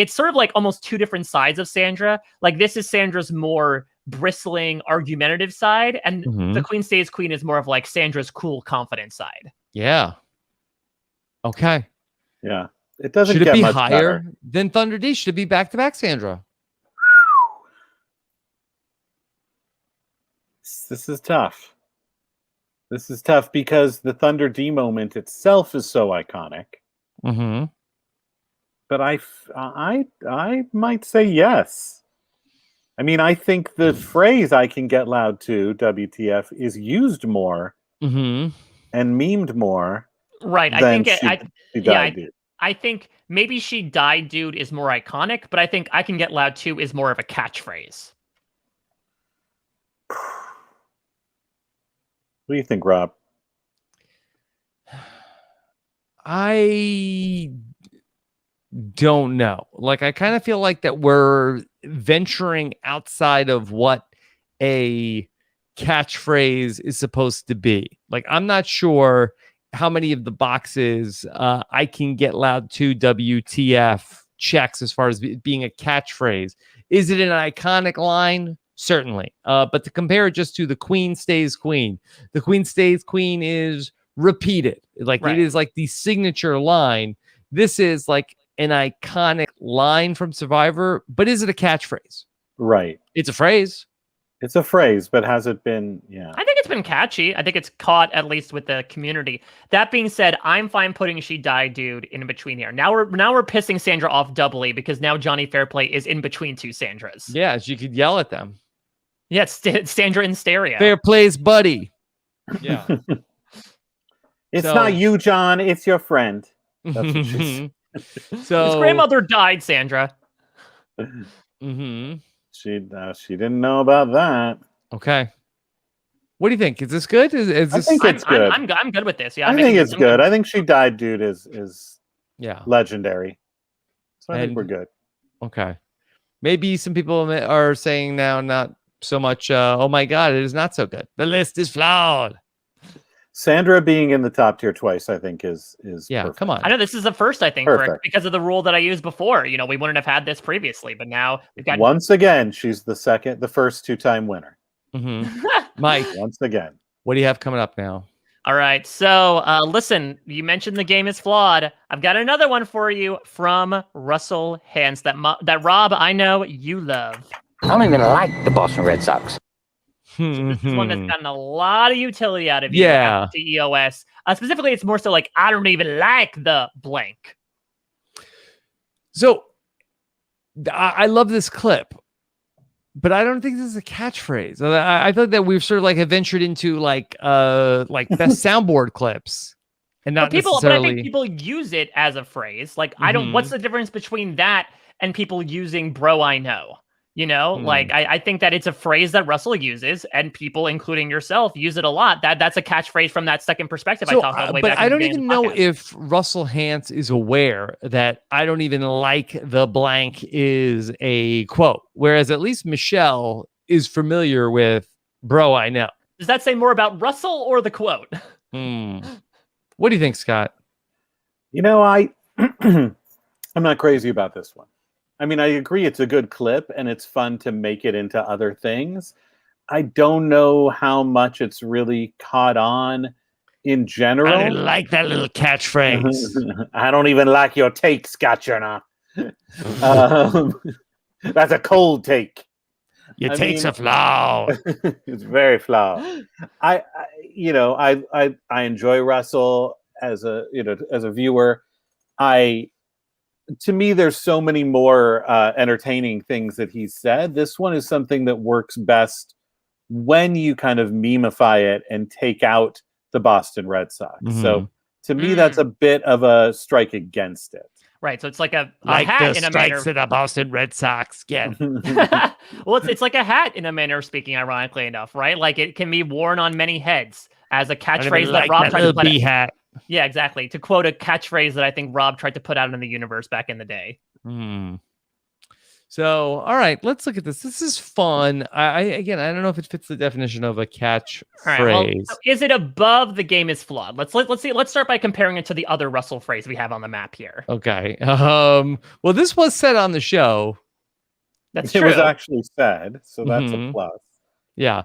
sort of like almost 2 different sides of Sandra. Like this is Sandra's more bristling, argumentative side, and the queen stays queen is more of like Sandra's cool, confident side. Yeah. Okay. Yeah. It doesn't Should it get be much higher better. than Thunder D? Should it be back-to-back Sandra? This is tough. This is tough because the Thunder D moment itself is so iconic. But I might say yes. I mean, I think the phrase "I can get loud too," WTF, is used more and memed more. Right. I than think she died, dude. I think maybe "She Died, Dude" is more iconic, but I think "I Can Get Loud Too" is more of a catchphrase. What do you think, Rob? I don't know. Like, I kind of feel like that we're venturing outside of what a catchphrase is supposed to be. Like, I'm not sure how many of the boxes "I can get loud to" WTF checks as far as being a catchphrase. Is it an iconic line? certainly. But to compare it just to the queen stays queen, the queen stays queen is repeated. Like Right. it is like the signature line. This is like an iconic line from Survivor, but is it a catchphrase? Right. It's a phrase. It's a phrase, but has it been? Yeah. I think it's been catchy. I think it's caught at least with the community. That being said, I'm fine putting "She Died, Dude" in between here. Now we're pissing Sandra off doubly because now Johnny Fairplay is in between two Sandras. Yeah, you could yell at them. Yeah, it's Sandra in stereo. Fairplay's buddy. Yeah. It's So- not you, John. It's your friend. That's what she So His grandmother died, Sandra. Mhm. She didn't know about that. Okay. What do you think? Is this good? Is I this? think it's good. I'm good with this. Yeah, I think it's good. I think "She Died, Dude" is Yeah. legendary. So I think And- we're good. Okay. Maybe some people are saying now not so much. Oh my God, it is not so good. The list is flawed. Sandra being in the top tier twice, I think, is Yeah. perfect. Come on. I know this is the first, I think, for it Perfect. because of the rule that I used before. You know, we wouldn't have had this previously, but now we've got Once again, she's the first two-time winner. Mhm. Mike, Once again. what do you have coming up now? All right. So, listen, you mentioned the game is flawed. I've got another one for you from Russell Hance that Rob, I know you love. I don't even like the Boston Red Sox. This is one that's gotten a lot of utility out of you. Yeah. after EOS. Specifically, it's more so like, I don't even like the blank. So I love this clip, but I don't think this is a catchphrase. I thought that we've sort of like have ventured into like best soundboard clips, and not But I necessarily. think people use it as a phrase. Like, I don't, what's the difference between that and people using "bro, I know"? You know, like I think that it's a phrase that Russell uses, and people, including yourself, use it a lot. That's a catchphrase from that second perspective I talked about way but back. I in the don't beginning even of the know podcast. if Russell Hance is aware that I don't even like the blank is a quote, whereas at least Michelle is familiar with "bro, I know." Does that say more about Russell or the quote? What do you think, Scott? You know, I'm not crazy about this one. I mean, I agree it's a good clip and it's fun to make it into other things. I don't know how much it's really caught on in general. I didn't like that little catchphrase. I don't even like your take, Scott Chernoff. That's a cold take. Your I takes mean- are flawed. It's very flawed. I enjoy Russell as a viewer. To me, there's so many more entertaining things that he's said. This one is something that works best when you kind of memify it and take out the Boston Red Sox. So to me, that's a bit of a strike against it. Right. So it's like a Like hat the in a manner. strikes that the Boston Red Sox get. Well, it's like a hat in a manner of speaking, ironically enough, right? Like it can be worn on many heads as a catchphrase that Rob tried to put bee hat. Yeah, exactly. To quote a catchphrase that I think Rob tried to put out in the universe back in the day. So, all right, let's look at this. This is fun. I don't know if it fits the definition of a catch All right. phrase. Well, so is it above the game is flawed? Let's see. Let's start by comparing it to the other Russell phrase we have on the map here. Okay. Well, this was said on the show. That's It true. was actually said, so that's a plus. Yeah.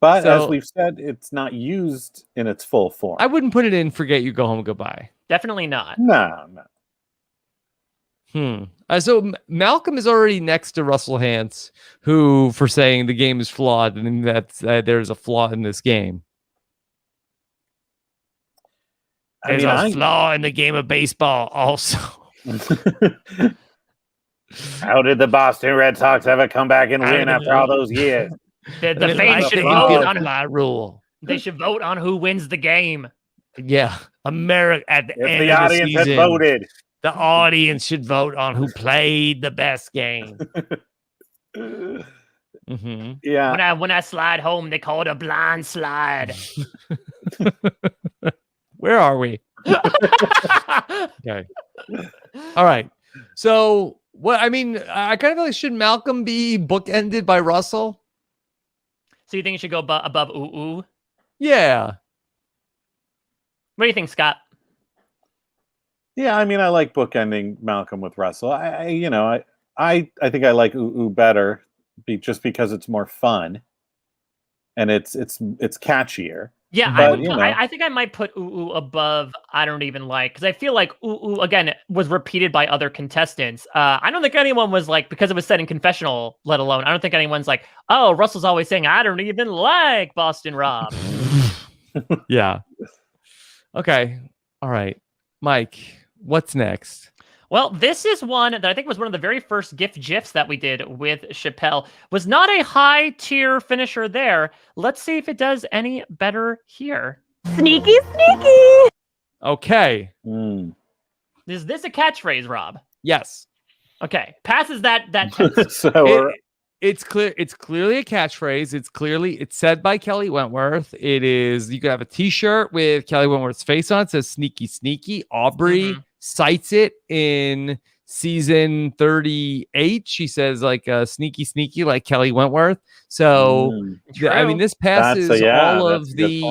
But So- as we've said, it's not used in its full form. I wouldn't put it in forget you, go home, goodbye. Definitely not. No. So Malcolm is already next to Russell Hance, who for saying the game is flawed and that's there's a flaw in this game. There's a flaw in the game of baseball also. How did the Boston Red Sox ever come back and win after all those years? The I fans like should the vote on fly rule. They should vote on who wins the game. Yeah, America at the If end the of the audience had season, voted. the audience should vote on who played the best game. Yeah. When I slide home, they call it a blind slide. Where are we? Okay. All right. So what? I mean, I kind of feel like should Malcolm be bookended by Russell? So you think it should go above ooh ooh? Yeah. What do you think, Scott? Yeah, I mean, I like bookending Malcolm with Russell. I think I like Ooh better just because it's more fun and it's catchier. Yeah, But, I think I might put Ooh above I don't even like, because I feel like Ooh again was repeated by other contestants. I don't think anyone was like, because it was said in confessional, let alone, I don't think anyone's like, oh, Russell's always saying I don't even like Boston Rob. Yeah. Okay. All right. Mike, what's next? Well, this is one that I think was one of the very first GIFs that we did with Chappelle. Was not a high tier finisher there. Let's see if it does any better here. Sneaky, sneaky. Okay. Is this a catchphrase, Rob? Yes. Okay. Passes that test. So it's clear. It's clearly a catchphrase. It's said by Kelly Wentworth. It is. You could have a T-shirt with Kelly Wentworth's face on it. It says "Sneaky, Sneaky." Aubrey cites it in season 38. She says like "Sneaky, Sneaky," like Kelly Wentworth. So I mean, this passes all of the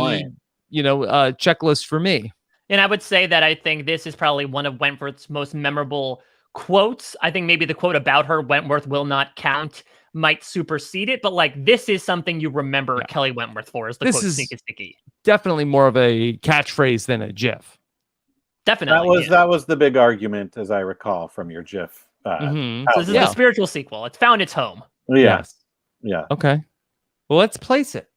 checklist for me. And I would say that I think this is probably one of Wentworth's most memorable quotes. I think maybe the quote about her, Wentworth will not count, might supersede it, but like this is something you remember Kelly Wentworth for, is the quote "Sneaky, Sneaky." Definitely more of a catchphrase than a GIF. Definitely. That was the big argument, as I recall, from your GIF. So this is a spiritual sequel. It's found its home. Yes. Yeah. Okay. Well, let's place it.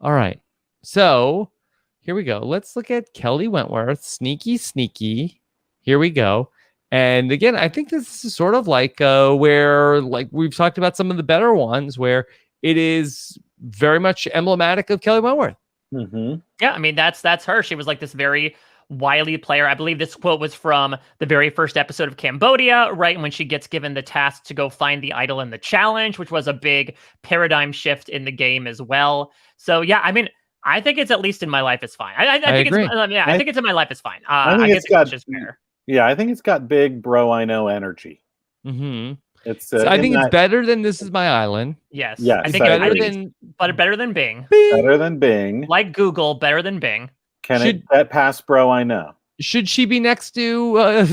All right. So here we go. Let's look at Kelly Wentworth, "Sneaky, Sneaky." Here we go. And again, I think this is sort of like where, like we've talked about some of the better ones, where it is very much emblematic of Kelly Wentworth. Yeah, I mean that's her. She was like this very wily player. I believe this quote was from the very first episode of Cambodia, right when she gets given the task to go find the idol in the challenge, which was a big paradigm shift in the game as well. So yeah, I mean, I think it's at least in my life is fine. I think agree. I think it's in my life is fine. I think it's got fair. Yeah, I think it's got big bro I know energy. It's I think it's better than "This Is My Island." Yes. I think better than Bing. Better than Bing. Like Google, better than Bing. Can it pass bro I know? Should she be next to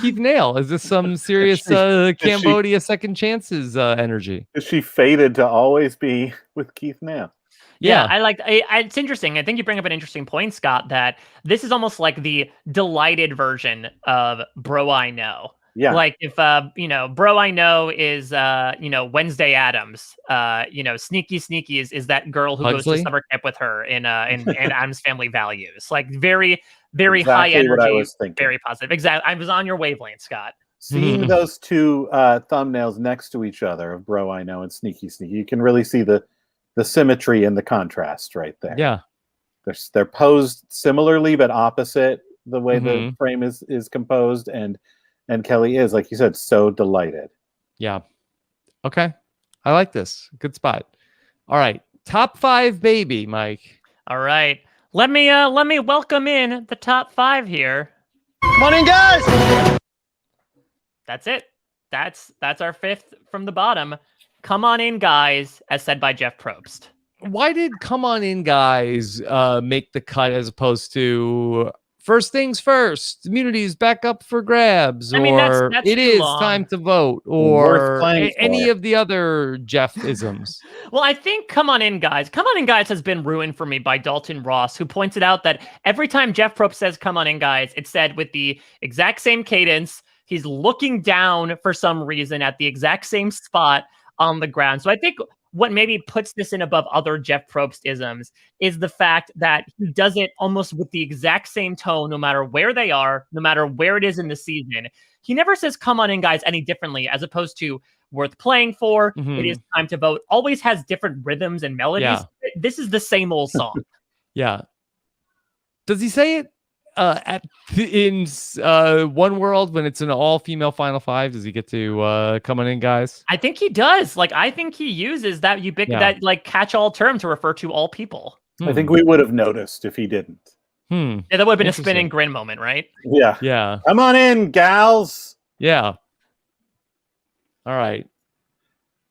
Keith Nail? Is this some serious Cambodia second chances energy? Is she fated to always be with Keith Nail? Yeah, it's interesting. I think you bring up an interesting point, Scott, that this is almost like the delighted version of Bro I Know. Yeah. Like if Bro I Know is Wednesday Addams, Sneaky Sneaky is that girl who goes to summer camp with her in Addams Family Values. Like very, very high energy, very positive. Exactly. I was on your wavelength, Scott. Seeing those two thumbnails next to each other of Bro I Know and Sneaky Sneaky, you can really see the symmetry and the contrast right there. Yeah. They're posed similarly but opposite the way the frame is composed, and Kelly is, like you said, so delighted. Yeah. Okay. I like this. Good spot. All right. Top 5 baby, Mike. All right. Let me welcome in the top 5 here. Morning, guys. That's it. That's our 5th from the bottom. "Come on in, guys," as said by Jeff Probst. Why did "Come on in, guys" make the cut as opposed to "First things first, immunity is back up for grabs," I mean, or that's "It is time to vote," or any of the other Jeff-isms? Well, I think "Come on in, guys" has been ruined for me by Dalton Ross, who pointed out that every time Jeff Probst says "Come on in, guys," it's said with the exact same cadence. He's looking down for some reason at the exact same spot on the ground. So I think what maybe puts this in above other Jeff Probst isms is the fact that he does it almost with the exact same tone, no matter where they are, no matter where it is in the season. He never says "Come on in, guys" any differently, as opposed to "Worth playing for," "It is time to vote." Always has different rhythms and melodies. Yeah. This is the same old song. Yeah. Does he say it in One World when it's an all-female Final 5? Does he get to "Come on in, guys"? I think he does. Like, I think he uses that that like catch-all term to refer to all people. I think we would have noticed if he didn't. Yeah, that would have been a spinning grin moment, right? Yeah. Yeah. "Come on in, gals." Yeah. All right.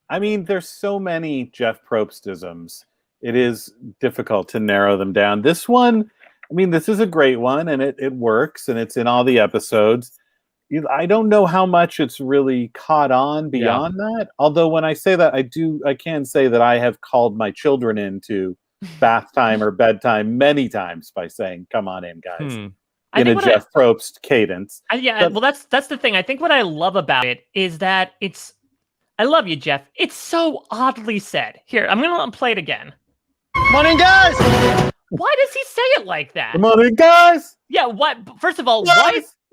I mean, there's so many Jeff Probstisms. It is difficult to narrow them down. This one, I mean, this is a great one, and it works, and it's in all the episodes. I don't know how much it's really caught on beyond that. Although when I say that, I can say that I have called my children into bath time or bedtime many times by saying, "Come on in, guys," in a Jeff Probst cadence. Well, that's the thing. I think what I love about it is that I love you, Jeff. It's so oddly said. Here, I'm gonna play it again. Come on in, guys. Why does he say it like that? Come on in, guys. Yeah. What? First of all,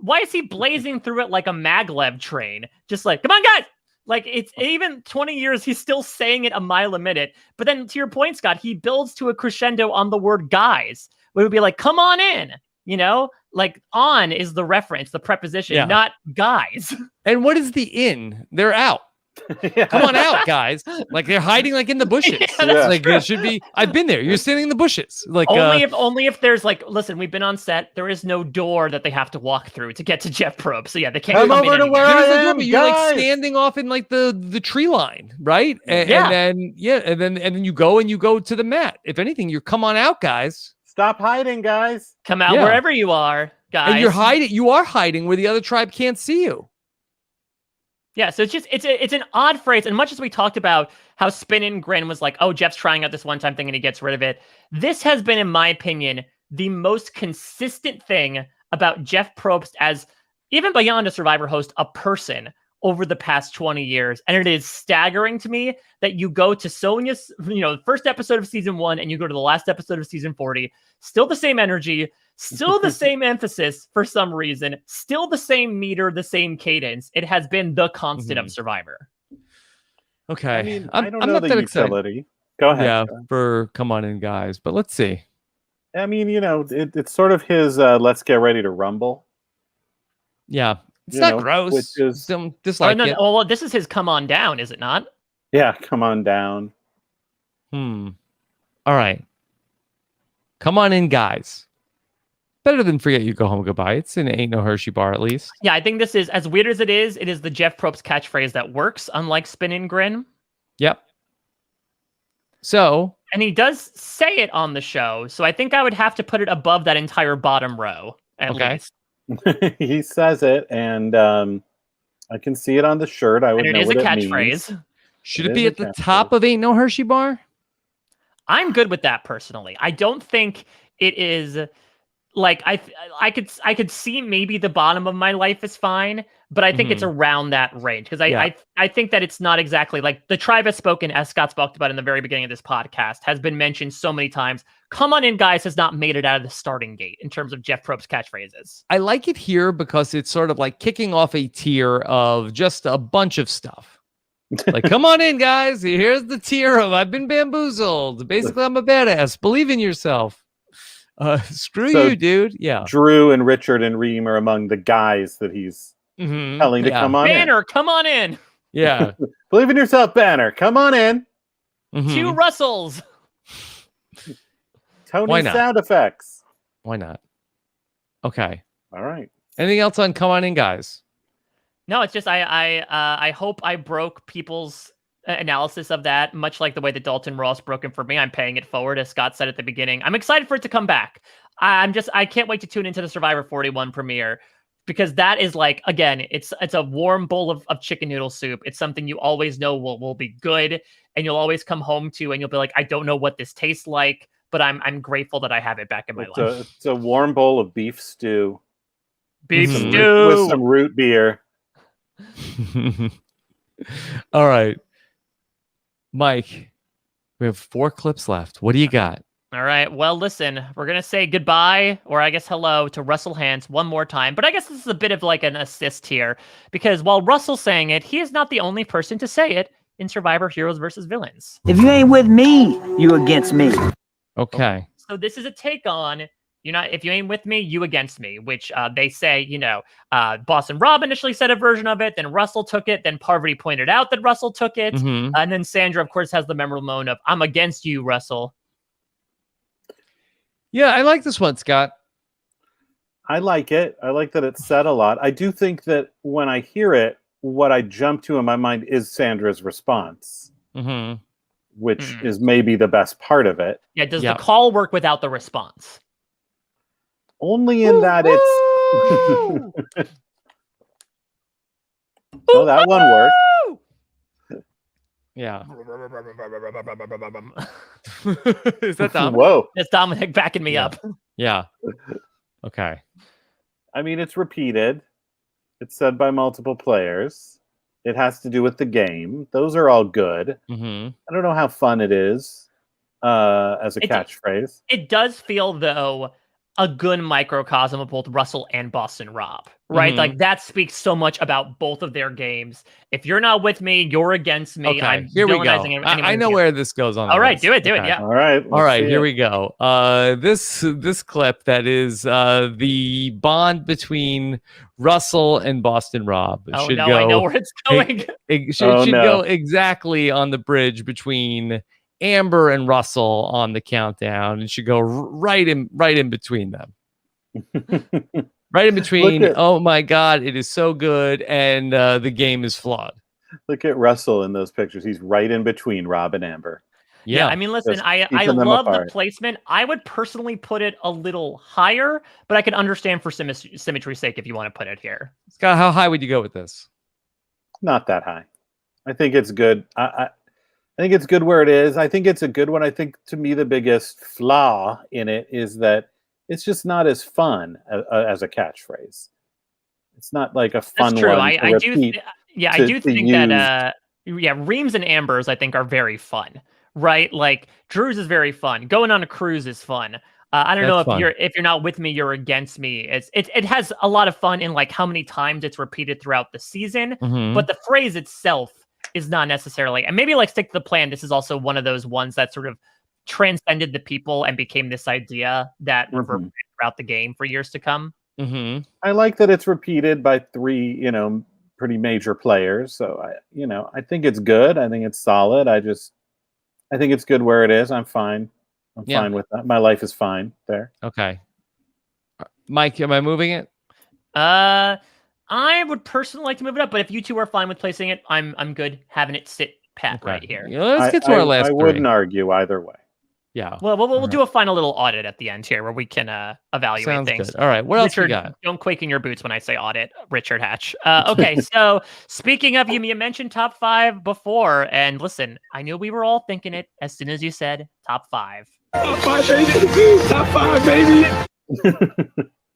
why is he blazing through it like a maglev train? Just like, come on, guys! Like, it's even 20 years, he's still saying it a mile a minute. But then, to your point, Scott, he builds to a crescendo on the word guys. It would be like, come on in. You know, like on is the reference, the preposition, not guys. And what is the in? They're out. Come on out, guys. Like they're hiding like in the bushes. Like it should be. I've been there. You're standing in the bushes. Like only if there's like, listen, we've been on set. There is no door that they have to walk through to get to Jeff Probst. So yeah, they can't come over to where I am. You're like standing off in like the tree line, right? And then you go to the mat. If anything, you come on out, guys. Stop hiding, guys. Come out wherever you are, guys. And you're hiding. You are hiding where the other tribe can't see you. Yeah, so it's an odd phrase, and much as we talked about how Spin and Grin was like, oh, Jeff's trying out this one-time thing and he gets rid of it, this has been, in my opinion, the most consistent thing about Jeff Probst as, even beyond a Survivor host, a person over the past 20 years. And it is staggering to me that you go to Sonya's, the first episode of season 1 and you go to the last episode of season 40, still the same energy, still the same emphasis for some reason, still the same meter, the same cadence. It has been the constant of Survivor. Okay. I mean, I don't know not the that utility. Excited. Go ahead. Yeah, for come on in, guys. But let's see. I mean, it's sort of his let's get ready to rumble. Yeah. It's not gross. Which is, don't dislike it. Well, this is his come on down, is it not? Yeah, come on down. All right. Come on in, guys. Better than forget you go home goodbye. It's an Ain't No Hershey bar, at least. Yeah, I think this is, as weird as it is the Jeff Probst catchphrase that works, unlike Spin and Grin. Yep. So. And he does say it on the show, so I think I would have to put it above that entire bottom row, at least. He says it, and I can see it on the shirt. I would know what it means. It is a catchphrase. Should it be at the top of Ain't No Hershey bar? I'm good with that personally. I don't think it is like I could see maybe the bottom of my life is fine, but I think it's around that range because I think that it's not exactly like the tribe has spoken, as Scott spoke about in the very beginning of this podcast, has been mentioned so many times. Come on in, guys, has not made it out of the starting gate in terms of Jeff Probst catchphrases. I like it here because it's sort of like kicking off a tier of just a bunch of stuff. Like, come on in, guys. Here's the tier of I've been bamboozled. Basically, I'm a badass. Believe in yourself. Screw you, dude. Yeah. Drew and Richard and Reem are among the guys that he's telling to come on Banner, come on in. Yeah. Believe in yourself, Banner. Come on in. 2 Russells. Tony sound effects. Why not? Okay. All right. Anything else on come on in, guys? No, it's just I hope I broke people's analysis of that, much like the way that Dalton Ross broke him for me. I'm paying it forward, as Scott said at the beginning. I'm excited for it to come back. I can't wait to tune into the Survivor 41 premiere, because that is like, again, it's a warm bowl of chicken noodle soup. It's something you always know will be good, and you'll always come home to, and you'll be like, I don't know what this tastes like, but I'm grateful that I have it back in my life. It's a warm bowl of beef stew. Beef stew with some root beer. All right. Mike, we have 4 clips left. What do you got? All right. Well, listen, we're going to say goodbye, or I guess hello, to Russell Hantz one more time. But I guess this is a bit of like an assist here, because while Russell's saying it, he is not the only person to say it in Survivor Heroes versus Villains. If you ain't with me, you against me. Okay. So this is a take on, if you ain't with me, you against me, which they say, Boss and Rob initially said a version of it, then Russell took it, then Parvati pointed out that Russell took it, and then Sandra, of course, has the memorable moment of, I'm against you, Russell. Yeah, I like this one, Scott. I like it. I like that it's said a lot. I do think that when I hear it, what I jump to in my mind is Sandra's response, which is maybe the best part of it. Yeah, does the call work without the response? Only in that it's Oh, that one worked. Yeah. Is that Dominic? Whoa. That's Dominic backing me Yeah. up. Yeah. Okay. I mean, it's repeated. It's said by multiple players. It has to do with the game. Those are all good. Mm-hmm. I don't know how fun it is as a catchphrase. It does feel, though, a good microcosm of both Russell and Boston Rob, right? Mhm. Like, that speaks so much about both of their games. If you're not with me, you're against me. Okay, I'm here we go. villainizing anyone I know against where this goes on. All the right, list. do it, Okay. yeah. All right. All right, here we go. This clip that is the bond between Russell and Boston Rob Oh, should no, go. I know where it's going. It should go exactly on the bridge between Amber and Russell on the countdown. It should go right in between them. Right in between. Oh my God, it is so good, and the game is flawed. Look at Russell in those pictures. He's right in between Rob and Amber. Yeah, I mean, listen, I love the placement. I would personally put it a little higher, but I can understand for symmetry's sake if you want to put it here. Scott, how high would you go with this? Not that high. I think it's good. I think it's good where it is. I think it's a good one. I think, to me, the biggest flaw in it is that it's just not as fun as a catchphrase. It's not like a fun That's true. one. I do think that Reams and Ambers, I think, are very fun, right? Like Drew's is very fun. Going on a cruise is fun. I don't know if you're not with me, you're against me. It has a lot of fun in like how many times it's repeated throughout the season, but the phrase itself is not necessarily. And maybe like Stick to the Plan. This is also one of those ones that sort of transcended the people and became this idea that reverberated throughout the game for years to come. I like that it's repeated by three, pretty major players. So I think it's good. I think it's solid. I think it's good where it is. I'm fine. I'm fine with that. My life is fine there. Okay. Mike, am I moving it? I would personally like to move it up, but if you two are fine with placing it, I'm good having it sit pat right here. Yeah, let's get to our last. I wouldn't argue either way. Yeah. Well, we'll do a final little audit at the end here where we can evaluate Sounds things. good. All right. What else we got? Don't quake in your boots when I say audit, Richard Hatch. Okay, so speaking of you mentioned top 5 before, and listen, I knew we were all thinking it as soon as you said top 5. Top 5, baby. Top 5, baby.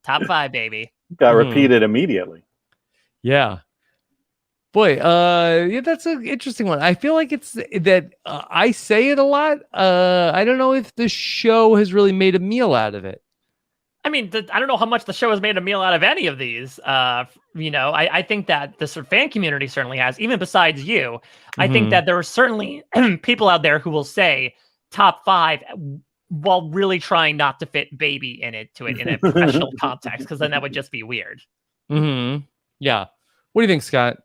Top 5, baby. Got repeated immediately. Yeah. Boy, that's an interesting one. I feel like it's that I say it a lot. I don't know if the show has really made a meal out of it. I mean, I don't know how much the show has made a meal out of any of these. I think that the sort of fan community certainly has, even besides you. I think that there are certainly people out there who will say top 5 while really trying not to fit baby in a professional context, because then that would just be weird. Yeah. What do you think, Scott?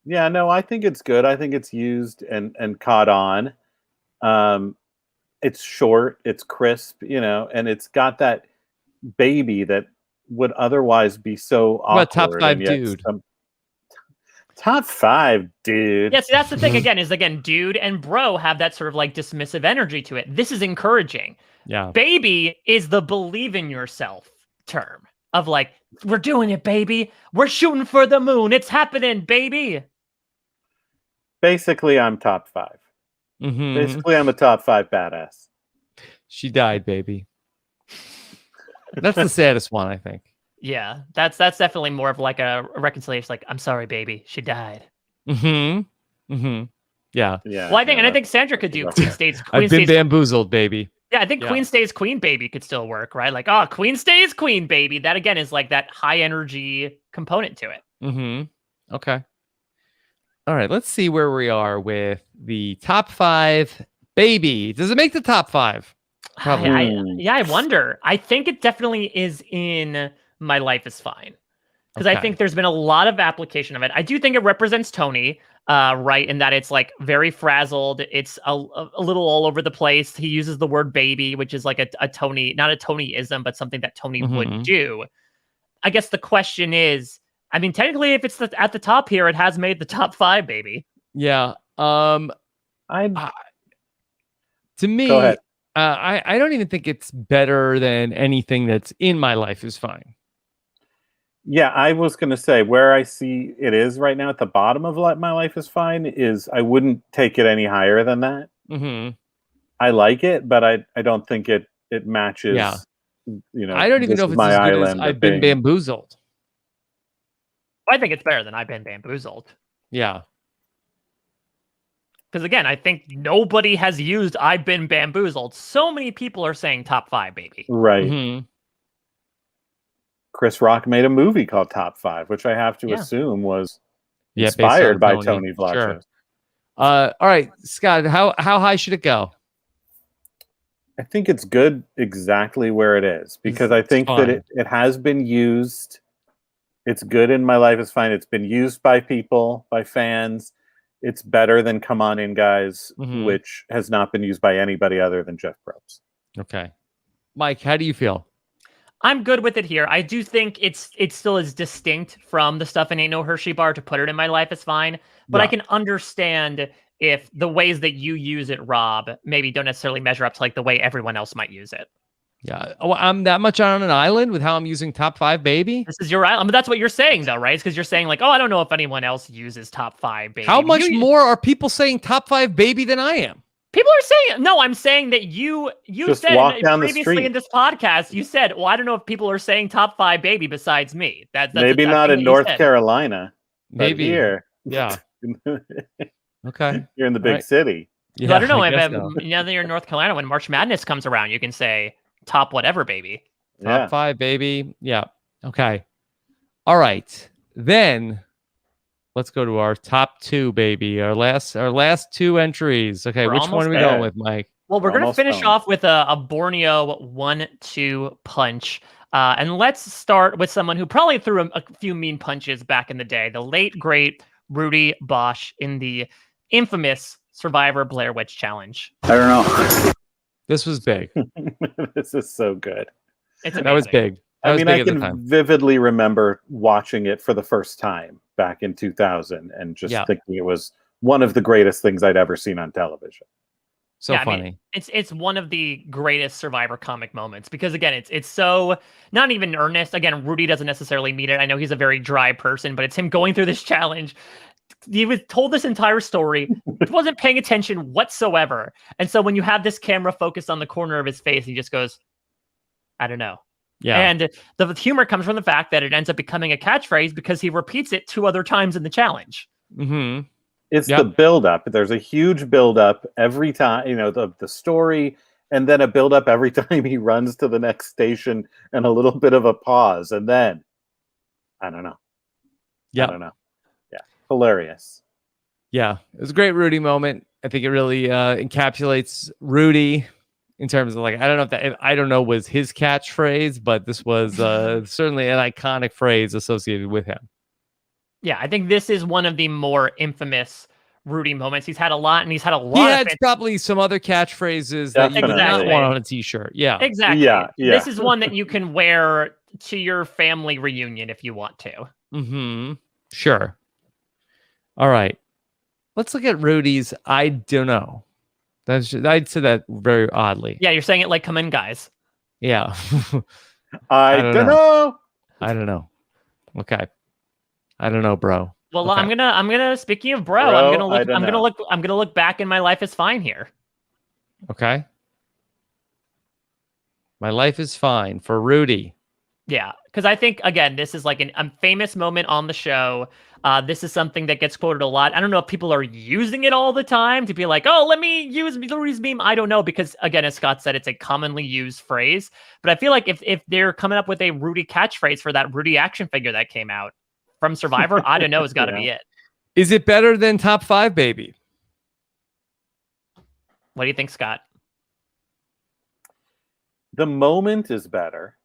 Yeah, no, I think it's good. I think it's used and caught on. It's short, it's crisp, and it's got that baby that would otherwise be so awkward. What top 5 dude? Top 5 dude. Yeah, see, that's the thing again, dude and bro have that sort of like dismissive energy to it. This is encouraging. Yeah. Baby is the believe in yourself term of like, we're doing it, baby. We're shooting for the moon. It's happening, baby. Basically, I'm top 5. Basically, I'm a top 5 badass. She died, baby. That's the saddest one, I think. Yeah, that's definitely more of like a reconciliation. Like, I'm sorry, baby, she died. Yeah. Well, I think Sandra could do Queen Stays. I've been bamboozled, baby. Yeah, I think Queen Stays Queen Baby could still work, right? Like, Queen Stays Queen Baby. That again is like that high energy component to it. Okay. All right, let's see where we are with the top 5 baby. Does it make the top 5? Probably. I wonder. I think it definitely is in My Life is Fine. Because I think there's been a lot of application of it. I do think it represents Tony, right? In that it's like very frazzled. It's a little all over the place. He uses the word baby, which is like a Tony, not a Tony-ism, but something that Tony would do. I guess the question is, I mean, technically, if it's at the top here, it has made the top 5, baby. Yeah. To me, Go ahead. I don't even think it's better than anything that's in My Life is Fine. Yeah, I was going to say where I see it is right now at the bottom of My Life is Fine is I wouldn't take it any higher than that. Mm-hmm. I like it, but I don't think it matches. Yeah. I don't even know if it's my as good as island I've Been Bamboozled. I think it's better than I've Been Bamboozled. Yeah. Because again, I think nobody has used I've Been Bamboozled. So many people are saying top 5, baby. Right. Mm-hmm. Chris Rock made a movie called Top 5, which I have to assume was inspired by Tony Vlachos. Sure. All right, Scott, how high should it go? I think it's good exactly where it is because I think that it has been used. It's good in My Life is Fine. It's been used by people, by fans. It's better than Come On In, Guys, which has not been used by anybody other than Jeff Probst. Okay. Mike, how do you feel? I'm good with it here. I do think it's still as distinct from the stuff in Ain't No Hershey Bar to put it in My Life is Fine, but I can understand if the ways that you use it, Rob, maybe don't necessarily measure up to like the way everyone else might use it. Yeah. Oh, I'm that much on an island with how I'm using top 5, baby. This is your island. I mean, that's what you're saying, though, right? Because you're saying like, oh, I don't know if anyone else uses top 5, baby. How much more are people saying top 5, baby than I am? People are saying no. I'm saying that you just said walk down previously in this podcast. You said, "Well, I don't know if people are saying top 5, baby besides me." That's maybe not in North Carolina. Maybe here. Yeah. Okay. You're in the big city. Yeah, I don't know. Now that you're in North Carolina, when March Madness comes around, you can say top whatever, baby. Top 5, baby. Yeah. Okay. All right. Then let's go to our top 2, baby. Our last 2 entries. Okay, which one are we going with, Mike? Well, we're going to finish off with a Borneo 1-2 punch. And let's start with someone who probably threw a few mean punches back in the day. The late, great Rudy Bosch in the infamous Survivor Blair Witch Challenge. I don't know. This was big. This is so good. That was big. I can vividly remember watching it for the first time back in 2000 and just thinking it was one of the greatest things I'd ever seen on television. So funny. I mean, it's one of the greatest Survivor comic moments because again, it's so not even earnest. Again, Rudy doesn't necessarily mean it. I know he's a very dry person, but it's him going through this challenge. He was told this entire story, wasn't paying attention whatsoever. And so when you have this camera focused on the corner of his face, he just goes, I don't know. Yeah. And the humor comes from the fact that it ends up becoming a catchphrase because he repeats it 2 other times in the challenge. Mm-hmm. It's the build-up. There's a huge build-up every time, the story, and then a build-up every time he runs to the next station and a little bit of a pause. And then, I don't know. Yeah. I don't know. Yeah. Hilarious. Yeah. It was a great Rudy moment. I think it really encapsulates Rudy in terms of like, I don't know was his catchphrase, but this was certainly an iconic phrase associated with him. Yeah, I think this is one of the more infamous Rudy moments. He's had a lot, and he's had a lot. He had probably some other catchphrases that you would not want on a t-shirt. Yeah, exactly. Yeah. This is one that you can wear to your family reunion if you want to. Mm-hmm. Sure. All right. Let's look at Rudy's I don't know. I'd say that very oddly. Yeah, you're saying it like, come in, guys. Yeah. I don't know. I don't know. Okay. I don't know, bro. Well, okay. I'm gonna speaking of bro, I'm gonna look back in My Life is Fine here. Okay. My Life is Fine for Rudy. Yeah, because I think again, this is like a famous moment on the show. This is something that gets quoted a lot. I don't know if people are using it all the time to be like, oh, let me use Rudy's meme. I don't know, because again, as Scott said, it's a commonly used phrase. But I feel like if they're coming up with a Rudy catchphrase for that Rudy action figure that came out from Survivor, I don't know, it's got to be it. Is it better than top 5, baby? What do you think, Scott? The moment is better.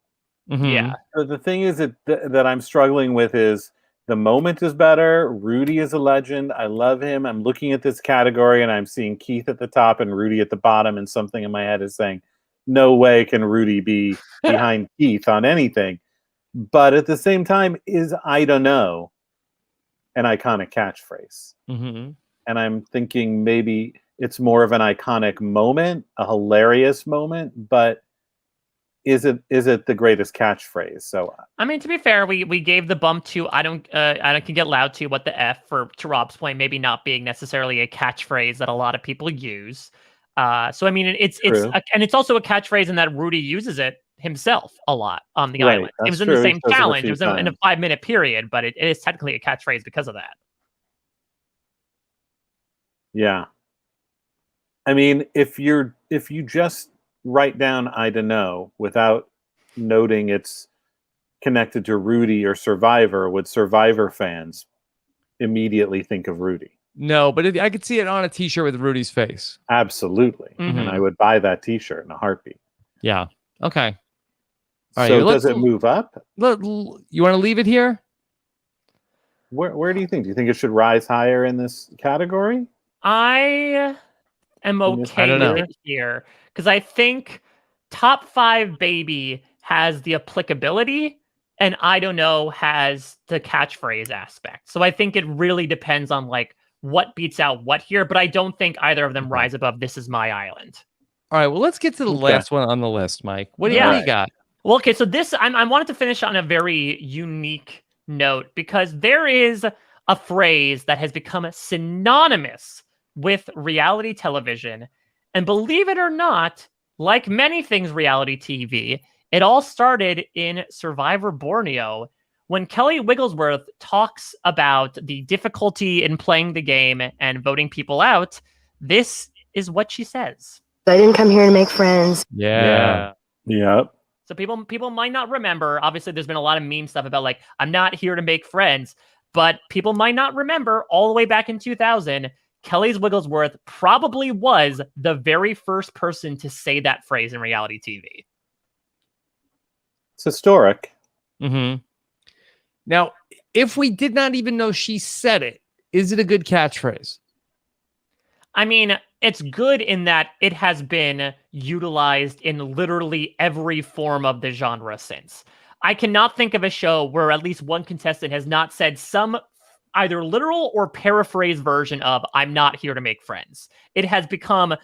Mm-hmm. Yeah. The thing is that I'm struggling with is the moment is better. Rudy is a legend. I love him. I'm looking at this category and I'm seeing Keith at the top and Rudy at the bottom, and something in my head is saying, no way can Rudy be behind Keith on anything. But at the same time, is I don't know an iconic catchphrase. Mm-hmm. And I'm thinking maybe it's more of an iconic moment, a hilarious moment, but is it the greatest catchphrase? So I mean, to be fair, we gave the bump to I don't can get loud to what the F to Rob's point, maybe not being necessarily a catchphrase that a lot of people use. So I mean, and it's also a catchphrase in that Rudy uses it himself a lot on the island. It was in the same challenge. It was in a 5-minute period, but it is technically a catchphrase because of that. Yeah. I mean, if you just write down I don't know without noting it's connected to Rudy or Survivor, would Survivor fans immediately think of Rudy? No, but I could see it on a t-shirt with Rudy's face. Absolutely. Mm-hmm. And I would buy that t-shirt in a heartbeat. Yeah. Okay. All right, so does it move up? You want to leave it here? Where do you think? Do you think it should rise higher in this category? I am okay with it here because I think top 5 baby has the applicability and I don't know has the catchphrase aspect. So I think it really depends on like what beats out what here, but I don't think either of them rise above This Is My Island. All right, well, let's get to the last one on the list, Mike. What do you got? Well, okay, so this I wanted to finish on a very unique note because there is a phrase that has become synonymous with reality television. And believe it or not, like many things reality TV, it all started in Survivor Borneo when Kelly Wigglesworth talks about the difficulty in playing the game and voting people out. This is what she says. I didn't come here to make friends. Yeah. Yep. So people might not remember. Obviously, there's been a lot of meme stuff about like, I'm not here to make friends, but people might not remember all the way back in 2000, Kelly Wigglesworth probably was the very first person to say that phrase in reality TV. It's historic. Mm-hmm. Now, if we did not even know she said it, is it a good catchphrase? I mean, it's good in that it has been utilized in literally every form of the genre since. I cannot think of a show where at least one contestant has not said some either literal or paraphrased version of I'm not here to make friends. It has become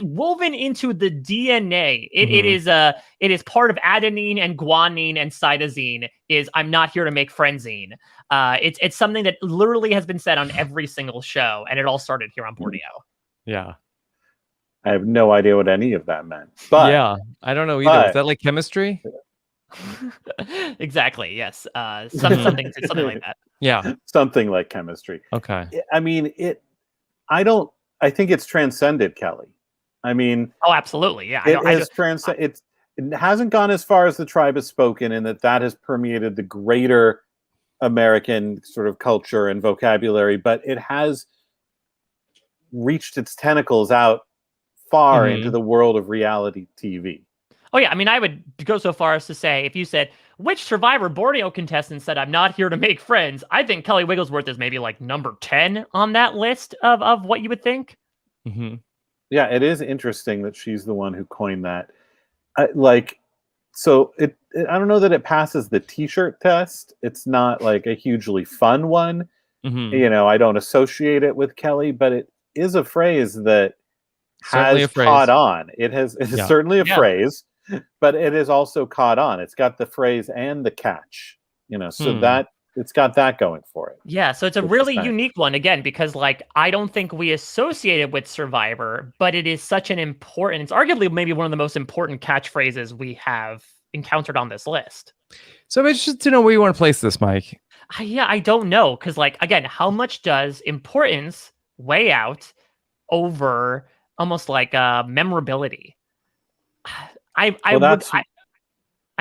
woven into the DNA. It is part of adenine and guanine and cytosine is I'm not here to make friendzine. It's something that literally has been said on every single show, and it all started here on Borneo. Yeah. I have no idea what any of that meant. But yeah, I don't know either. Is that like chemistry? Exactly. Yes. Something like that. Yeah. Something like chemistry. Okay. I mean, I think it's transcended Kelly. I mean, oh, absolutely. Yeah. It hasn't gone as far as The Tribe Has Spoken, in that has permeated the greater American sort of culture and vocabulary, but it has reached its tentacles out far into the world of reality TV. Oh, yeah. I mean, I would go so far as to say, if you said, which Survivor Borneo contestant said, I'm not here to make friends, I think Kelly Wigglesworth is maybe like number 10 on that list of what you would think. Mm-hmm. Yeah, it is interesting that she's the one who coined that. I don't know that it passes the t-shirt test. It's not like a hugely fun one. Mm-hmm. You know, I don't associate it with Kelly, but it is a phrase that has caught on. It is certainly a phrase, but it is also caught on. It's got the phrase and the catch, so that it's got that going for it. Yeah, so it's a really unique one, again, because like I don't think we associate it with Survivor, but it is such an important, it's arguably maybe one of the most important catchphrases we have encountered on this list. So I'm interested to know where you want to place this, Mike. Yeah, I don't know, because like, again, how much does importance weigh out over almost like memorability? I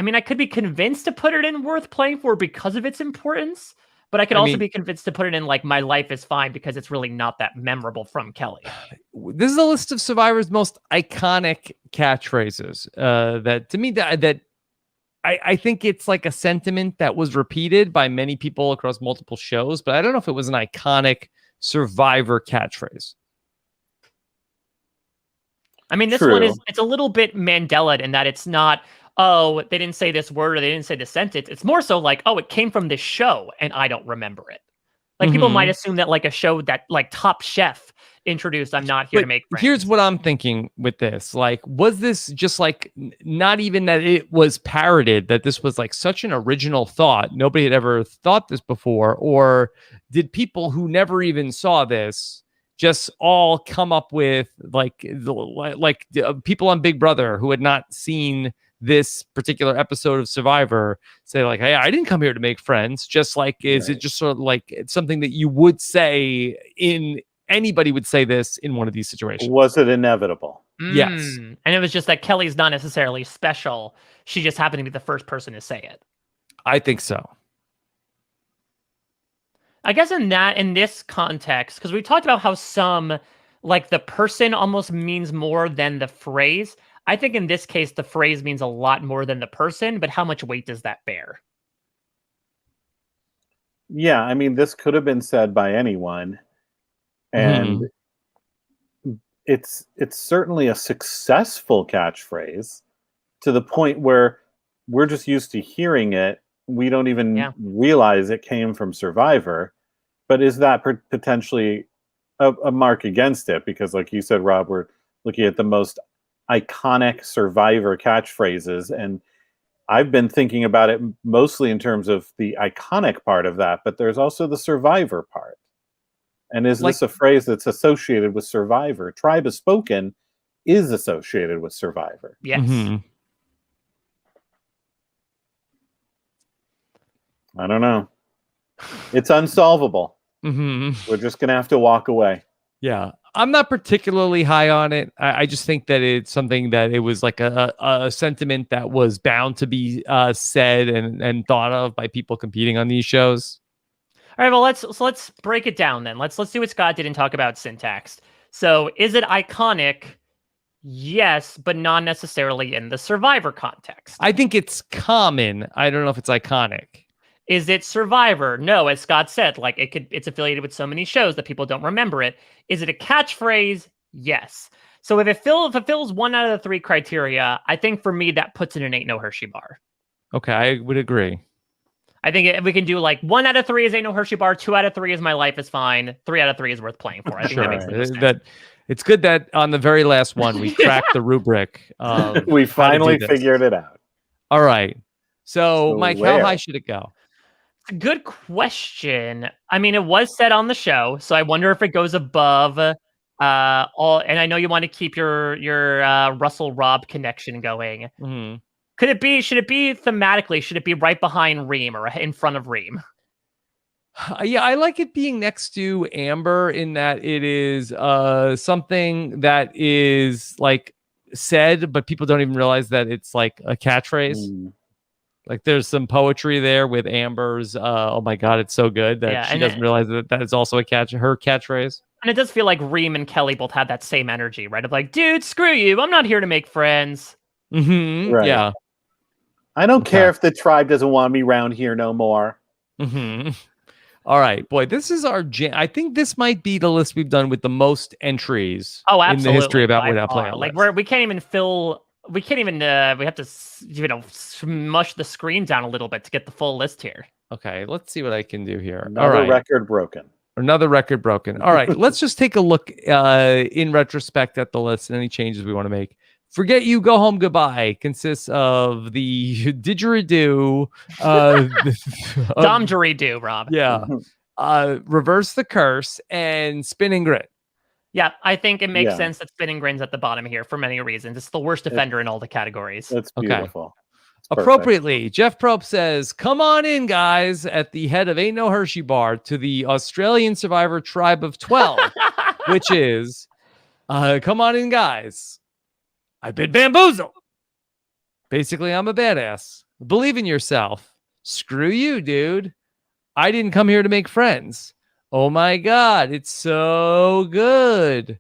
mean, I could be convinced to put it in worth playing for because of its importance, but I could also be convinced to put it in like My Life Is Fine because it's really not that memorable from Kelly. This is a list of Survivor's most iconic catchphrases. That to me, that I think it's like a sentiment that was repeated by many people across multiple shows, but I don't know if it was an iconic Survivor catchphrase. I mean, this one it's a little bit Mandela in that it's not, oh, they didn't say this word or they didn't say the sentence. It's more so like, oh, it came from this show and I don't remember it. Like people might assume that like a show that like Top Chef introduced, I'm not here to make friends. Here's what I'm thinking with this. Like, was this just like not even that it was parroted, that this was like such an original thought? Nobody had ever thought this before. Or did people who never even saw this just all come up with people on Big Brother who had not seen this particular episode of Survivor say like, hey, I didn't come here to make friends. Just like, is it just sort of like it's something that you would say anybody would say this in one of these situations? Was it inevitable? Yes. And it was just that Kelly's not necessarily special. She just happened to be the first person to say it. I think so. I guess in this context, because we talked about how some, like the person almost means more than the phrase. I think in this case, the phrase means a lot more than the person, but how much weight does that bear? Yeah, I mean, this could have been said by anyone. And it's certainly a successful catchphrase to the point where we're just used to hearing it. We don't even realize it came from Survivor. But is that potentially a mark against it? Because like you said, Rob, we're looking at the most iconic Survivor catchphrases. And I've been thinking about it mostly in terms of the iconic part of that. But there's also the Survivor part. And is this a phrase that's associated with Survivor? Tribe as spoken is associated with Survivor. Yes. I don't know. It's unsolvable. We're just going to have to walk away. Yeah. I'm not particularly high on it. I just think that it's something that it was like a sentiment that was bound to be said and thought of by people competing on these shows. All right, well, let's break it down then. Let's see what Scott did and talk about syntax. So, is it iconic? Yes, but not necessarily in the Survivor context. I think it's common. I don't know if it's iconic. Is it Survivor? No, as Scott said, like it's affiliated with so many shows that people don't remember it. Is it a catchphrase? Yes. So if it fulfills 1 out of the 3 criteria, I think for me that puts it in Ain't No Hershey Bar. Okay, I would agree. I think we can do like 1 out of 3 is Ain't No Hershey Bar, 2 out of 3 is My Life is Fine, 3 out of 3 is worth playing for. I think that makes the most sense. It's good that on the very last one we cracked the rubric. We finally figured it out. All right. So Mike, how high should it go? Good question. I mean, it was said on the show, so I wonder if it goes above all. And I know you want to keep your Russell Rob connection going. Should it be thematically? Should it be right behind Reem or in front of Reem? Yeah, I like it being next to Amber in that it is something that is like said, but people don't even realize that it's like a catchphrase. Like there's some poetry there with Amber's. Oh my God, it's so good that she doesn't realize that is also her catchphrase. And it does feel like Reem and Kelly both have that same energy, right? Of like, dude, screw you. I'm not here to make friends. Right. Yeah. I don't care if the tribe doesn't want me around here no more. All right, boy, this is our jam. I think this might be the list we've done with the most entries in the history of Outwit Outplay. Like we can't even fill. We can't even. We have to, smush the screen down a little bit to get the full list here. Okay, let's see what I can do here. Another record broken. Another record broken. All right, let's just take a look in retrospect at the list and any changes we want to make. Forget You, Go Home, Goodbye consists of the didgeridoo, Domgeridoo, Rob. Yeah. Reverse the Curse and Spin and Grit. Yeah, I think it makes sense that Spin and Grin's at the bottom here for many reasons. It's the worst offender in all the categories. It's beautiful. Okay. Appropriately, Jeff Probst says, "Come on in, guys," at the head of Ain't No Hershey Bar to the Australian Survivor Tribe of 12, which is, come on in, guys. I've been bamboozled. Basically, I'm a badass. Believe in yourself. Screw you, dude. I didn't come here to make friends. Oh my God, it's so good.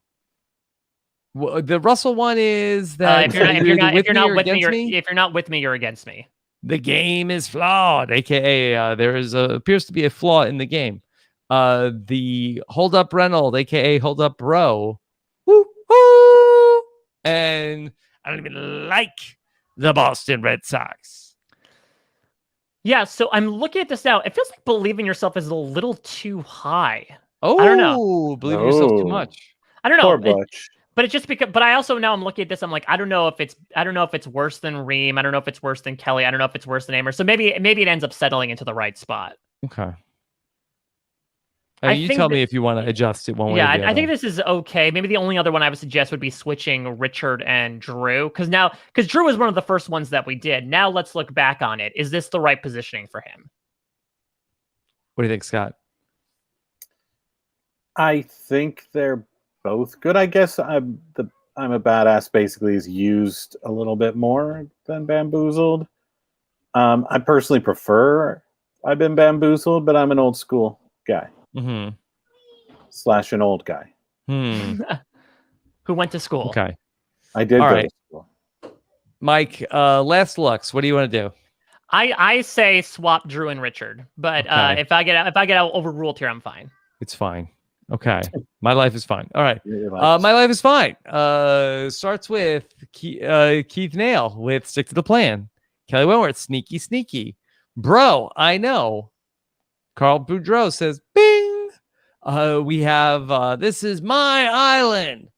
The Russell one is that if you're not with me, you're against me. The game is flawed, aka there appears to be a flaw in the game. The Hold Up Reynolds, aka Hold Up Bro. Woo, woo. And I don't even like the Boston Red Sox. Yeah, so I'm looking at this now. It feels like Believe in Yourself is a little too high. Oh, I don't know. Believe in yourself too much. I don't know. Poor Butch. But it's just because. But I also now I'm looking at this. I'm like, I don't know if it's worse than Reem. I don't know if it's worse than Kelly. I don't know if it's worse than Amber. So maybe it ends up settling into the right spot. Okay. You tell me if you want to adjust it one way or the other. I think this is okay. Maybe the only other one I would suggest would be switching Richard and Drew. Because Drew was one of the first ones that we did. Now let's look back on it. Is this the right positioning for him? What do you think, Scott? I think they're both good. I guess I'm a badass basically is used a little bit more than Bamboozled. I personally prefer I've been Bamboozled, but I'm an old school guy. Mm-hmm. / an old guy. Who went to school. Okay. I did go to school. Mike, last looks. What do you want to do? I say swap Drew and Richard, but if I get overruled here, I'm fine. It's fine. Okay. My life is fine. All right. My life is fine. Starts with Keith Nail with Stick to the Plan. Kelly Wentworth, sneaky. Bro, I know. Carl Boudreau says, bing. We have This Is My Island.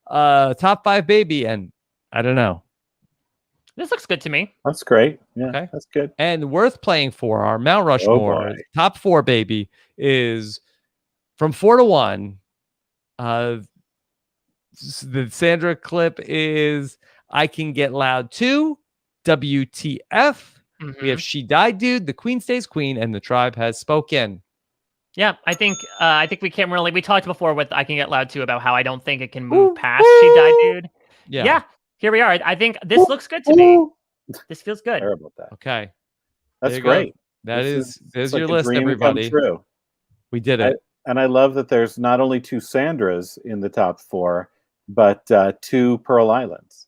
Top 5 baby. And I don't know. This looks good to me. That's great. Yeah, okay. That's good. And worth playing for our Mount Rushmore. Top 4 baby is from 4 to 1. The Sandra clip is I Can Get Loud Too. WTF. Mm-hmm. We have She Died Dude, The Queen Stays Queen, and The Tribe Has Spoken. Yeah, I think we can't really. We talked before with I Can Get Loud Too about how I don't think it can move past She Died Dude. Yeah. Here we are. I think this looks good to me. This feels good. Sorry about that. Okay. That's great. There's your list, everybody. True. We did it. And I love that there's not only 2 Sandras in the top 4, but 2 Pearl Islands.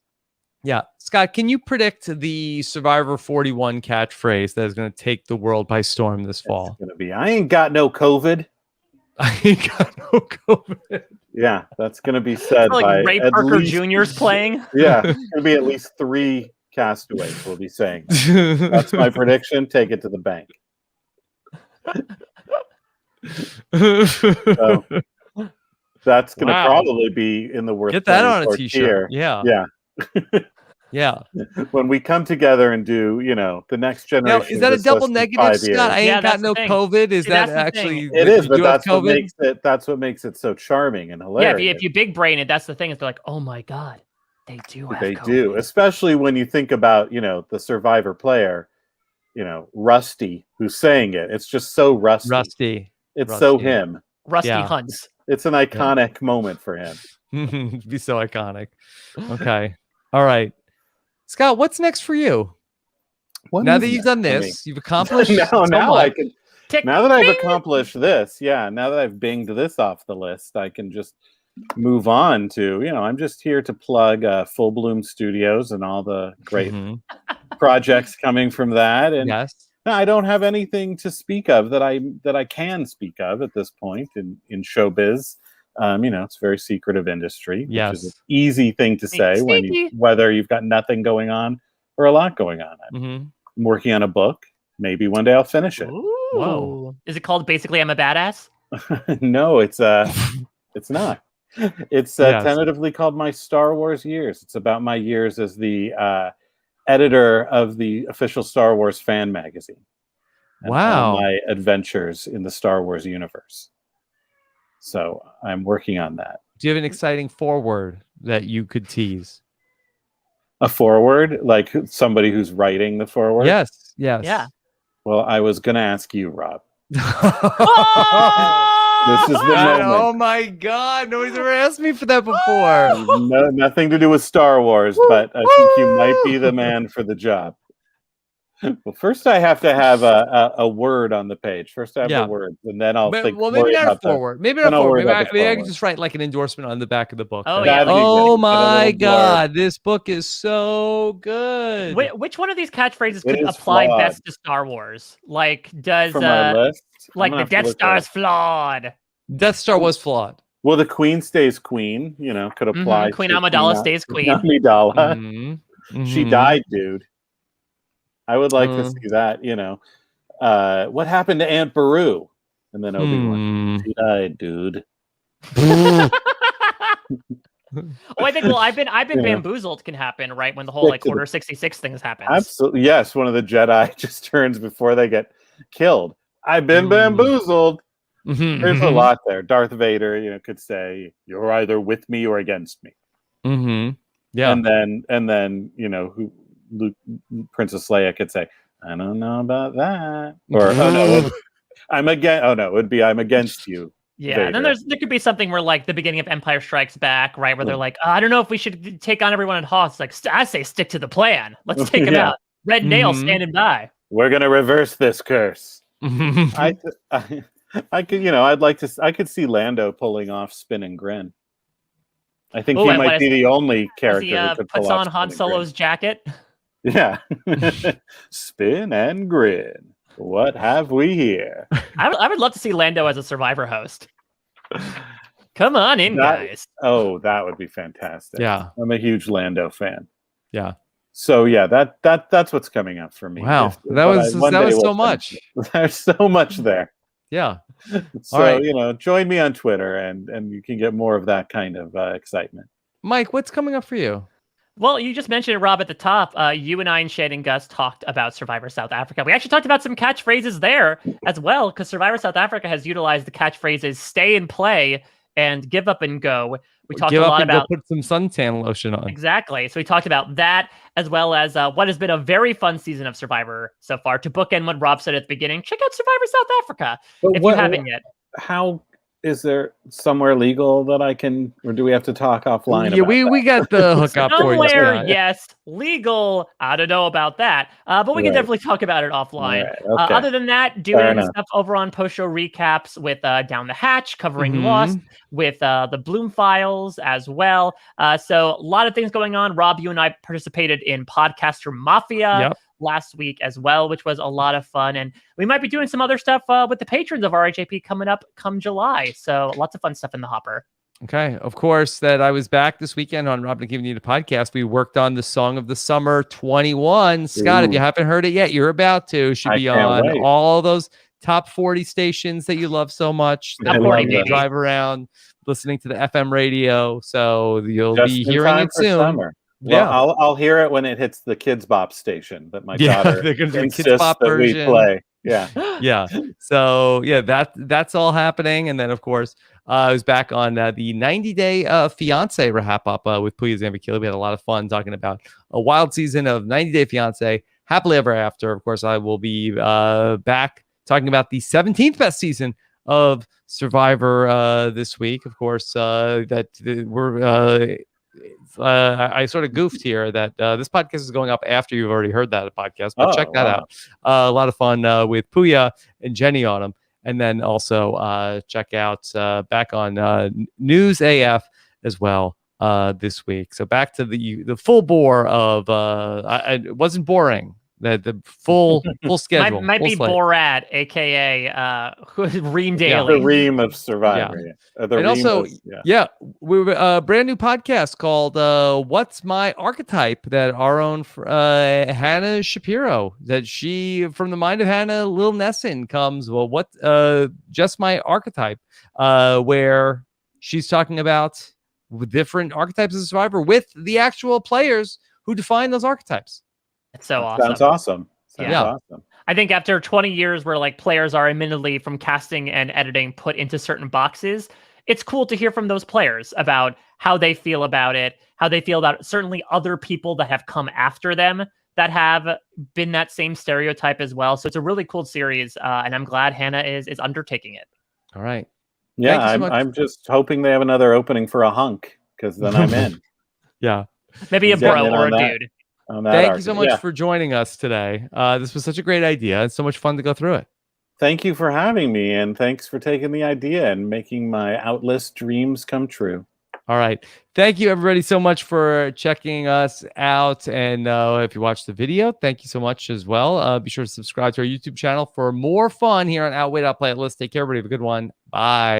Yeah. Scott, can you predict the Survivor 41 catchphrase that is going to take the world by storm this fall? It's going to be, I ain't got no COVID. I ain't got no COVID. Yeah, that's going to be said by Ray Parker Jr.'s playing. Yeah, it's going to be at least 3 castaways will be saying that. That's my prediction. Take it to the bank. So, that's going to probably be in the worst. Get that on a t-shirt. Yeah. Yeah. When we come together and do, the next generation. Now, is that a double negative, Scott? I ain't got no COVID. Is that actually? It is, but that's what makes it so charming and hilarious. Yeah, if you big brain it, that's the thing. Is they're like, oh my god, they do have COVID. Do, especially when you think about the Survivor player, Rusty, who's saying it. It's just so Rusty. It's so him. Rusty Hunts. It's an iconic moment for him. It'd be so iconic. Okay. All right. Scott, what's next for you? Now that you've done this, you've accomplished now I can. Now that I've accomplished this, now that I've binged this off the list, I can just move on to, I'm just here to plug Full Bloom Studios and all the great projects coming from that. And I don't have anything to speak of that I can speak of at this point in showbiz. It's a very secretive industry, which is an easy thing to say whether you've got nothing going on or a lot going on. I'm working on a book. Maybe one day I'll finish it. Ooh. Whoa. Is it called Basically I'm a Badass? No, it's not. It's tentatively called My Star Wars Years. It's about my years as the editor of the official Star Wars fan magazine. And all my adventures in the Star Wars universe. So I'm working on that. Do you have an exciting foreword that you could tease? A foreword? Like somebody who's writing the foreword? Yes. Yeah. Well, I was going to ask you, Rob. This is the moment. Oh my God. Nobody's ever asked me for that before. No, nothing to do with Star Wars, but I think you might be the man for the job. Well, first I have to have a word on the page. First I have the word, and then I'll think. Well, maybe not a forward. Maybe not a forward. Maybe I can just write like an endorsement on the back of the book. Oh, yeah. Oh my God, this book is so good. Which one of these catchphrases could apply best to Star Wars? Like, does from our list? Like the Death Star is flawed. Death Star was flawed. Well, the Queen stays Queen. Could apply. Queen Amidala stays Queen. Amidala. She died, dude. I would like to see that, what happened to Aunt Beru? And then Obi-Wan, she died, dude. Oh, I think. Well, I've been You know. bamboozled can happen, right? When the whole like Stick to Order 66 things happens. Absolutely, yes. One of the Jedi just turns before they get killed. I've been bamboozled. There's a lot there. Darth Vader, could say, "You're either with me or against me." Yeah. And then, who Princess Leia could say, "I don't know about that," or "Oh no, I'm against." Oh no, it would be, "I'm against you." Yeah, and then Vader. there could be something where like the beginning of Empire Strikes Back, right, where they're like, I don't know if we should take on everyone at Hoth. It's like, I say stick to the plan. Let's take him Yeah. out. Red Nail standing by. We're gonna reverse this curse. I could, I could see Lando pulling off Spin and Grin. I think he might be the only character who could pull puts off on Han Spin and Grin. Solo's jacket. Yeah. Spin and Grin. What have we here? I would love to see Lando as a Survivor host. Come on in, guys. Oh, that would be fantastic. Yeah. I'm a huge Lando fan. Yeah. So yeah, that's what's coming up for me. Wow. That was so much. There's so much there. Yeah. So, All right. Join me on Twitter and you can get more of that kind of excitement. Mike, what's coming up for you? Well, you just mentioned it, Rob, at the top. You and I and Shane and Gus talked about Survivor South Africa. We actually talked about some catchphrases there as well, because Survivor South Africa has utilized the catchphrases stay and play and give up and go. We talked a lot about put some suntan lotion on. Exactly. So we talked about that, as well as what has been a very fun season of Survivor so far. To bookend what Rob said at the beginning, check out Survivor South Africa if you haven't yet. How is there somewhere legal that I can, or do we have to talk offline? Yeah, we got the hookup for you. Somewhere, yes. Legal, I don't know about that, but we can definitely talk about it offline. Right, okay. Other than that, doing stuff over on post-show recaps with Down the Hatch, covering Lost, with the Bloom Files as well. So a lot of things going on. Rob, you and I participated in Podcaster Mafia last week as well, which was a lot of fun. And we might be doing some other stuff with the patrons of RHAP coming up come July. So lots of fun stuff in the hopper. Okay. Of course, that I was back this weekend on Rob and Giving You the podcast. We worked on the Song of the Summer 21. Scott, if you haven't heard it yet, you're about to. Should be on all those top 40 stations that you love so much. That 40, drive around listening to the FM radio. So you'll be hearing it soon. Summer. Well, I'll hear it when it hits the Kids Bop station that my daughter insists that we play. Yeah. Yeah. So yeah, that's all happening. And then of course, I was back on the 90-day fiance wrap up with Puya Zambakili. We had a lot of fun talking about a wild season of 90-Day Fiance, Happily Ever After. Of course, I will be back talking about the 17th best season of Survivor this week. Of course, I sort of goofed here that this podcast is going up after you've already heard that podcast, but check that out. A lot of fun with Puya and Jenny on them. And then also check out back on News AF as well this week. So back to the full bore of it wasn't boring. The full schedule might be slate. Borat, aka Ream Daily. Yeah, the Ream of Survivor. Yeah. And also, we were a brand new podcast called "What's My Archetype?" that our own Hannah Shapiro, that she from the mind of Hannah Lil Nesson comes. Well, what just my archetype, where she's talking about different archetypes of Survivor with the actual players who define those archetypes. It's so awesome. Sounds awesome. Awesome. I think after 20 years where like players are admittedly from casting and editing put into certain boxes, it's cool to hear from those players about how they feel about it, how they feel about certainly other people that have come after them that have been that same stereotype as well. So it's a really cool series, and I'm glad Hannah is undertaking it. All right. Yeah, I'm just hoping they have another opening for a hunk, because then I'm in. Yeah. Maybe a bro or a dude. Thank you so much for joining us today. This was such a great idea. It's so much fun to go through it. Thank you for having me, and thanks for taking the idea and making my Outlist dreams come true. All right. Thank you, everybody, so much for checking us out. And if you watched the video, thank you so much as well. Be sure to subscribe to our YouTube channel for more fun here on Outwit, Outplay, Outlist. Take care, everybody. Have a good one. Bye.